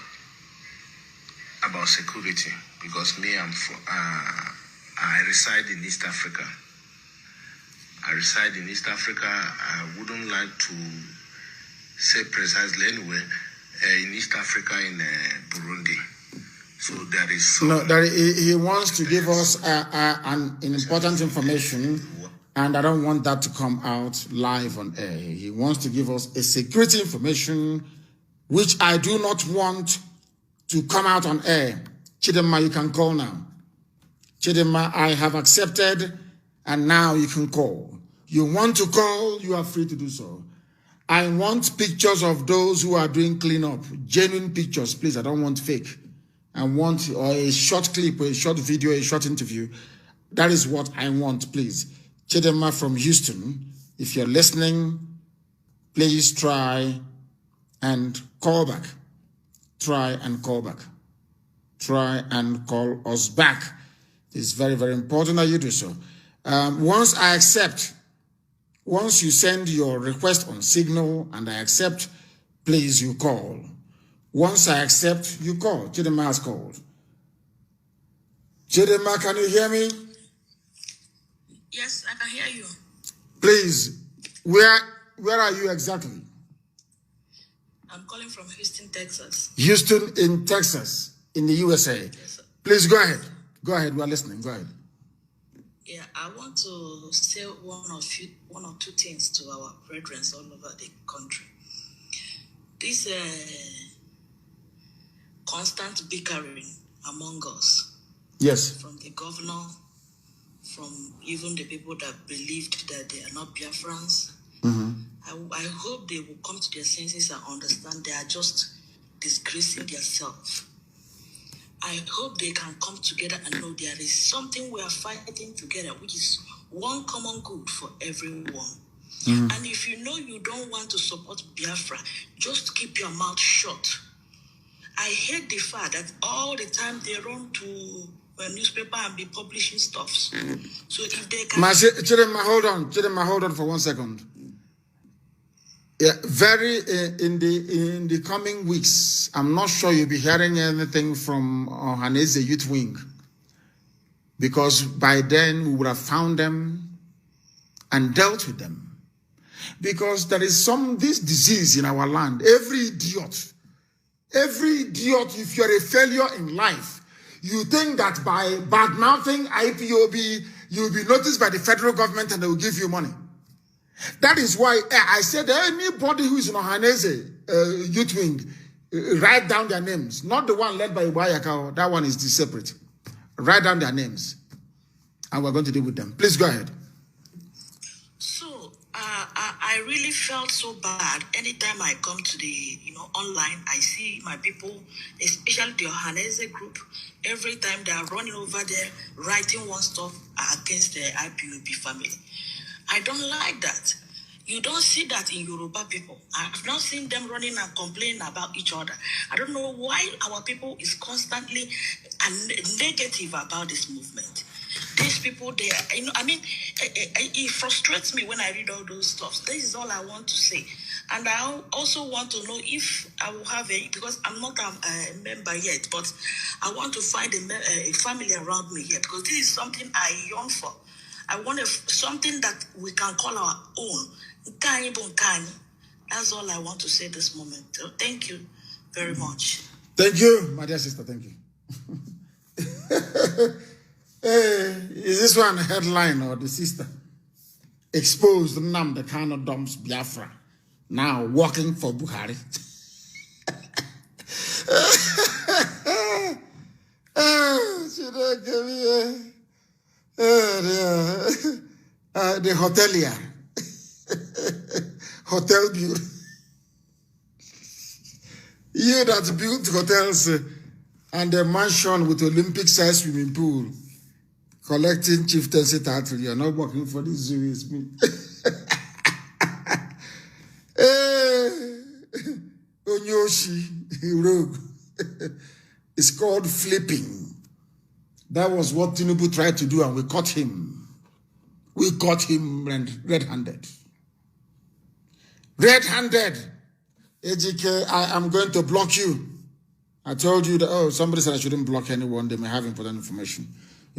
security, because me, I reside in East Africa. I reside in East Africa. I wouldn't like to say precisely anyway, in East Africa, in Burundi. So there is some, no. He wants to give us an important information, and I don't want that to come out live on air. He wants to give us a security information, which I do not want to come out on air. Chidema, you can call now. Chidema, I have accepted, and now you can call. You want to call, you are free to do so. I want pictures of those who are doing cleanup. Genuine pictures, please. I don't want fake. I want a short clip, or a short video, a short interview. That is what I want, please. Chidema from Houston, if you're listening, please try and call back. Try and call back. Try and call us back. It's very, very important that you do so. Once I accept, once you send your request on Signal and I accept, please, you call. Once I accept, you call. Chidema has called. Chidema, can you hear me? Yes, I can hear you. Please, where are you exactly? I'm calling from Houston, Texas. Houston in Texas, in the USA. Yes, sir. Please go ahead. Go ahead. We are listening. Go ahead. Yeah, I want to say one or two things to our brethren all over the country. This constant bickering among us. Yes. From the governor, from even the people that believed that they are not Biafrans. Mm-hmm. I hope they will come to their senses and understand they are just disgracing themselves. I hope they can come together and know there is something we are fighting together, which is one common good for everyone. And if you know you don't want to support Biafra, just keep your mouth shut. I hate the fact that all the time they run to a newspaper and be publishing stuff. So if they can... Chidema, hold on for 1 second. Yeah, in the coming weeks, I'm not sure you'll be hearing anything from Hanese Youth Wing, because by then we would have found them and dealt with them. Because there is this disease in our land. Every idiot, if you're a failure in life, you think that by bad-mouthing IPOB, you'll be noticed by the federal government and they will give you money. That is why I said anybody who is in Ohanese Youth Wing, write down their names. Not the one led by Ibayaka. That one is separate. Write down their names. And we're going to deal with them. Please go ahead. So, I really felt so bad. Anytime I come to the, online, I see my people, especially the Ohanese group, every time they are running over there, writing one stuff against the IPOB family. I don't like that. You don't see that in Yoruba people. I've not seen them running and complaining about each other. I don't know why our people is constantly negative about this movement. These people, it frustrates me when I read all those stuff. This is all I want to say. And I also want to know if I will have because I'm not a member yet, but I want to find a family around me here, because this is something I yearn for. I want something that we can call our own. That's all I want to say this moment. So thank you very much. Thank you, my dear sister. Thank you. Hey, is this one a headline or the sister? Exposed Nnamdi Kanu dumps Biafra. Now working for Buhari. Should I give me the hotelier. Hotel bureau. You that built hotels and a mansion with Olympic-sized swimming pool, collecting chieftaincy title, you're not working for this zoo, it's me. Onyoshi, rogue. It's called flipping. That was what Tinubu tried to do, and we caught him. We caught him red-handed. Red-handed. AGK, I am going to block you. I told you that, somebody said I shouldn't block anyone. They may have important information.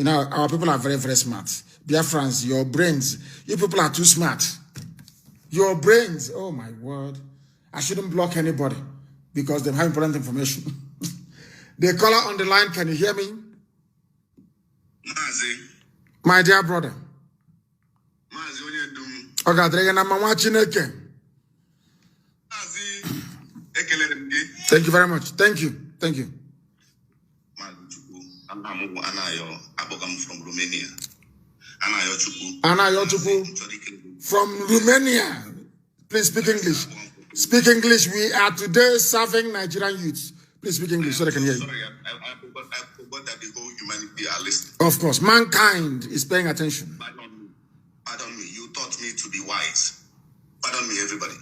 Our people are very, very smart. Biafrans, your brains, you people are too smart. Your brains, oh my word. I shouldn't block anybody because they have important information. The caller on the line, can you hear me? Mazi. My dear brother. Mazi, what you doing? Thank you very much. Thank you. Thank you. I'm from Romania. From Romania. Please speak English. Speak English. We are today serving Nigerian youths. Please speak English so they can hear you. Sorry, I forgot that the whole humanity are listening. Of course, mankind is paying attention. Pardon me. You taught me to be wise. Pardon me, everybody.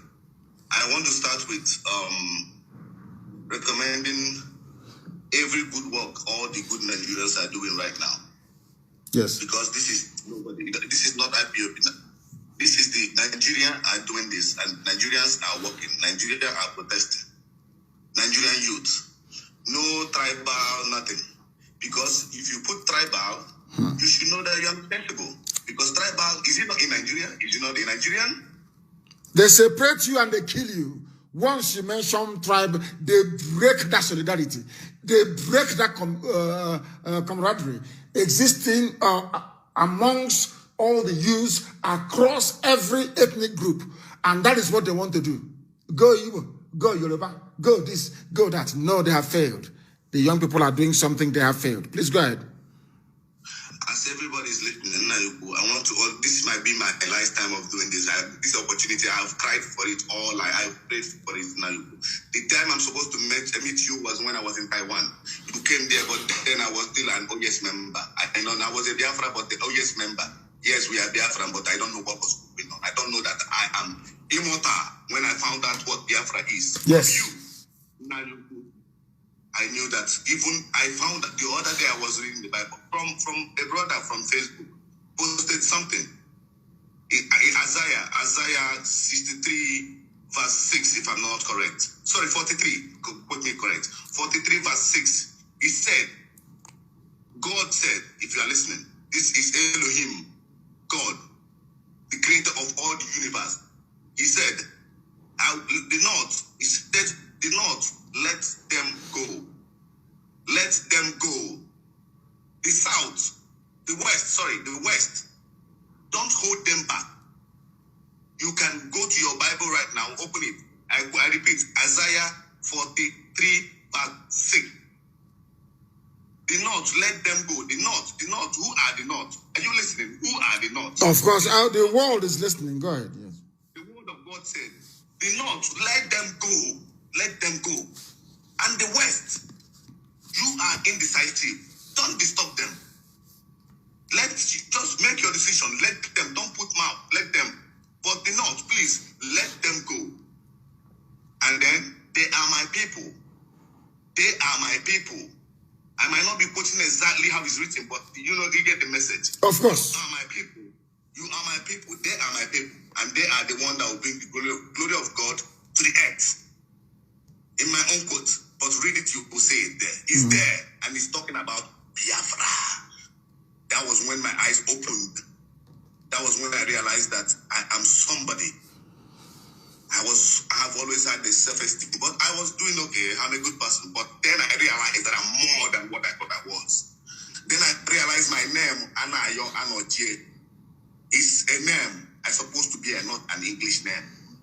I want to start with recommending every good work all the good Nigerians are doing right now. Yes. Because this is not IPOB. This is the Nigerians are doing this, and Nigerians are working. Nigerians are protesting. Nigerian youth. No tribal, nothing. Because if you put tribal, you should know that you are sensible. Because tribal, is it not in Nigeria? Is it not a Nigerian? They separate you and they kill you. Once you mention tribe, they break that solidarity. They break that camaraderie existing amongst all the youths across every ethnic group. And that is what they want to do. Go Igbo, go Yoruba, go this, go that. No, they have failed. The young people are doing something, they have failed. Please go ahead. As everybody is listening, I want to, this might be my lifetime of doing this. This opportunity, I've cried for it all. I've prayed for it now. The time I'm supposed to meet you was when I was in Taiwan. You came there, but then I was still an OES member. I was a Biafra, but the OES member. Yes, we are Biafran, but I don't know what was going on. I don't know that I am immortal when I found out what Biafra is. Yes. I knew that. Even I found that the other day I was reading the Bible from a brother from Facebook posted something. Isaiah 63 verse 6, if I'm not correct. Sorry, 43. Put me correct. 43 verse 6. He said, God said, if you are listening, this is Elohim, God, the creator of all the universe. He said, the north, he said, the north, let them go. Let them go. The south, the west, don't hold them back. You can go to your Bible right now, open it. I repeat, Isaiah 43 verse 6. The north, let them go. The north, who are the north? Are you listening? Who are the north? Of course, the world is listening. Go ahead, yes. The word of God said, the north, let them go. Let them go. And the west, you are indecisive. Don't disturb them. Just make your decision. Let them. Don't put mouth. Let them. But the north, please, let them go. And then, they are my people. They are my people. I might not be quoting exactly how it's written, but you get the message. Of course. You are my people. You are my people. They are my people. And they are the one that will bring the glory of God to the earth. In my own quote, but read it, you will say it there. It's there, and it's talking about Biafra. That was when my eyes opened. That was when I realized that I am somebody. I have always had the self-esteem, but I was doing okay. I'm a good person. But then I realized that I'm more than what I thought I was. Then I realized my name, Anayo Anoje, is a name I'm supposed to be, not an English name.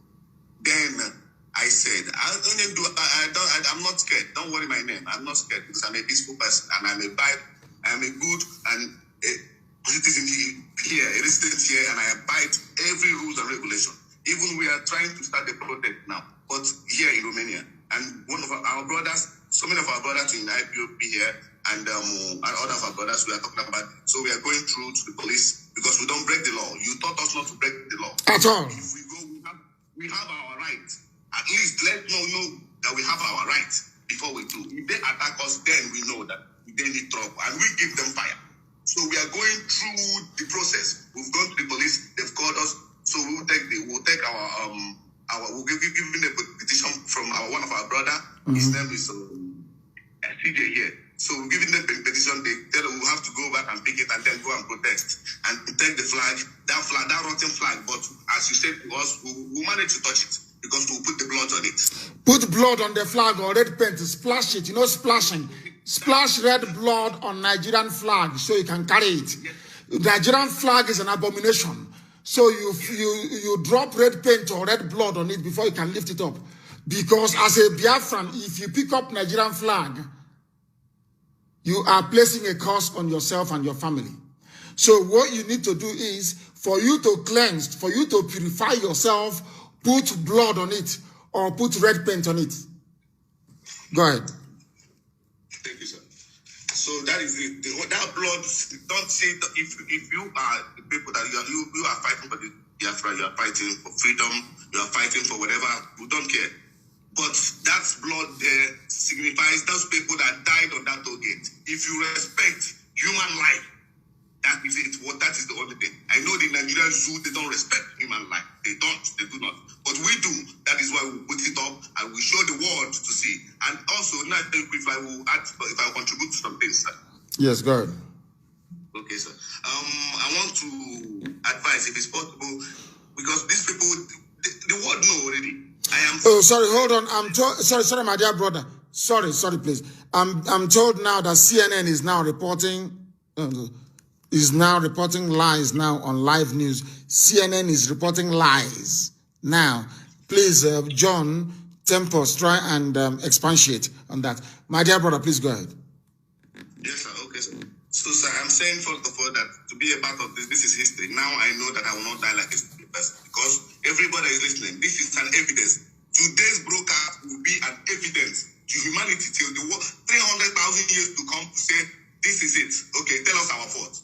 Then I said, I'm not scared. Don't worry my name. I'm not scared because I'm a peaceful person and I'm a good and a citizen here, a resident here, and I abide every rules and regulation. Even we are trying to start a protest now, but here in Romania. And one of our brothers, so many of our brothers in IPOP here, and other of our brothers we are talking about. So we are going through to the police because we don't break the law. You taught us not to break the law. At all. If we go, we have our right. At least let them know that we have our right before we do. If they attack us, then we know that they need trouble, and we give them fire. So we are going through the process. We've gone to the police. They've called us. So we'll give them a petition from one of our brother. His name is CJ here. So we're giving them a petition. They tell them we'll have to go back and pick it and then go and protest and take the flag, that rotten flag. But as you said to us, we'll manage to touch it because we'll put the blood on it. Put blood on the flag or red paint, splash it. Splashing. Splash red blood on Nigerian flag so you can carry it. Nigerian flag is an abomination. So you drop red paint or red blood on it before you can lift it up. Because as a Biafran, if you pick up Nigerian flag, you are placing a curse on yourself and your family. So what you need to do is, for you to cleanse, for you to purify yourself, put blood on it or put red paint on it. Go ahead. Thank you, sir. So that is it. That blood, don't say that if you are the people that you are fighting for the Biafra, you are fighting for freedom, you are fighting for whatever, we don't care. But that blood there signifies those people that died on that toll gate. If you respect human life, that is it. That is the only thing. I know the Nigerian zoo, they don't respect human life. They do not. But we do. That is why we put it up and we show the world to see. And also, now if I will contribute to some things, sir. Yes, go ahead. Okay, sir. I want to advise, if it's possible, because these people, the world know already. Sorry, hold on. Sorry, my dear brother. Sorry, please. I'm told now that CNN is now reporting lies now on live news. CNN is reporting lies now. Please, John Tempos, try and expatiate on that. My dear brother, please go ahead. Yes, sir. Okay, sir. So, sir, I'm saying first of all that to be a part of this is history. Now I know that I will not die like a stupid person because everybody is listening. This is an evidence. Today's broadcast will be an humanity till the world 300,000 years to come to say this is it. Okay, tell us our fault.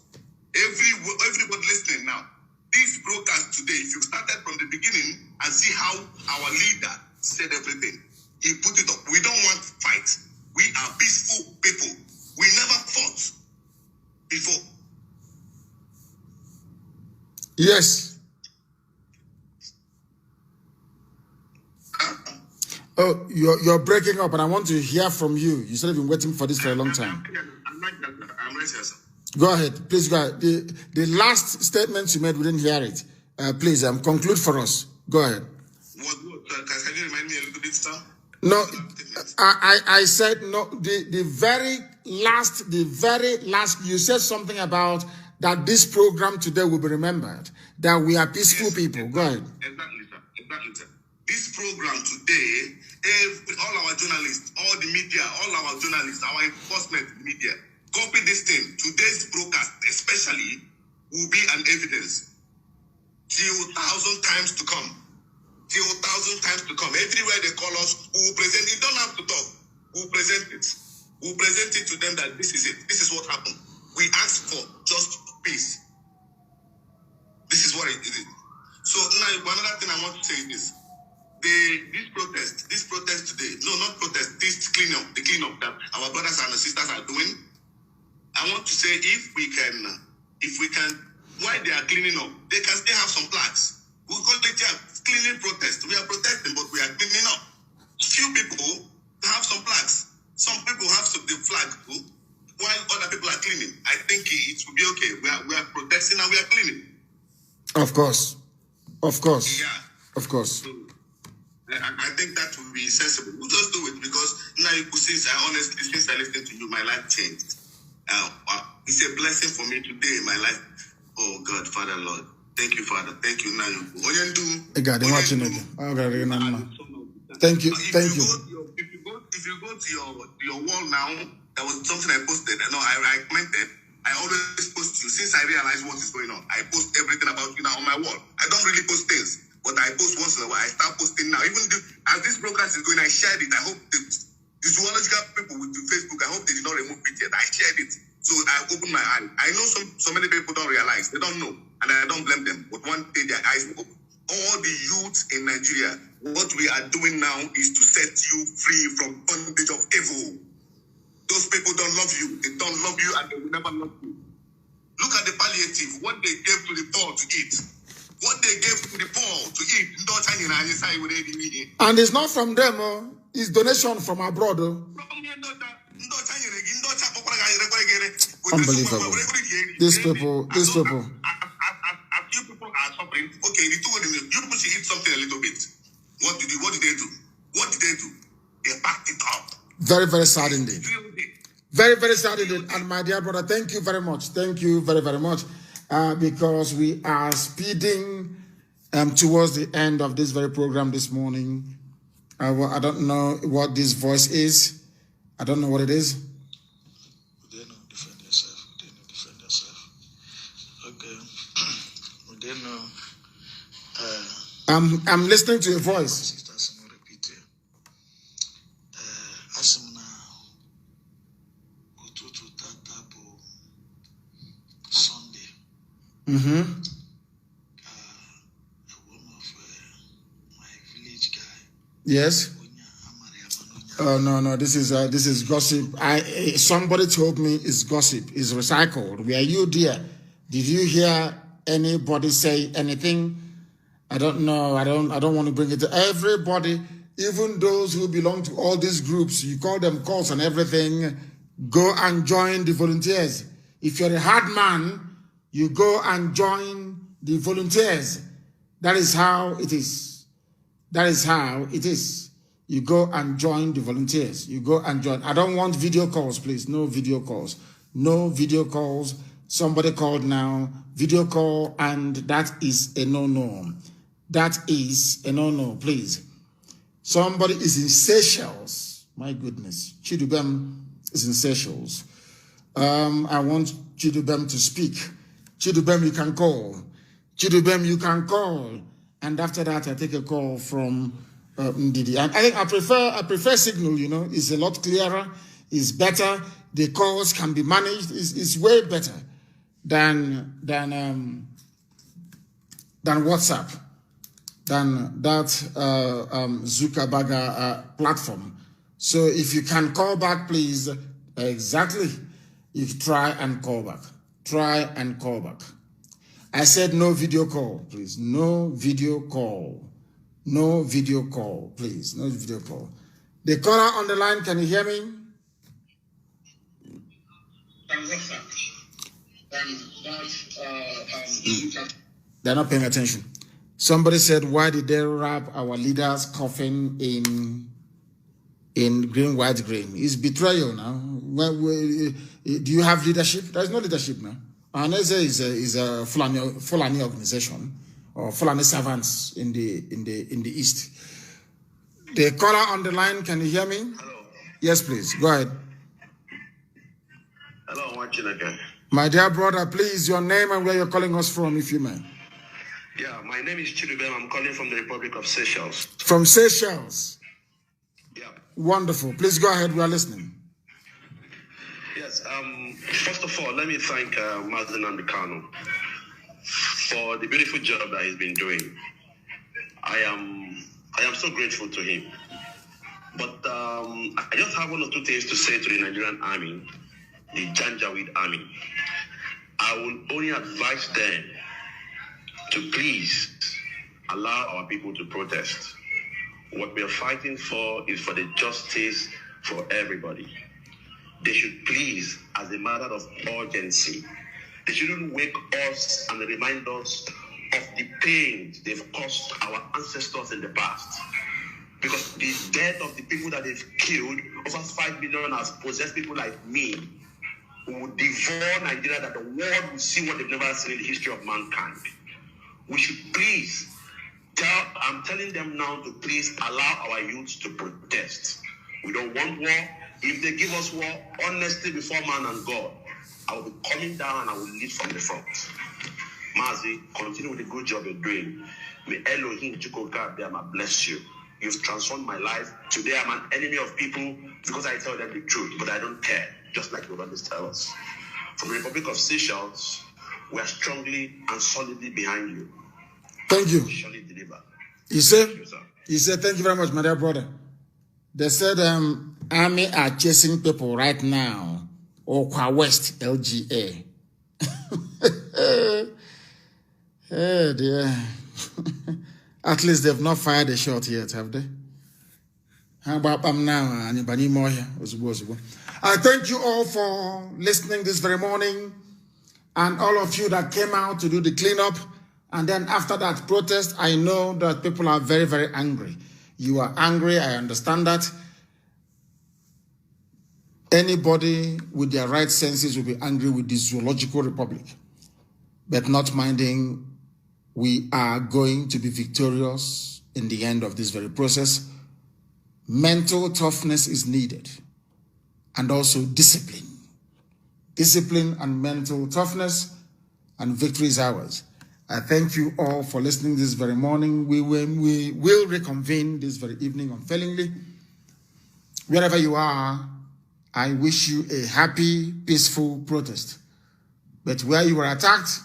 Everybody listening now. This broadcast today, if you started from the beginning and see how our leader said everything, he put it up. We don't want fight. We are peaceful people. We never fought before. Yes. Oh, you're breaking up, and I want to hear from you. You said you've been waiting for this for a long time. I'm ready, sir. Go ahead. Please go ahead. The last statement you made, we didn't hear it. Please, conclude for us. Go ahead. Can you remind me a little bit, sir? No, I said no. The very last, you said something about that this program today will be remembered, that we are peaceful people. Go ahead. Exactly, sir. Exactly, sir. This program today, all our journalists, all the media, all our journalists, our enforcement media, copy this thing. Today's broadcast, especially, will be an evidence till 1,000 times to come. Till 1,000 times to come. Everywhere they call us, we will present it. You don't have to talk. We will present it. We will present it to them that this is it. This is what happened. We asked for just peace. This is what it is. So now, another thing I want to say is this. This protest today, no, not protest, this cleanup, the cleanup that our brothers and sisters are doing, I want to say if we can, while they are cleaning up, they can still have some flags. We call it cleaning protest. We are protesting, but we are cleaning up. Few people have some flags. Some people have the flag too, while other people are cleaning. I think it will be okay. We are protesting and we are cleaning. Of course. Yeah. Of course. So, I think that will be sensible. We'll just do it because now, since I listened to you, my life changed. It's a blessing for me today in my life. Oh God, Father, Lord. Thank you, Father. Thank you, now. Thank you. If you go to your wall now, there was something I posted. No, I commented. I always post you. Since I realized what is going on, I post everything about you now on my wall. I don't really post things, but I post once in a while. I start posting now. Even as this broadcast is going, I shared it. I hope the zoological people with the Facebook, I hope they did not remove it yet. I shared it. So I opened my eye. I know so many people don't realize. They don't know. And I don't blame them. But one day their eyes will open. All the youth in Nigeria, what we are doing now is to set you free from bondage of evil. Those people don't love you. They don't love you and they will never love you. Look at the palliative. What they gave to the poor to eat. What they gave to the poor to eat. And it's not from them. It's donation from abroad. Unbelievable. These people. As you people are suffering, okay, you people should eat something a little bit. What did they do? They packed it up. Very, very sad indeed. Very, very sad indeed. And my dear brother, thank you very much. Thank you very, very much. Because we are speeding towards the end of this very program this morning. I don't know what this voice is. I don't know what it is. Defend yourself. Okay. I'm listening to your voice. A woman of my village guy. Yes. Oh no! This is gossip. Somebody told me it's gossip. It's recycled. Were you there? Did you hear anybody say anything? I don't know. I don't want to bring it to everybody. Even those who belong to all these groups, you call them cults and everything. Go and join the volunteers. If you're a hard man, you go and join the volunteers. That is how it is. That is how it is. You go and join the volunteers. You go and join. I don't want video calls, please. No video calls. No video calls. Somebody called now. Video call, and that is a no-no. That is a no-no, please. Somebody is in Seychelles. My goodness. Chidubem is in Seychelles. I want Chidubem to speak. Chidubem, you can call. Chidubem, you can call. And after that, I take a call from Ndidi. And I think I prefer Signal, you know, it's a lot clearer, it's better, the calls can be managed, it's way better than WhatsApp, than that Zuckerberg platform. So if you can call back, please, exactly, you try and call back. Try and call back. I said no video call, please. No video call. No video call, please. No video call. The caller on the line, can you hear me? They're not paying attention. Somebody said, why did they wrap our leaders' coffin in green, white, green? It's betrayal now. Do you have leadership? There's no leadership now. Anese is a Fulani organization, or Fulani servants in the East. The caller on the line, can you hear me? Hello. Yes, please. Go ahead. Hello, watching again. My dear brother, please, your name and where you're calling us from, if you may. Yeah, my name is Chidubem. I'm calling from the Republic of Seychelles. From Seychelles. Yeah. Wonderful. Please go ahead. We are listening. Yes. First of all, let me thank Mazi Nnamdi Kanu for the beautiful job that he's been doing. I am so grateful to him. But I just have one or two things to say to the Nigerian army, the Janjaweed army. I will only advise them to please allow our people to protest. What we are fighting for is for the justice for everybody. They should please, as a matter of urgency, they shouldn't wake us and remind us of the pain they've caused our ancestors in the past. Because the death of the people that they've killed, over 5 million, has possessed people like me, who would devour Nigeria, that the world will see what they've never seen in the history of mankind. We should please I'm telling them now to please allow our youth to protest. We don't want war. If they give us war, honestly, before man and God, I will be coming down and I will lead from the front. Mazi, continue with the good job you're doing. May Elohim Chukwuka bless you. You've transformed my life. Today I'm an enemy of people because I tell them the truth, but I don't care, just like you always tell us. From the Republic of Seychelles, we are strongly and solidly behind you. Thank you. Surely deliver. You said, thank you very much, my dear brother. They said army are chasing people right now. Okwa West, LGA. Hey dear. At least they've not fired a shot yet, have they? How about now? Anybody more here? I thank you all for listening this very morning, and all of you that came out to do the cleanup. And then after that protest, I know that people are very, very angry. You are angry, I understand that. Anybody with their right senses will be angry with the Zoological Republic. But not minding, we are going to be victorious in the end of this very process. Mental toughness is needed. And also discipline. Discipline and mental toughness, and victory is ours. I thank you all for listening this very morning. We will reconvene this very evening unfailingly. Wherever you are, I wish you a happy, peaceful protest. But where you were attacked,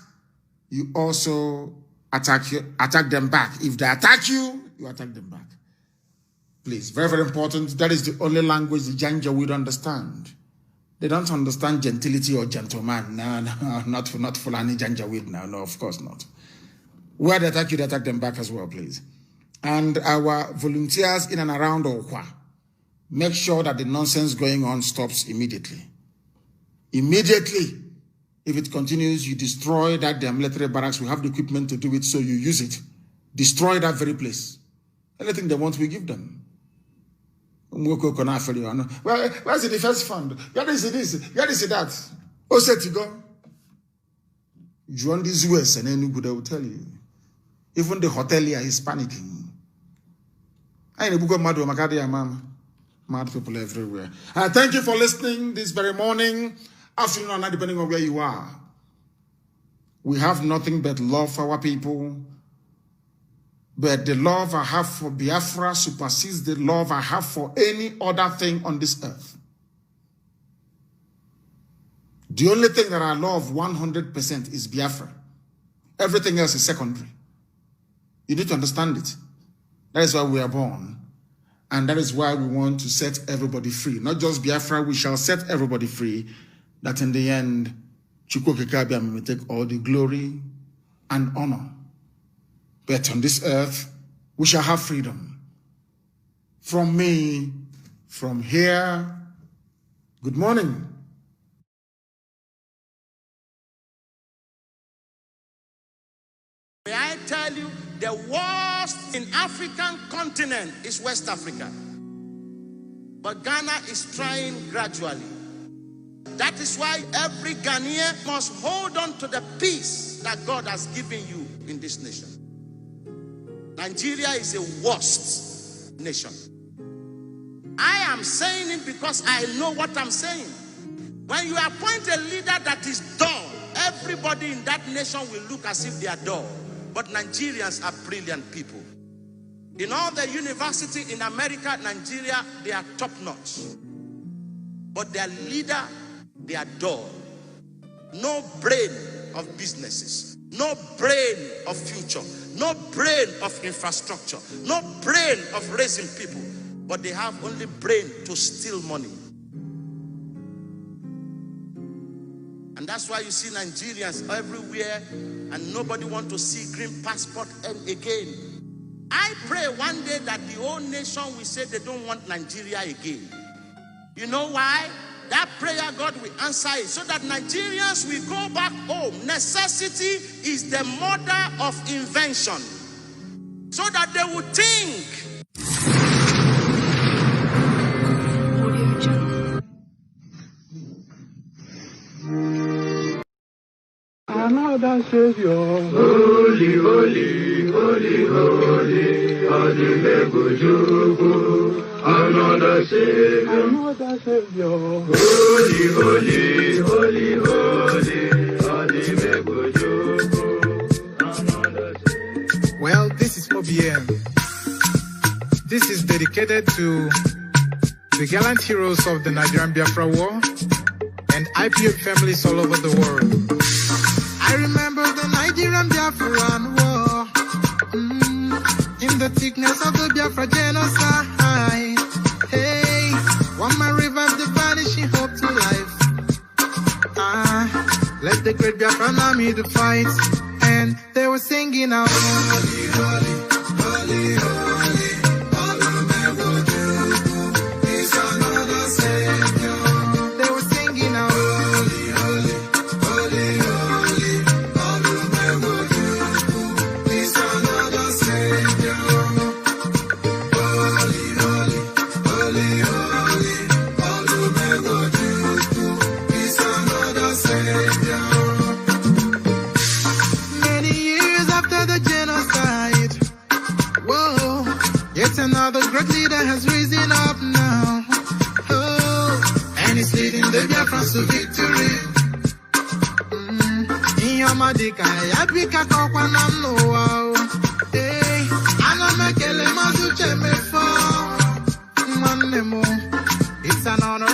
you also attack them back. If they attack you, you attack them back. Please, very, very important. That is the only language the Janja would understand. They don't understand gentility or gentleman. No, not Fulani Janjaweed now. No, of course not. Where they attack you, they attack them back as well, please. And our volunteers in and around Okwa, make sure that the nonsense going on stops immediately. Immediately. If it continues, you destroy that their military barracks. We have the equipment to do it, so you use it. Destroy that very place. Anything they want, we give them. Well, where's the defense fund? Where is this? Where is that? Oh, set to go. Join these US and any good I will tell you. Even the hotelier is panicking. I ain't a book of mad people everywhere. Thank you for listening this very morning, afternoon, or night, depending on where you are. We have nothing but love for our people. But the love I have for Biafra supersedes the love I have for any other thing on this earth. The only thing that I love 100% is Biafra. Everything else is secondary. You need to understand it. That is why we are born. And that is why we want to set everybody free. Not just Biafra, we shall set everybody free. That in the end, Chukwu Kekabiam will take all the glory and honor. But on this earth, we shall have freedom. From me, from here, good morning. May I tell you, the worst in African continent is West Africa. But Ghana is trying gradually. That is why every Ghanaian must hold on to the peace that God has given you in this nation. Nigeria is a worst nation. I am saying it because I know what I'm saying. When you appoint a leader that is dull, everybody in that nation will look as if they are dull. But Nigerians are brilliant people. In all the university in America, Nigeria, they are top-notch. But their leader, they are dull. No brain of businesses. No brain of future. No brain of infrastructure. No brain of raising people. But they have only brain to steal money. And that's why you see Nigerians everywhere and nobody wants to see green passport again. I pray one day that the whole nation will say they don't want Nigeria again. You know why? That prayer God will answer it so that Nigerians will go back home. Necessity is the mother of invention. So that they would think. Another Savior, holy, holy, holy, holy, another Savior, holy, holy, holy, holy, Well, this is OBM. This is dedicated to the gallant heroes of the Nigerian Biafra War and IPOB families all over the world. I remember the Nigerian Biafran war, in the thickness of the Biafra genocide. Hey, one man revived the vanishing hope to life. Let the great Biafran army to fight, and they were singing out, holy, holy, holy, holy, is another Savior. They were singing out, holy, holy, holy, holy. Another great leader has risen up now. Oh, and he's leading the Biafrans to victory. In your madika, Yabika Kokwanam no wow. Hey, Anamekele Mazuche me for one nemo. It's an honor